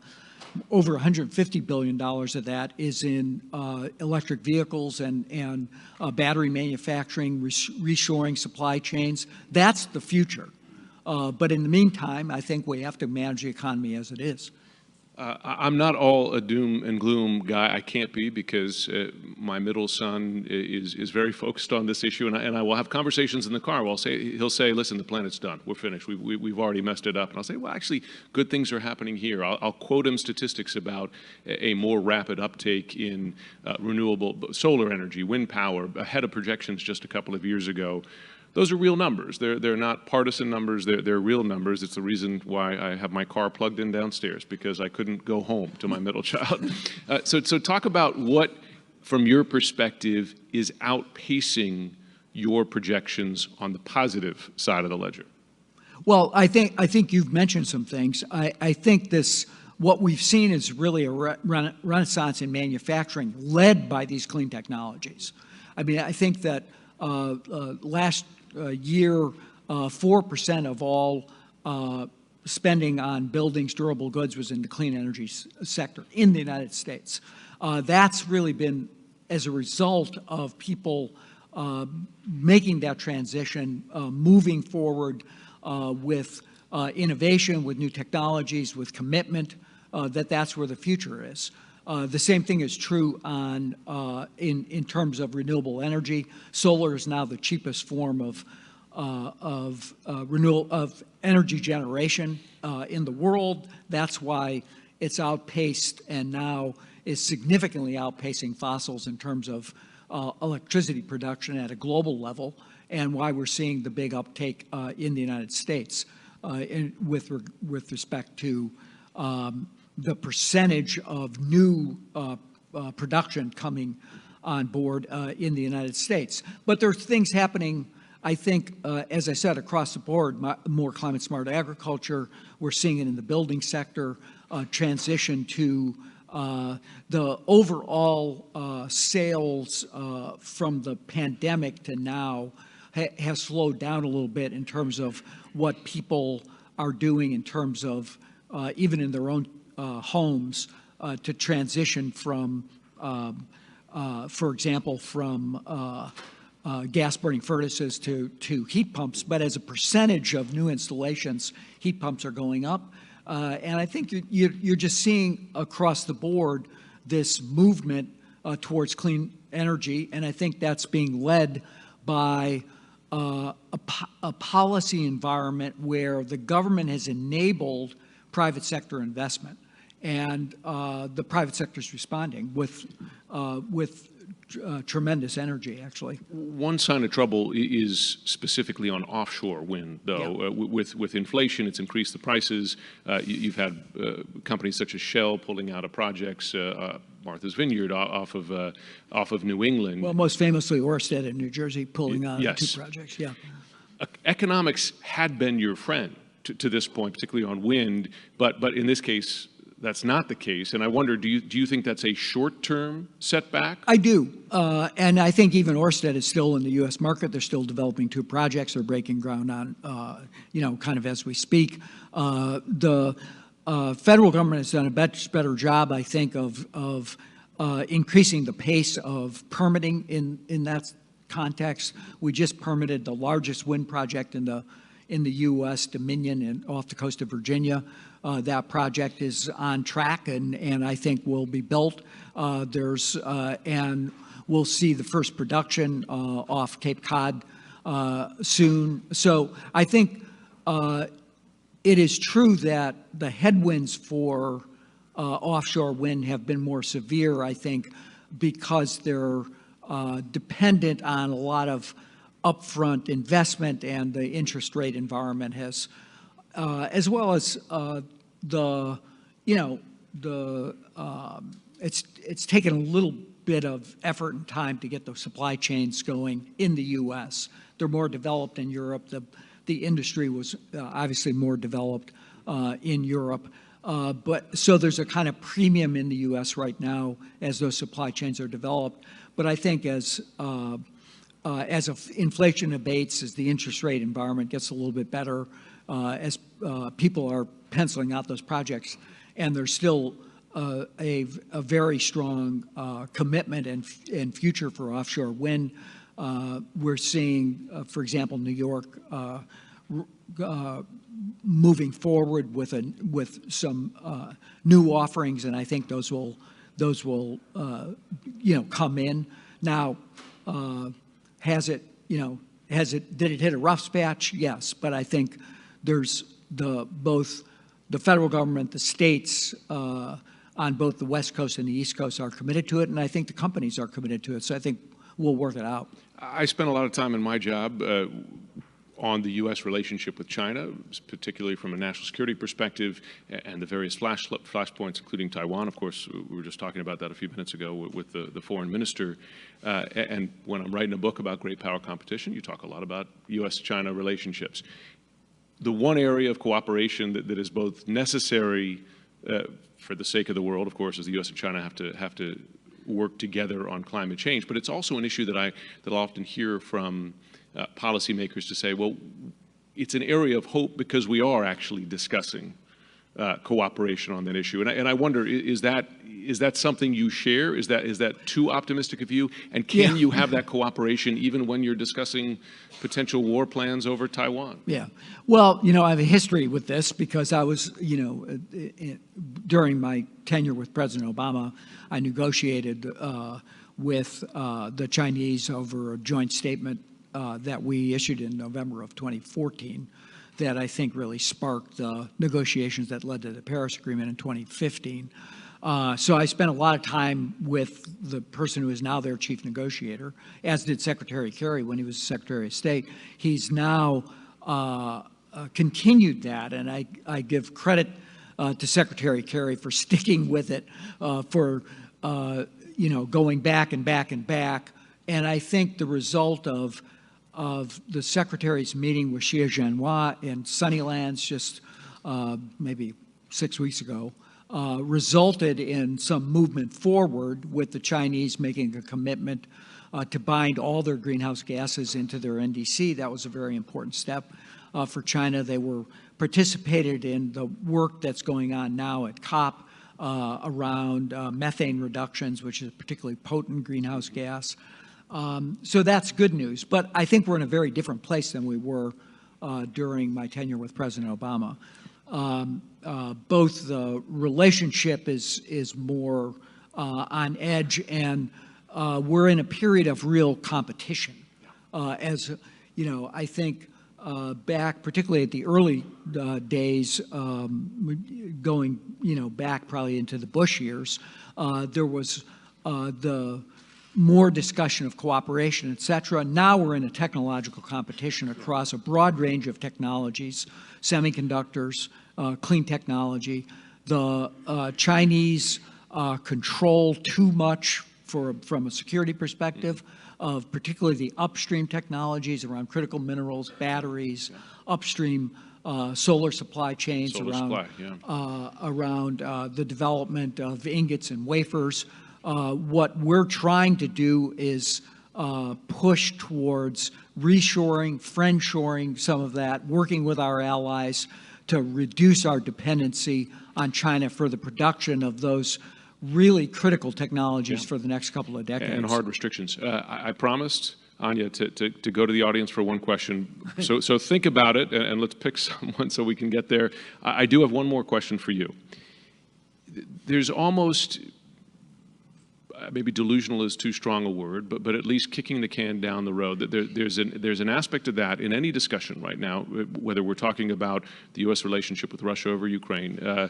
over $150 billion of that is in electric vehicles and battery manufacturing, reshoring supply chains. That's the future. But in the meantime, I think we have to manage the economy as it is. I'm not all a doom and gloom guy. I can't be, because my middle son is very focused on this issue, and I will have conversations in the car. He'll say, listen, the planet's done. We're finished. We've already messed it up. And I'll say, well, actually, good things are happening here. I'll quote him statistics about a more rapid uptake in renewable solar energy, wind power, ahead of projections just a couple of years ago. Those are real numbers. They're not partisan numbers. They're real numbers. It's the reason why I have my car plugged in downstairs, because I couldn't go home to my middle child. So talk about what, from your perspective, is outpacing your projections on the positive side of the ledger. Well, I think you've mentioned some things. I think what we've seen is really a renaissance in manufacturing led by these clean technologies. I mean, I think that last year, 4% of all spending on buildings, durable goods, was in the clean energy sector in the United States. That's really been as a result of people making that transition, moving forward with innovation, with new technologies, with commitment, that's where the future is. The same thing is true in terms of renewable energy. Solar is now the cheapest form of energy generation in the world. That's why it's outpaced, and now is significantly outpacing fossils in terms of electricity production at a global level, and why we're seeing the big uptake in the United States with respect to the percentage of new production coming on board in the United States. But there are things happening, I think, as I said, across the board, more climate-smart agriculture. We're seeing it in the building sector, transition to the overall sales from the pandemic to now has slowed down a little bit in terms of what people are doing in terms of even in their own homes to transition from, for example, from gas-burning furnaces to heat pumps. But as a percentage of new installations, heat pumps are going up. And I think you're just seeing across the board this movement towards clean energy, and I think that's being led by a policy environment where the government has enabled private sector investment. And the private sector is responding with tremendous energy, actually. One sign of trouble is specifically on offshore wind, though. Yeah. With inflation, it's increased the prices. You've had companies such as Shell pulling out of projects, Martha's Vineyard off of New England. Well, most famously, Ørsted in New Jersey pulling out of yes. 2 projects. Yeah. Economics had been your friend to this point, particularly on wind, but in this case, that's not the case. And I wonder, do you think that's a short-term setback? I do. And I think even Ørsted is still in the U.S. market. They're still developing 2 projects. They're breaking ground on, kind of as we speak. The federal government has done a much better job, I think, of increasing the pace of permitting in that context. We just permitted the largest wind project in the U.S., Dominion, off the coast of Virginia. That project is on track and I think will be built. And we'll see the first production off Cape Cod soon. So I think it is true that the headwinds for offshore wind have been more severe, I think, because they're dependent on a lot of upfront investment, and the interest rate environment has, as well as it's taken a little bit of effort and time to get the supply chains going in the U.S. They're more developed in Europe. The industry was obviously more developed in Europe. But so there's a kind of premium in the U.S. right now as those supply chains are developed. But I think as inflation abates, as the interest rate environment gets a little bit better, as people are penciling out those projects, and there's still a very strong commitment and future for offshore wind. We're seeing, for example, New York moving forward with some new offerings, and I think those will come in. Now, did it hit a rough patch? Yes, but I think there's both the federal government, the states on both the West Coast and the East Coast are committed to it, and I think the companies are committed to it. So I think we'll work it out. I spent a lot of time in my job on the U.S. relationship with China, particularly from a national security perspective, and the various flashpoints, including Taiwan. Of course, we were just talking about that a few minutes ago with the foreign minister. And when I'm writing a book about great power competition, you talk a lot about U.S.-China relationships. The one area of cooperation that is both necessary for the sake of the world, of course, is the U.S. and China have to work together on climate change. But it's also an issue that I'll often hear from policymakers to say, well, it's an area of hope because we are actually discussing cooperation on that issue. And I wonder, is that something you share? Is that too optimistic of you? And can you have that cooperation even when you're discussing potential war plans over Taiwan? Yeah. Well, I have a history with this because I was, during my tenure with President Obama, I negotiated with the Chinese over a joint statement that we issued in November of 2014 that I think really sparked the negotiations that led to the Paris Agreement in 2015. So I spent a lot of time with the person who is now their chief negotiator, as did Secretary Kerry when he was Secretary of State. He's now continued that, and I give credit to Secretary Kerry for sticking with it, for going back and back and back. And I think the result of the Secretary's meeting with Xie Zhenhua in Sunnylands just maybe 6 weeks ago resulted in some movement forward with the Chinese making a commitment to bind all their greenhouse gases into their NDC. That was a very important step for China. They participated in the work that's going on now at COP around methane reductions, which is a particularly potent greenhouse gas. So that's good news. But I think we're in a very different place than we were during my tenure with President Obama. Both the relationship is more on edge, and we're in a period of real competition. As I think back, particularly at the early days, going back probably into the Bush years, there was the more discussion of cooperation, et cetera. Now we're in a technological competition across a broad range of technologies, semiconductors, clean technology. The Chinese control too much from a security perspective of particularly the upstream technologies around critical minerals, batteries, upstream solar supply chains, Solar around, supply, yeah. around the development of ingots and wafers. What we're trying to do is push towards reshoring, friendshoring some of that, working with our allies to reduce our dependency on China for the production of those really critical technologies for the next couple of decades. And hard restrictions. I promised, Anya, to go to the audience for one question. So think about it, and let's pick someone so we can get there. I do have one more question for you. There's almost, maybe delusional is too strong a word, but at least kicking the can down the road. There's an aspect of that in any discussion right now, whether we're talking about the U.S. relationship with Russia over Ukraine,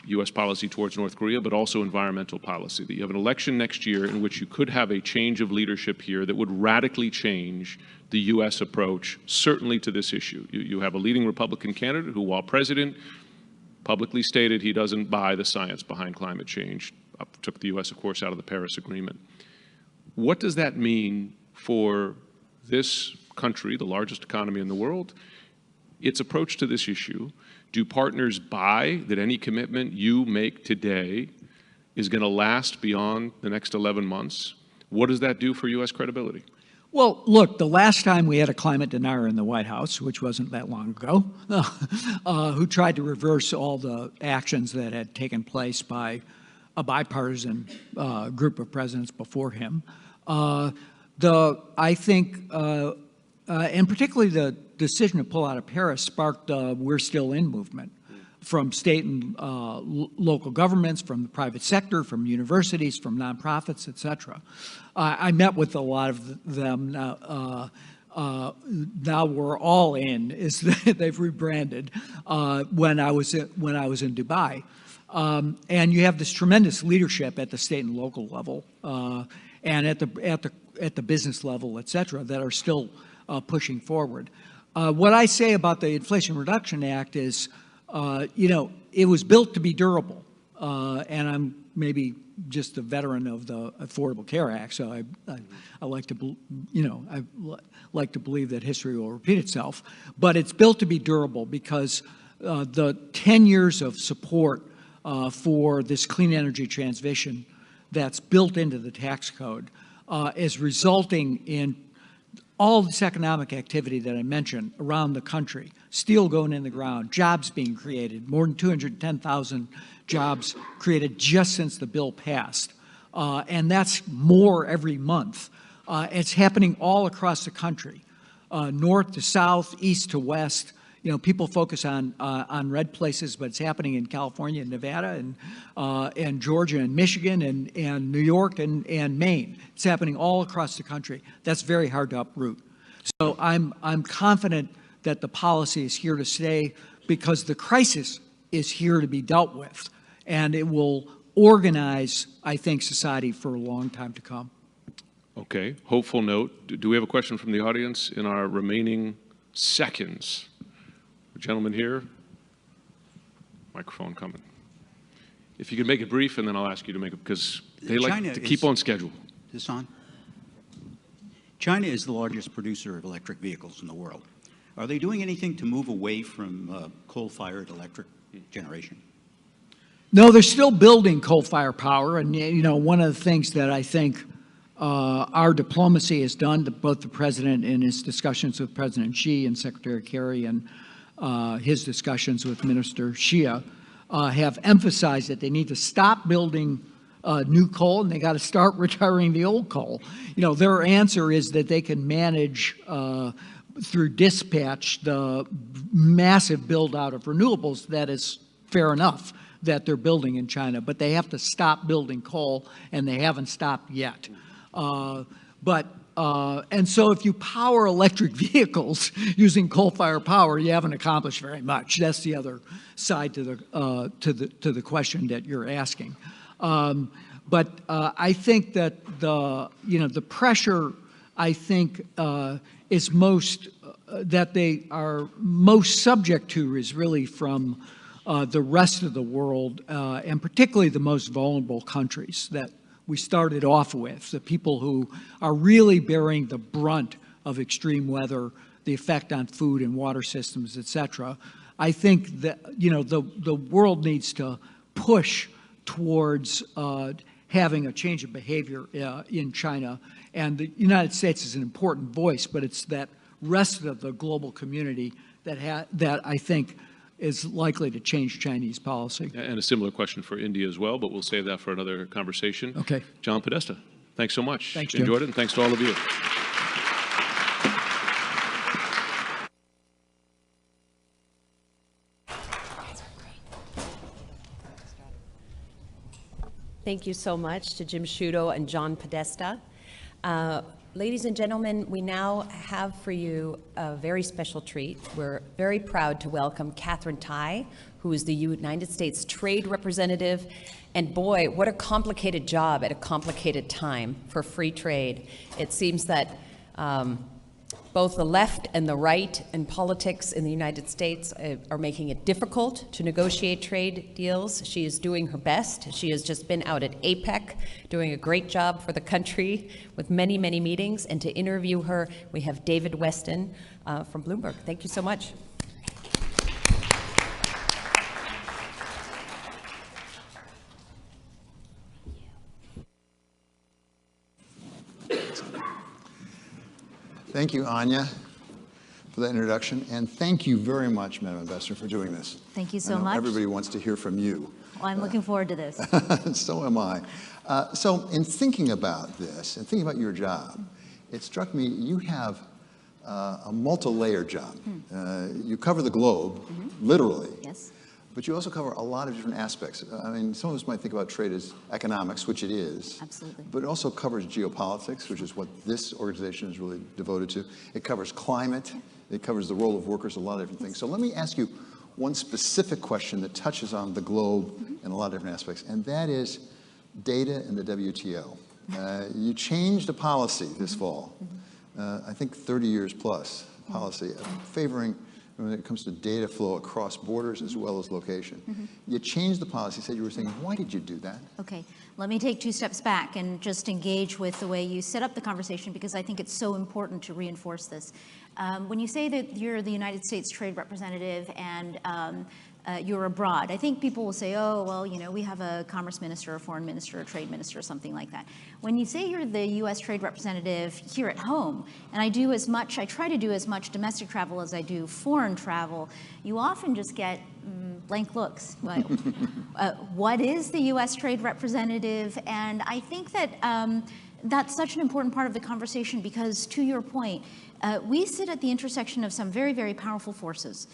U.S. policy towards North Korea, but also environmental policy. That you have an election next year in which you could have a change of leadership here that would radically change the U.S. approach, certainly to this issue. You have a leading Republican candidate who, while president, publicly stated he doesn't buy the science behind climate change, took the U.S., of course, out of the Paris Agreement. What does that mean for this country, the largest economy in the world, its approach to this issue? Do partners buy that any commitment you make today is going to last beyond the next 11 months? What does that do for U.S. credibility? Well, look, the last time we had a climate denier in the White House, which wasn't that long ago, who tried to reverse all the actions that had taken place by a bipartisan group of presidents before him, I think, and particularly the decision to pull out of Paris sparked the We're Still In movement from state and local governments, from the private sector, from universities, from nonprofits, et cetera. I met with a lot of them now. Now we're all in, is they've rebranded, when I was in Dubai. And you have this tremendous leadership at the state and local level, and at the business level, et cetera, that are still pushing forward. What I say about the Inflation Reduction Act is, it was built to be durable, and I'm maybe just a veteran of the Affordable Care Act, so I like to, I like to believe that history will repeat itself. But it's built to be durable because the 10 years of support for this clean energy transition that's built into the tax code is resulting in all this economic activity that I mentioned around the country, steel going in the ground, jobs being created, more than 210,000 jobs created just since the bill passed. And that's more every month. It's happening all across the country, north to south, east to west. People focus on red places, but it's happening in California and Nevada and Georgia and Michigan and New York and Maine. It's happening all across the country. That's very hard to uproot. So I'm confident that the policy is here to stay because the crisis is here to be dealt with, and it will organize, I think, society for a long time to come. Okay, hopeful note. Do we have a question from the audience in our remaining seconds? Gentleman here, microphone coming. If you could make it brief, and then I'll ask you to make it, because they like to keep on schedule. Is this on? China is the largest producer of electric vehicles in the world. Are they doing anything to move away from coal-fired electric generation? No, they're still building coal-fired power, and one of the things that I think our diplomacy has done, to both the president in his discussions with President Xi and Secretary Kerry and his discussions with Minister Xia, have emphasized that they need to stop building new coal and they got to start retiring the old coal. Their answer is that they can manage through dispatch the massive build out of renewables. That is fair enough that they're building in China, but they have to stop building coal, and they haven't stopped yet. And so if you power electric vehicles using coal-fired power, you haven't accomplished very much. That's the other side to the question that you're asking. But I think that the pressure, I think, is most that they are most subject to is really from the rest of the world, and particularly the most vulnerable countries that we started off with, the people who are really bearing the brunt of extreme weather, the effect on food and water systems, et cetera. I think that, the world needs to push towards having a change of behavior in China. And the United States is an important voice, but it's that rest of the global community that I think is likely to change Chinese policy. And a similar question for India as well, but we'll save that for another conversation. Okay. John Podesta, thanks so much. Thanks, Jim. Enjoyed it, and thanks to all of you. Thank you so much to Jim Sciutto and John Podesta. Ladies and gentlemen, we now have for you a very special treat. We're very proud to welcome Catherine Tai, who is the United States Trade Representative. And boy, what a complicated job at a complicated time for free trade. It seems that both the left and the right in politics in the United States are making it difficult to negotiate trade deals. She is doing her best. She has just been out at APEC doing a great job for the country with many, many meetings. And to interview her, we have David Weston from Bloomberg. Thank you so much. Thank you, Anya, for that introduction, and thank you very much, Madam Ambassador, for doing this. Thank you I so know much. Everybody wants to hear from you. Well, I'm looking forward to this. So am I. So in thinking about this and thinking about your job, it struck me you have a multi-layer job. You cover the globe, literally. Yes. But you also cover a lot of different aspects. I mean, some of us might think about trade as economics, which it is. Absolutely. But it also covers geopolitics, which is what this organization is really devoted to. It covers climate. It covers the role of workers, a lot of different things. So let me ask you one specific question that touches on the globe and a lot of different aspects, and that is data and the WTO. You changed a policy this fall, I think 30 years plus policy, favoring when it comes to data flow across borders as well as location. You changed the policy, said you were saying, why did you do that? Okay, let me take 2 steps back and just engage with the way you set up the conversation, because I think it's so important to reinforce this. When you say that you're the United States Trade Representative and you're abroad, I think people will say, oh, well, we have a commerce minister, a foreign minister, a trade minister, something like that. When you say you're the U.S. Trade Representative here at home, and I try to do as much domestic travel as I do foreign travel, you often just get blank looks. What is the U.S. Trade Representative? And I think that that's such an important part of the conversation because, to your point, we sit at the intersection of some very, very powerful forces.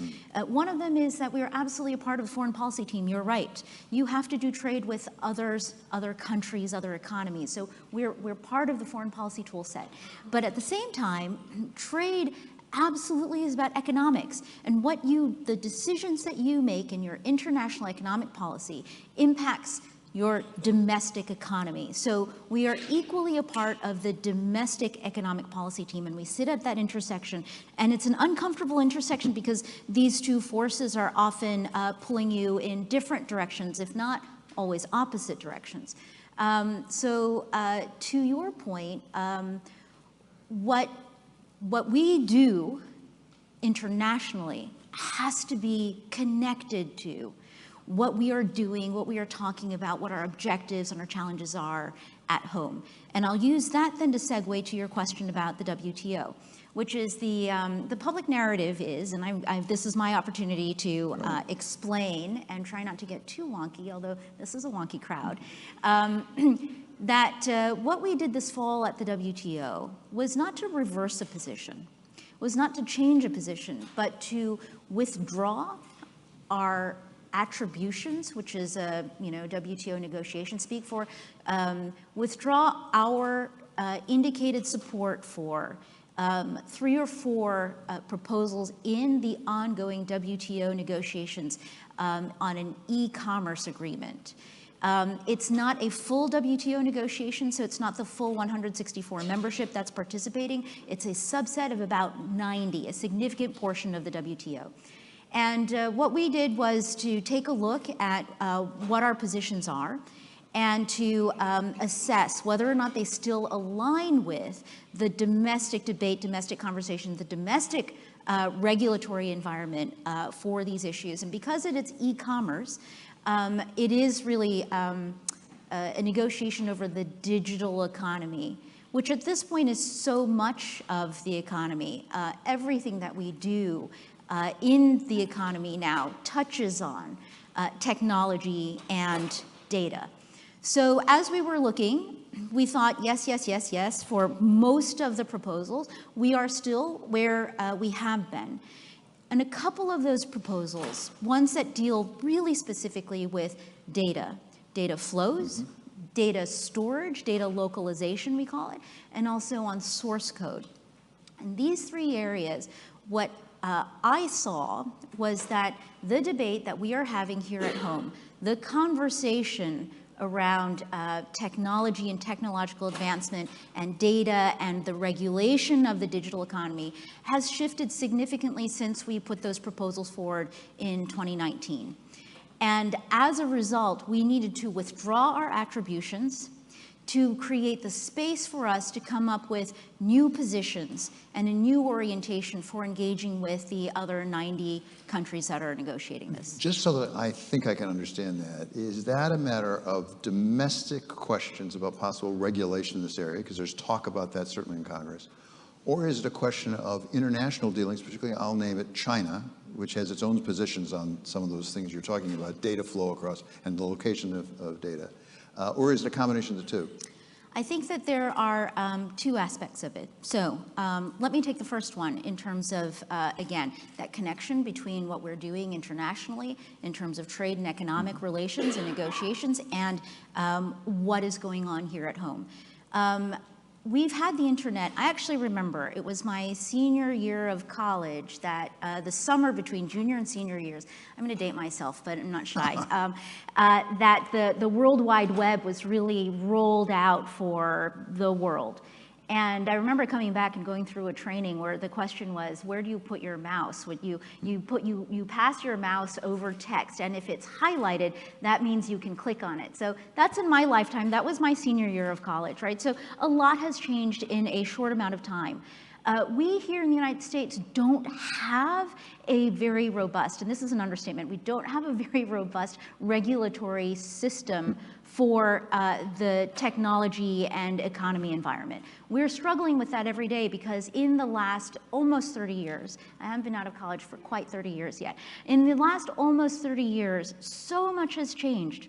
One of them is that we are absolutely a part of the foreign policy team. You're right. You have to do trade with others, other countries, other economies. So we're part of the foreign policy tool set. But at the same time, trade absolutely is about economics. And the decisions that you make in your international economic policy impacts your domestic economy. So we are equally a part of the domestic economic policy team, and we sit at that intersection. And it's an uncomfortable intersection because these two forces are often pulling you in different directions, if not always opposite directions. To your point, what we do internationally has to be connected to what we are doing, what we are talking about, what our objectives and our challenges are at home. And I'll use that then to segue to your question about the WTO, which is the public narrative is, and this is my opportunity to explain and try not to get too wonky, although this is a wonky crowd, that what we did this fall at the WTO was not to reverse a position, was not to change a position, but to withdraw our attributions, which is a WTO negotiation speak for, withdraw our indicated support for 3 or 4 proposals in the ongoing WTO negotiations on an e-commerce agreement. It's not a full WTO negotiation, so it's not the full 164 membership that's participating. It's a subset of about 90, a significant portion of the WTO. And what we did was to take a look at what our positions are and to assess whether or not they still align with the domestic debate, domestic conversation, the domestic regulatory environment for these issues. And because it's e-commerce, it is really a negotiation over the digital economy, which at this point is so much of the economy. Everything that we do in the economy now touches on technology and data. So as we were looking, we thought, yes, yes, yes, yes, for most of the proposals, we are still where we have been. And a couple of those proposals, ones that deal really specifically with data, data flows, data storage, data localization, we call it, and also on source code. In these three areas, what I saw was that the debate that we are having here at home, the conversation around technology and technological advancement and data and the regulation of the digital economy has shifted significantly since we put those proposals forward in 2019. And as a result, we needed to withdraw our attributions to create the space for us to come up with new positions and a new orientation for engaging with the other 90 countries that are negotiating this. Just so that I think I can understand that, is that a matter of domestic questions about possible regulation in this area, because there's talk about that certainly in Congress, or is it a question of international dealings, particularly I'll name it China, which has its own positions on some of those things you're talking about, data flow across and the location of data? Or is it a combination of the two? I think that there are two aspects of it. So let me take the first one in terms of, again, that connection between what we're doing internationally in terms of trade and economic relations and negotiations and what is going on here at home. We've had the internet. I actually remember it was my senior year of college that the summer between junior and senior years, I'm going to date myself, but I'm not shy, that the World Wide Web was really rolled out for the world. And I remember coming back and going through a training where the question was, where do you put your mouse? You pass your mouse over text, and if it's highlighted, that means you can click on it. So that's in my lifetime. That was my senior year of college, right? So a lot has changed in a short amount of time. We here in the United States don't have a very robust, and this is an understatement, we don't have a very robust regulatory system for the technology and economy environment. We're struggling with that every day because in the last almost 30 years, I haven't been out of college for quite 30 years yet, in the last almost 30 years, so much has changed.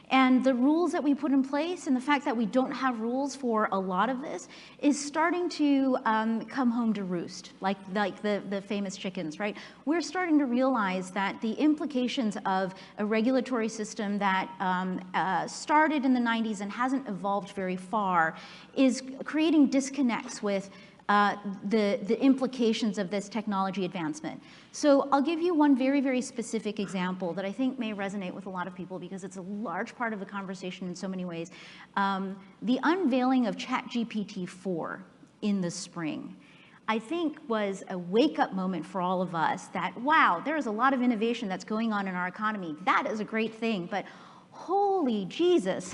And the rules that we put in place and the fact that we don't have rules for a lot of this is starting to come home to roost, like the famous chickens, right? We're starting to realize that the implications of a regulatory system that started in the 90s and hasn't evolved very far is creating disconnects with the implications of this technology advancement. So I'll give you one very, very specific example that I think may resonate with a lot of people because it's a large part of the conversation in so many ways. The unveiling of ChatGPT-4 in the spring, I think was a wake-up moment for all of us that, wow, there's a lot of innovation that's going on in our economy. That is a great thing, but holy Jesus,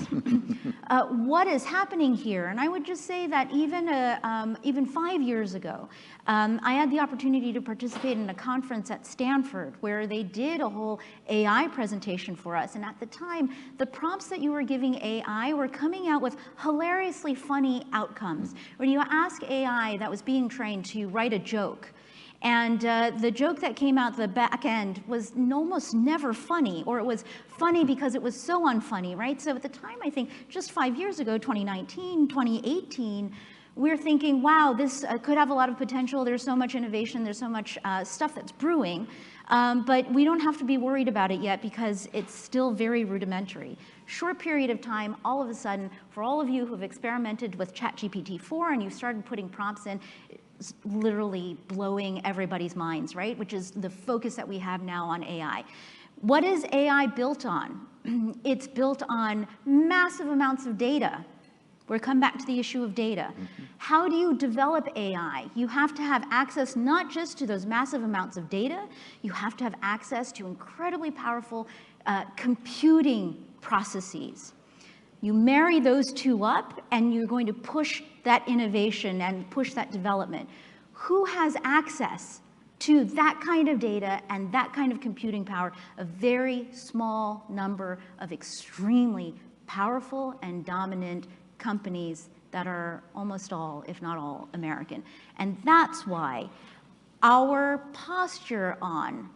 what is happening here? And I would just say that even 5 years ago, I had the opportunity to participate in a conference at Stanford where they did a whole AI presentation for us. And at the time, the prompts that you were giving AI were coming out with hilariously funny outcomes. When you ask AI that was being trained to write a joke, and the joke that came out the back end was almost never funny, or it was funny because it was so unfunny, right? So at the time, I think just 5 years ago, 2019, 2018, we're thinking, wow, this could have a lot of potential. There's so much innovation. There's so much stuff that's brewing. But we don't have to be worried about it yet because it's still very rudimentary. Short period of time, all of a sudden, for all of you who've experimented with ChatGPT-4 and you've started putting prompts in, literally blowing everybody's minds, right? Which is the focus that we have now on AI. What is AI built on? It's built on massive amounts of data. We'll come back to the issue of data. How do you develop AI? You have to have access not just to those massive amounts of data, you have to have access to incredibly powerful computing processes. You marry those two up, and you're going to push that innovation and push that development. Who has access to that kind of data and that kind of computing power? A very small number of extremely powerful and dominant companies that are almost all, if not all, American. And that's why our posture on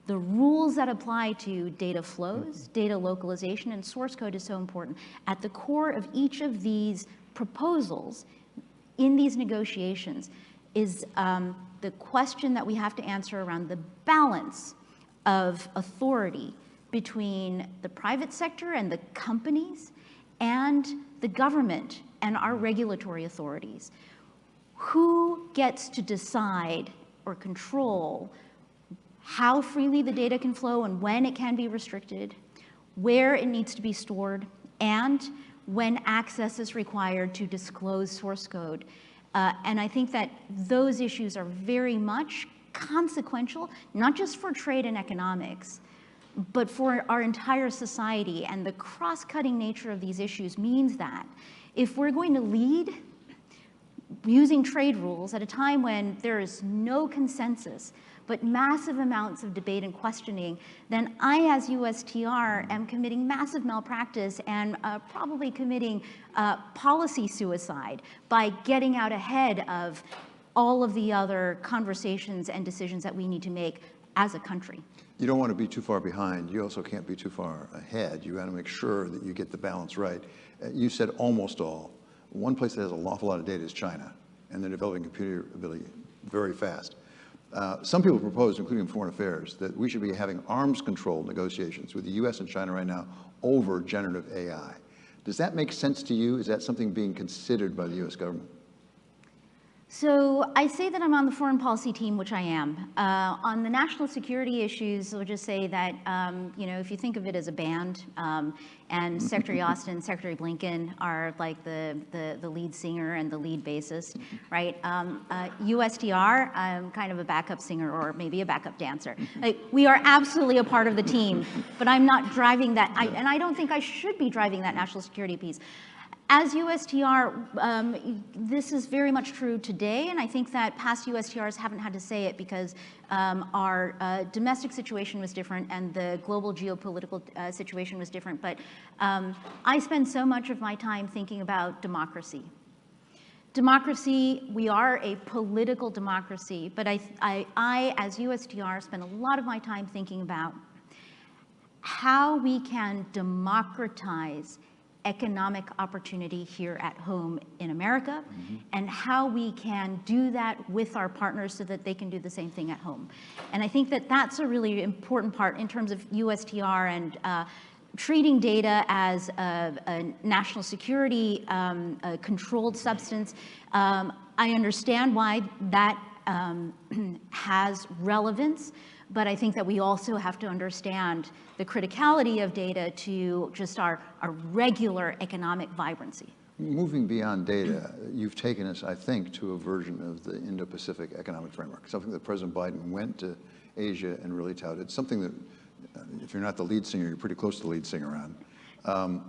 the rules that apply to data flows, data localization, and source code is so important. At the core of each of these proposals in these negotiations is the question that we have to answer around the balance of authority between the private sector and the companies and the government and our regulatory authorities. Who gets to decide or control how freely the data can flow and when it can be restricted, where it needs to be stored, and when access is required to disclose source code. And I think that those issues are very much consequential, not just for trade and economics, but for our entire society. And the cross-cutting nature of these issues means that if we're going to lead using trade rules at a time when there is no consensus, but massive amounts of debate and questioning, then I, as USTR, am committing massive malpractice and probably committing policy suicide by getting out ahead of all of the other conversations and decisions that we need to make as a country. You don't want to be too far behind. You also can't be too far ahead. You got to make sure that you get the balance right. You said almost all. One place that has an awful lot of data is China, and they're developing computer ability very fast. Some people propose, including Foreign Affairs, that we should be having arms control negotiations with the US and China right now over generative AI. Does that make sense to you? Is that something being considered by the US government? So I say that I'm on the foreign policy team, which I am. On the national security issues, I'll just say that, you know, if you think of it as a band, and Secretary Austin, Secretary Blinken are like the lead singer and the lead bassist, right? USTR, I'm kind of a backup singer or maybe a backup dancer. Like, we are absolutely a part of the team, but I'm not driving that, and I don't think I should be driving that national security piece. As USTR, this is very much true today, and I think that past USTRs haven't had to say it because our domestic situation was different and the global geopolitical situation was different, but I spend so much of my time thinking about democracy. Democracy, we are a political democracy, but I, as USTR, spend a lot of my time thinking about how we can democratize economic opportunity here at home in America, and how we can do that with our partners so that they can do the same thing at home. And I think that that's a really important part in terms of USTR and treating data as a national security a controlled substance. I understand why that has relevance, but I think that we also have to understand the criticality of data to just our regular economic vibrancy. Moving beyond data, you've taken us, I think, to a version of the Indo-Pacific Economic Framework, something that President Biden went to Asia and really touted, something that, if you're not the lead singer, you're pretty close to the lead singer on.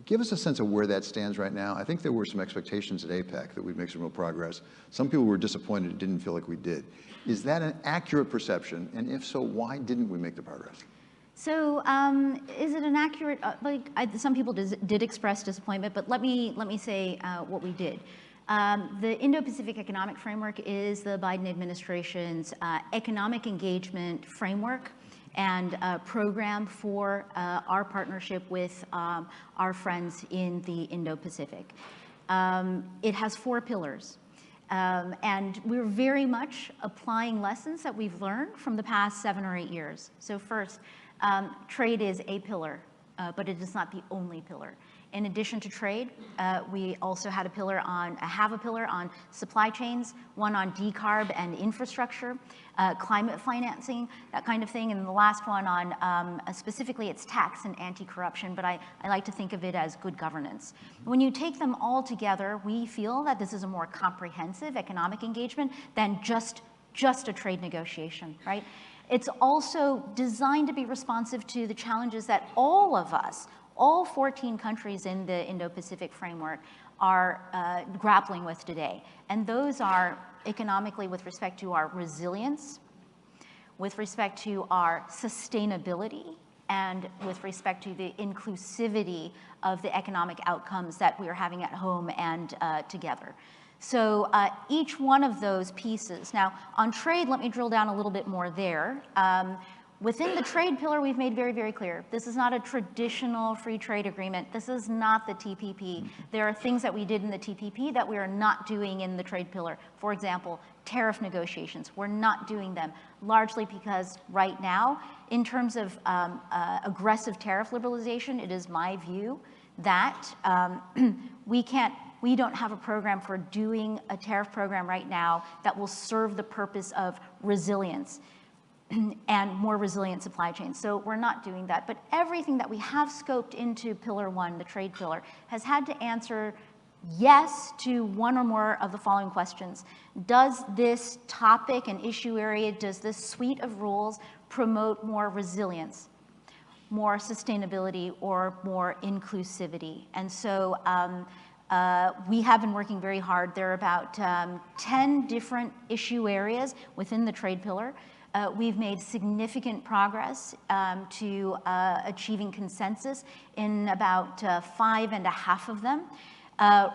Give us a sense of where that stands right now. I think there were some expectations at APEC that we'd make some real progress. Some people were disappointed it didn't feel like we did. Is that an accurate perception? And if so, why didn't we make the progress? So is it an accurate, some people did express disappointment, but let me say what we did. The Indo-Pacific Economic Framework is the Biden administration's economic engagement framework and program for our partnership with our friends in the Indo-Pacific. It has 4 pillars. And we're very much applying lessons that we've learned from the past 7 or 8 years. So first, trade is a pillar, but it is not the only pillar. In addition to trade, we also had a pillar on supply chains, one on decarb and infrastructure, climate financing, that kind of thing, and the last one on specifically it's tax and anti-corruption, but I like to think of it as good governance. When you take them all together, we feel that this is a more comprehensive economic engagement than just a trade negotiation, right? It's also designed to be responsive to the challenges that all of us, all 14 countries in the Indo-Pacific framework are grappling with today. And those are economically with respect to our resilience, with respect to our sustainability, and with respect to the inclusivity of the economic outcomes that we are having at home and together. So each one of those pieces. Now, on trade, let me drill down a little bit more there. Within the trade pillar, we've made very, very clear, this is not a traditional free trade agreement. This is not the TPP. There are things that we did in the TPP that we are not doing in the trade pillar. For example, tariff negotiations. We're not doing them, largely because right now, in terms of aggressive tariff liberalization, it is my view that we don't have a program for doing a tariff program right now that will serve the purpose of resilience and more resilient supply chains. So we're not doing that. But everything that we have scoped into Pillar 1, the trade pillar, has had to answer yes to one or more of the following questions. Does this topic and issue area, does this suite of rules promote more resilience, more sustainability, or more inclusivity? And so we have been working very hard. There are about 10 different issue areas within the trade pillar. We've made significant progress to achieving consensus in about 5.5 of them.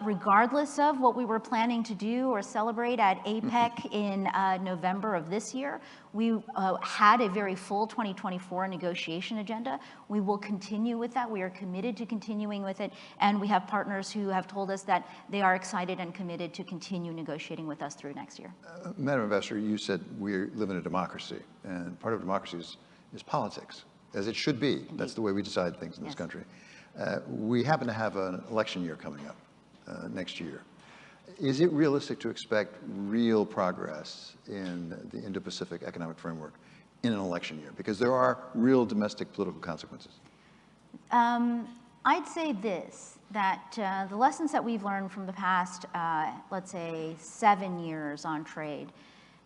Regardless of what we were planning to do or celebrate at APEC in November of this year, we had a very full 2024 negotiation agenda. We will continue with that. We are committed to continuing with it, and we have partners who have told us that they are excited and committed to continue negotiating with us through next year. Madam Ambassador, you said we live in a democracy, and part of democracy is politics, as it should be. Indeed. That's the way we decide things in this country. We happen to have an election year coming up next year. Is it realistic to expect real progress in the Indo-Pacific economic framework in an election year? Because there are real domestic political consequences. I'd say this, that the lessons that we've learned from the past, let's say, 7 years on trade,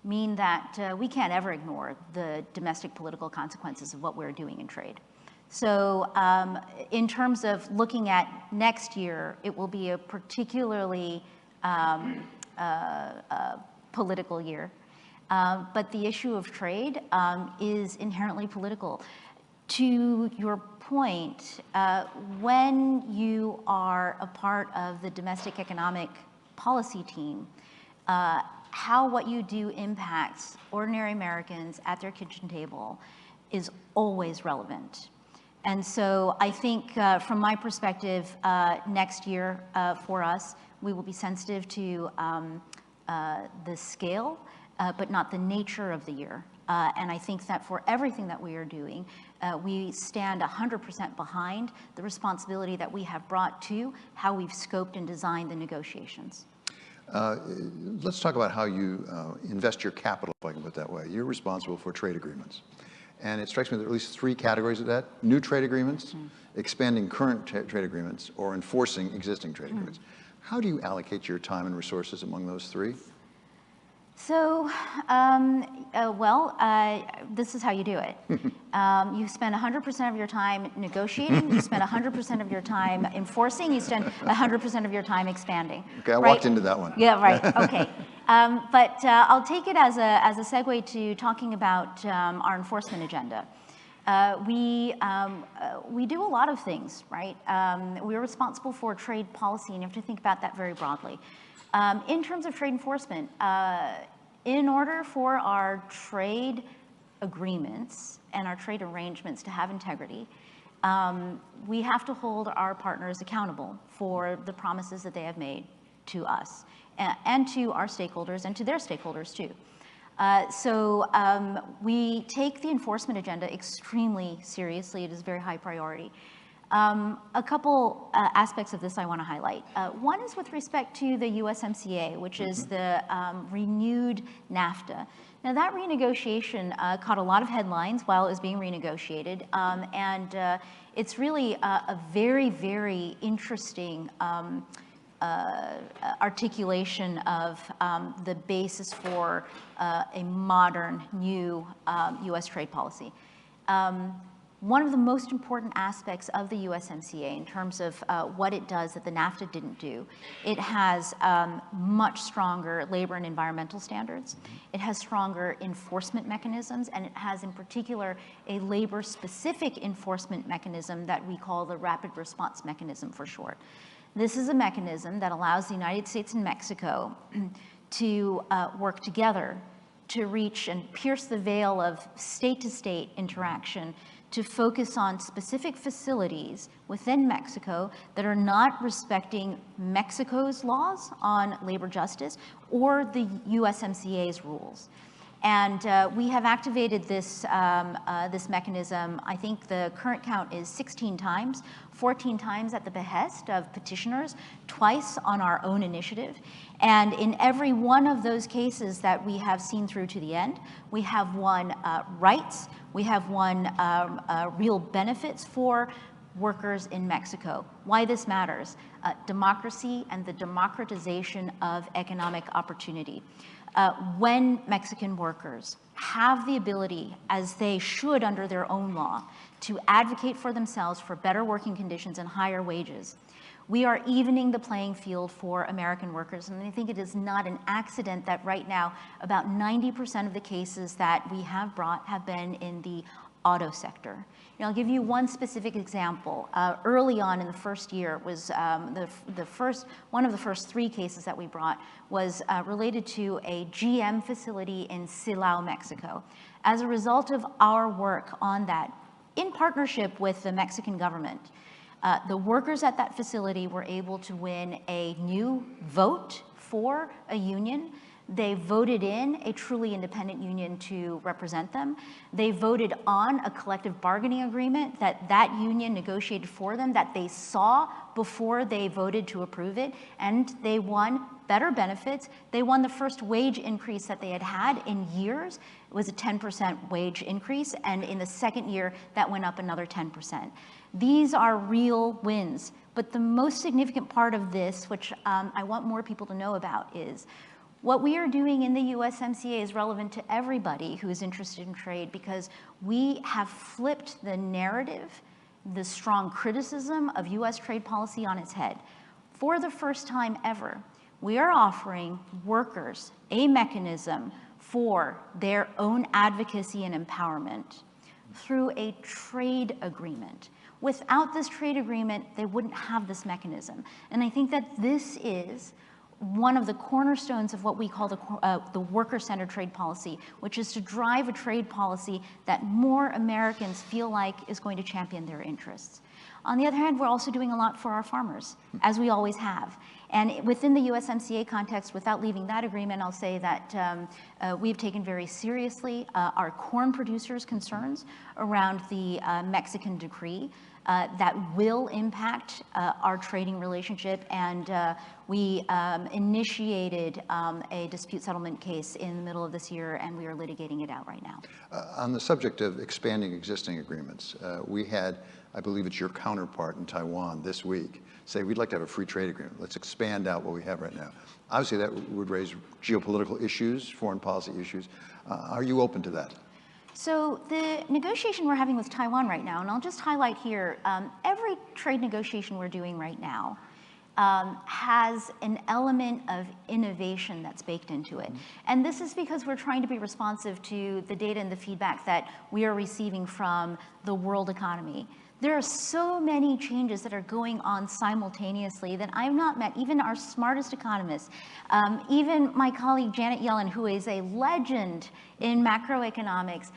mean that we can't ever ignore the domestic political consequences of what we're doing in trade. So in terms of looking at next year, it will be a particularly political year. But the issue of trade is inherently political. To your point, when you are a part of the domestic economic policy team, how what you do impacts ordinary Americans at their kitchen table is always relevant. And so I think from my perspective, next year for us, we will be sensitive to the scale, but not the nature of the year. And I think that for everything that we are doing, we stand 100% behind the responsibility that we have brought to how we've scoped and designed the negotiations. Let's talk about how you invest your capital, if I can put it that way. You're responsible for trade agreements. And it strikes me there are at least 3 categories of that: new trade agreements, expanding current trade agreements, or enforcing existing trade agreements. How do you allocate your time and resources among those 3? So, this is how you do it. You spend 100% of your time negotiating, you spend 100% of your time enforcing, you spend 100% of your time expanding. Okay, I walked into that one. Yeah, right, okay. But I'll take it as a segue to talking about our enforcement agenda. We do a lot of things, right? We're responsible for trade policy, and you have to think about that very broadly. In terms of trade enforcement, in order for our trade agreements and our trade arrangements to have integrity, we have to hold our partners accountable for the promises that they have made to us and to our stakeholders and to their stakeholders too. So we take the enforcement agenda extremely seriously. It is a very high priority. A couple aspects of this I want to highlight. One is with respect to the USMCA, which is the renewed NAFTA. Now that renegotiation caught a lot of headlines while it was being renegotiated, and it's really a very, very interesting articulation of the basis for a modern, new U.S. trade policy. One of the most important aspects of the USMCA in terms of what it does that the NAFTA didn't do, it has much stronger labor and environmental standards. It has stronger enforcement mechanisms, and it has in particular a labor-specific enforcement mechanism that we call the Rapid Response Mechanism for short. This is a mechanism that allows the United States and Mexico to work together to reach and pierce the veil of state-to-state interaction to focus on specific facilities within Mexico that are not respecting Mexico's laws on labor justice or the USMCA's rules. And we have activated this, this mechanism. I think the current count is 16 times, 14 times at the behest of petitioners, twice on our own initiative. And in every one of those cases that we have seen through to the end, we have won rights, we have won real benefits for workers in Mexico. Why this matters? Democracy and the democratization of economic opportunity. When Mexican workers have the ability, as they should under their own law, to advocate for themselves for better working conditions and higher wages, we are evening the playing field for American workers. And I think it is not an accident that right now about 90% of the cases that we have brought have been in the auto sector. And I'll give you one specific example. Early on in the first year was one of the first 3 cases that we brought was related to a GM facility in Silao, Mexico. As a result of our work on that, in partnership with the Mexican government, the workers at that facility were able to win a new vote for a union. They voted in a truly independent union to represent them. They voted on a collective bargaining agreement that union negotiated for them, that they saw before they voted to approve it, and they won better benefits. They won the first wage increase that they had had in years. It was a 10% wage increase, and in the second year, that went up another 10%. These are real wins, but the most significant part of this, which I want more people to know about, is what we are doing in the USMCA is relevant to everybody who is interested in trade, because we have flipped the narrative, the strong criticism of US trade policy on its head. For the first time ever, we are offering workers a mechanism for their own advocacy and empowerment through a trade agreement. Without this trade agreement, they wouldn't have this mechanism. And I think that this is one of the cornerstones of what we call the worker-centered trade policy, which is to drive a trade policy that more Americans feel like is going to champion their interests. On the other hand, we're also doing a lot for our farmers, as we always have. And within the USMCA context, without leaving that agreement, I'll say that we've taken very seriously our corn producers' concerns around the Mexican decree that will impact our trading relationship, and we initiated a dispute settlement case in the middle of this year, and we are litigating it out right now. On the subject of expanding existing agreements, we had, I believe it's your counterpart in Taiwan this week, say we'd like to have a free trade agreement. Let's expand out what we have right now. Obviously that would raise geopolitical issues, foreign policy issues. Are you open to that? So the negotiation we're having with Taiwan right now, and I'll just highlight here, every trade negotiation we're doing right now has an element of innovation that's baked into it. And this is because we're trying to be responsive to the data and the feedback that we are receiving from the world economy. There are so many changes that are going on simultaneously that I've not met even our smartest economists, even my colleague Janet Yellen, who is a legend in macroeconomics.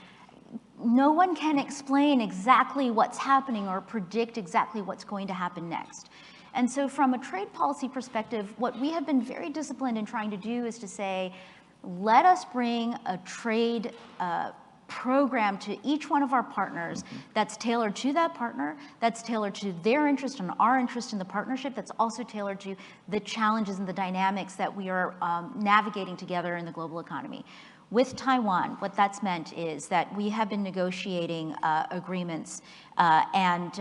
No one can explain exactly what's happening or predict exactly what's going to happen next. And so from a trade policy perspective, what we have been very disciplined in trying to do is to say, let us bring a trade program to each one of our partners that's tailored to that partner, that's tailored to their interest and our interest in the partnership, that's also tailored to the challenges and the dynamics that we are navigating together in the global economy. With Taiwan, what that's meant is that we have been negotiating agreements, and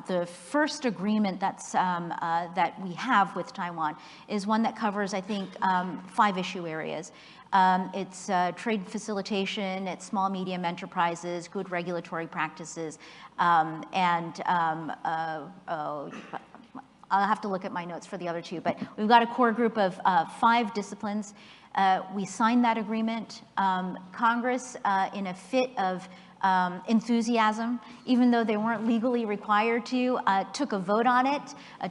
the first agreement that we have with Taiwan is one that covers, I think, 5 issue areas. It's trade facilitation, it's small, medium enterprises, good regulatory practices, and I'll have to look at my notes for the other 2, but we've got a core group of 5 disciplines. We signed that agreement. Congress, in a fit of enthusiasm, even though they weren't legally required to, took a vote on it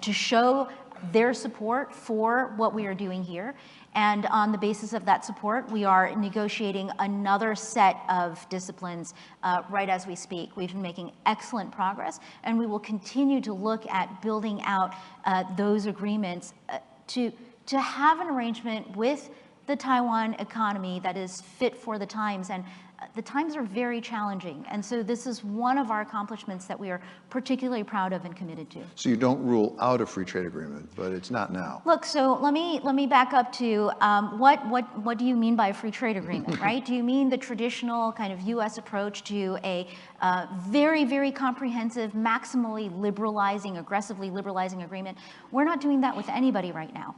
to show their support for what we are doing here. And on the basis of that support, we are negotiating another set of disciplines right as we speak. We've been making excellent progress, and we will continue to look at building out those agreements to have an arrangement with the Taiwan economy that is fit for the times. And the times are very challenging. And so this is one of our accomplishments that we are particularly proud of and committed to. So you don't rule out a free trade agreement, but it's not now. Look, so let me back up to what do you mean by a free trade agreement, right? Do you mean the traditional kind of U.S. approach to a very, very comprehensive, maximally liberalizing, aggressively liberalizing agreement? We're not doing that with anybody right now.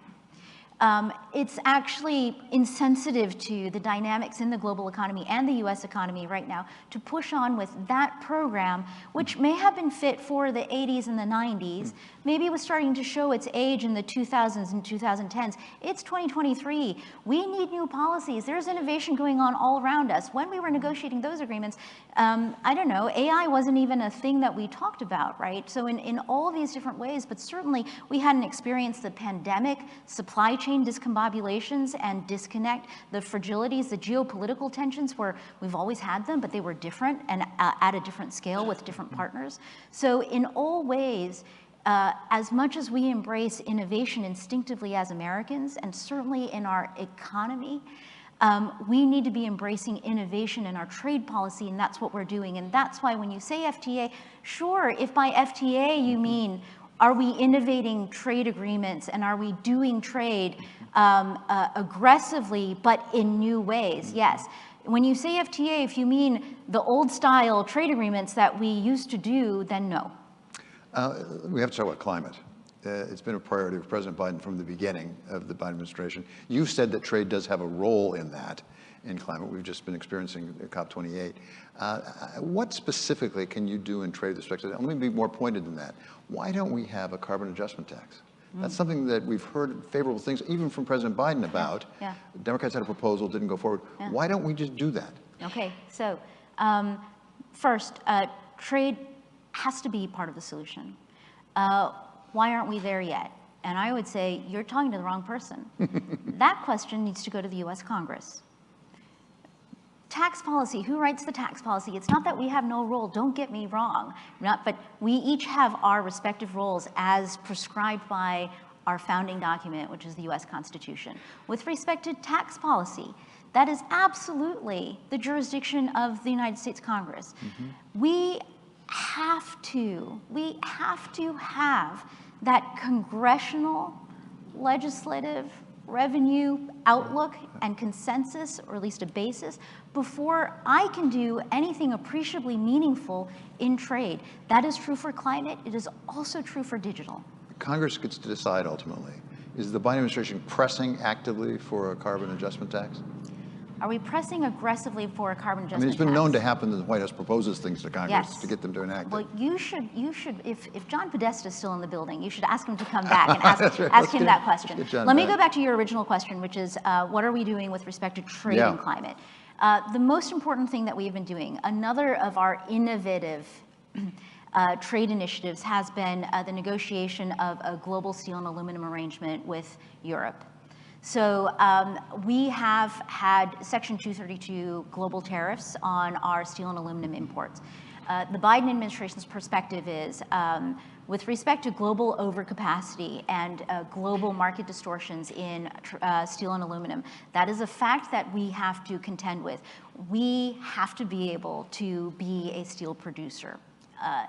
It's actually insensitive to the dynamics in the global economy and the U.S. economy right now to push on with that program, which may have been fit for the 80s and the 90s. Maybe it was starting to show its age in the 2000s and 2010s. It's 2023. We need new policies. There's innovation going on all around us. When we were negotiating those agreements, I don't know, AI wasn't even a thing that we talked about, right? So in all these different ways, but certainly we hadn't experienced the pandemic, supply chain discombobulations and disconnect, the fragilities, the geopolitical tensions where we've always had them, but they were different and at a different scale with different partners. So in all ways, as much as we embrace innovation instinctively as Americans, and certainly in our economy, we need to be embracing innovation in our trade policy, and that's what we're doing. And that's why when you say FTA, sure, if by FTA you mean, are we innovating trade agreements and are we doing trade aggressively but in new ways? Yes. When you say FTA, if you mean the old style trade agreements that we used to do, then no. We have to talk about climate. It's been a priority of President Biden from the beginning of the Biden administration. You've said that trade does have a role in that, in climate. We've just been experiencing COP28. What specifically can you do in trade with respect to that? Let me be more pointed than that. Why don't we have a carbon adjustment tax? That's something that we've heard favorable things, even from President Biden about. Yeah. Democrats had a proposal, didn't go forward. Yeah. Why don't we just do that? Okay, so first, trade has to be part of the solution. Why aren't we there yet? And I would say, you're talking to the wrong person. That question needs to go to the US Congress. Tax policy, who writes the tax policy? It's not that we have no role, don't get me wrong, but we each have our respective roles as prescribed by our founding document, which is the US Constitution. With respect to tax policy, that is absolutely the jurisdiction of the United States Congress. We have to have that congressional, legislative, revenue outlook and consensus, or at least a basis, before I can do anything appreciably meaningful in trade. That is true for climate. It is also true for digital. Congress gets to decide ultimately. Is the Biden administration pressing actively for a carbon adjustment tax? Are we pressing aggressively for a carbon adjustment tax? I mean, it's been known to happen that the White House proposes things to Congress to get them to enact it. Well, you should, if John Podesta is still in the building, you should ask him to come back and ask him that question. Let me go back to your original question, which is, what are we doing with respect to trade and climate? The most important thing that we have been doing, another of our innovative trade initiatives has been the negotiation of a global steel and aluminum arrangement with Europe. So we have had Section 232 global tariffs on our steel and aluminum imports. The Biden administration's perspective is, with respect to global overcapacity and global market distortions in steel and aluminum, that is a fact that we have to contend with. We have to be able to be a steel producer.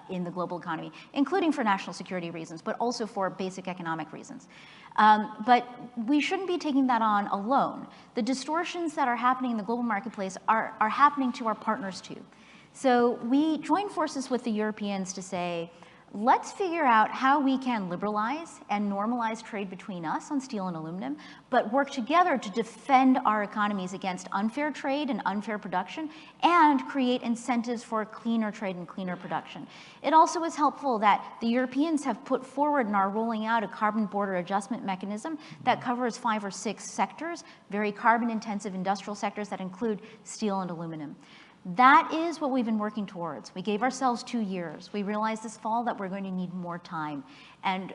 in the global economy, including for national security reasons, but also for basic economic reasons. But we shouldn't be taking that on alone. The distortions that are happening in the global marketplace are happening to our partners too. So we joined forces with the Europeans to say, let's figure out how we can liberalize and normalize trade between us on steel and aluminum, but work together to defend our economies against unfair trade and unfair production and create incentives for cleaner trade and cleaner production. It also is helpful that the Europeans have put forward and are rolling out a carbon border adjustment mechanism that covers 5 or 6 sectors, very carbon intensive industrial sectors that include steel and aluminum. That is what we've been working towards. We gave ourselves 2 years. We realized this fall that we're going to need more time. And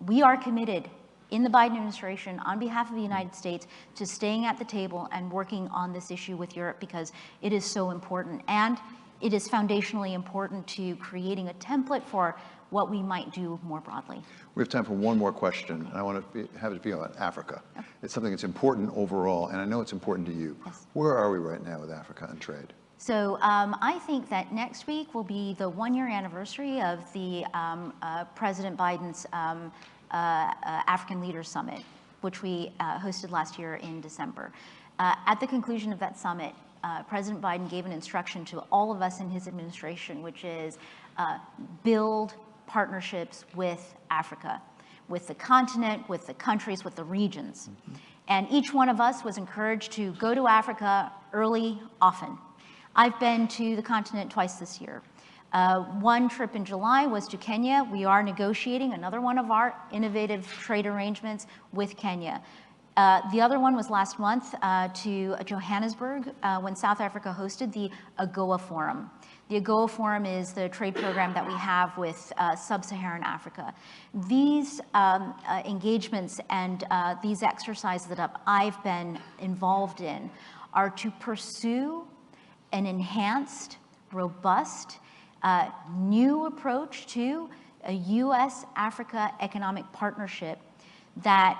we are committed in the Biden administration on behalf of the United States to staying at the table and working on this issue with Europe because it is so important. And it is foundationally important to creating a template for what we might do more broadly. We have time for one more question, and I want to have it be on Africa. Okay. It's something that's important overall, and I know it's important to you. Yes. Where are we right now with Africa and trade? So I think that next week will be the 1-year anniversary of the President Biden's African Leaders Summit, which we hosted last year in December. At the conclusion of that summit, President Biden gave an instruction to all of us in his administration, which is build partnerships with Africa, with the continent, with the countries, with the regions. Mm-hmm. And each one of us was encouraged to go to Africa early, often. I've been to the continent twice this year. One trip in July was to Kenya. We are negotiating another one of our innovative trade arrangements with Kenya. The other one was last month to Johannesburg when South Africa hosted the AGOA Forum. The AGOA Forum is the trade program that we have with sub-Saharan Africa. These engagements and these exercises that I've been involved in are to pursue an enhanced, robust, new approach to a U.S.-Africa economic partnership that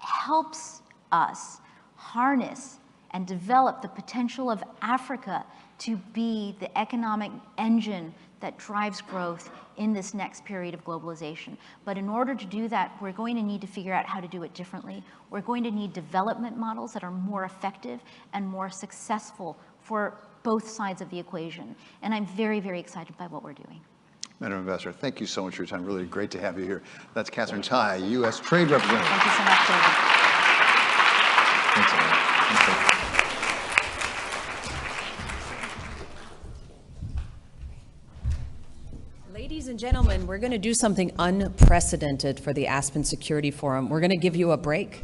helps us harness and develop the potential of Africa to be the economic engine that drives growth in this next period of globalization. But in order to do that, we're going to need to figure out how to do it differently. We're going to need development models that are more effective and more successful for both sides of the equation. And I'm very, very excited by what we're doing. Madam Ambassador, thank you so much for your time. Really great to have you here. That's Catherine Tai, U.S. Trade Representative. Thank you so much, David. Thanks, Thanks. Ladies and gentlemen, we're going to do something unprecedented for the Aspen Security Forum. We're going to give you a break.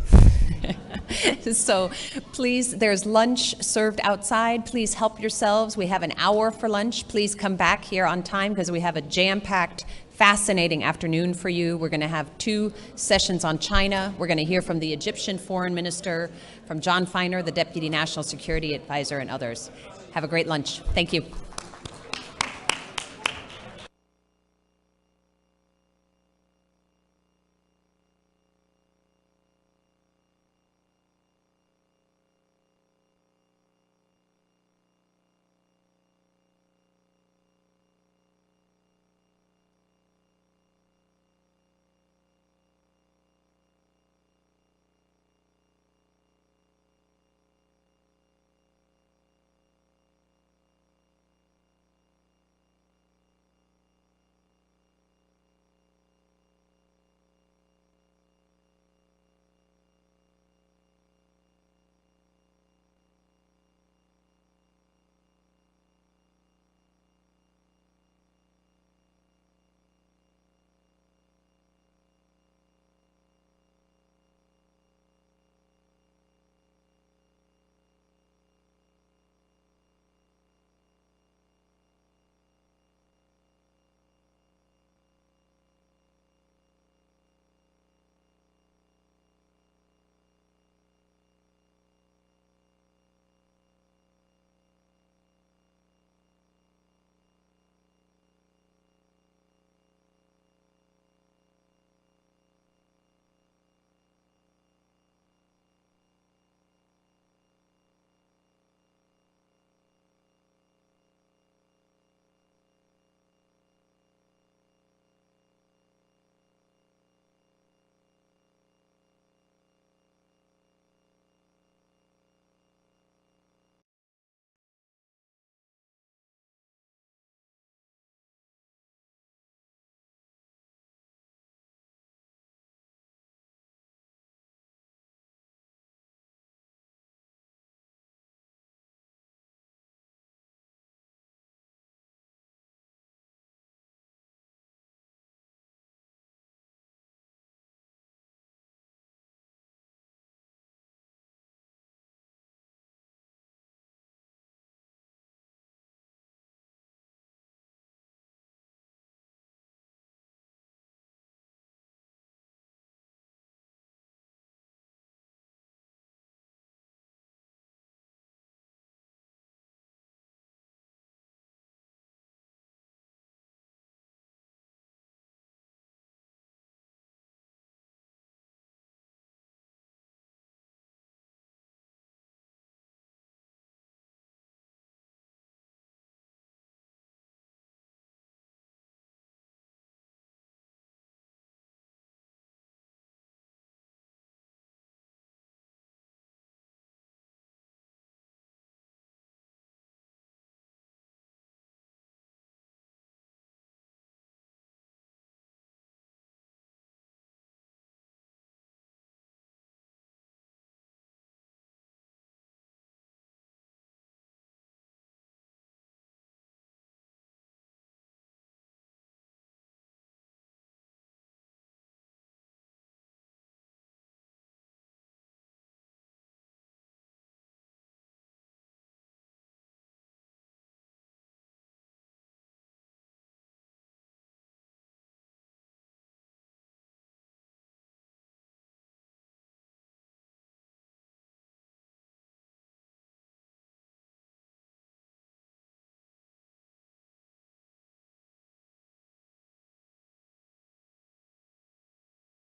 So please, there's lunch served outside. Please help yourselves. We have an hour for lunch. Please come back here on time because we have a jam-packed, fascinating afternoon for you. We're going to have 2 sessions on China. We're going to hear from the Egyptian Foreign Minister, from John Feiner, the Deputy National Security Advisor, and others. Have a great lunch. Thank you.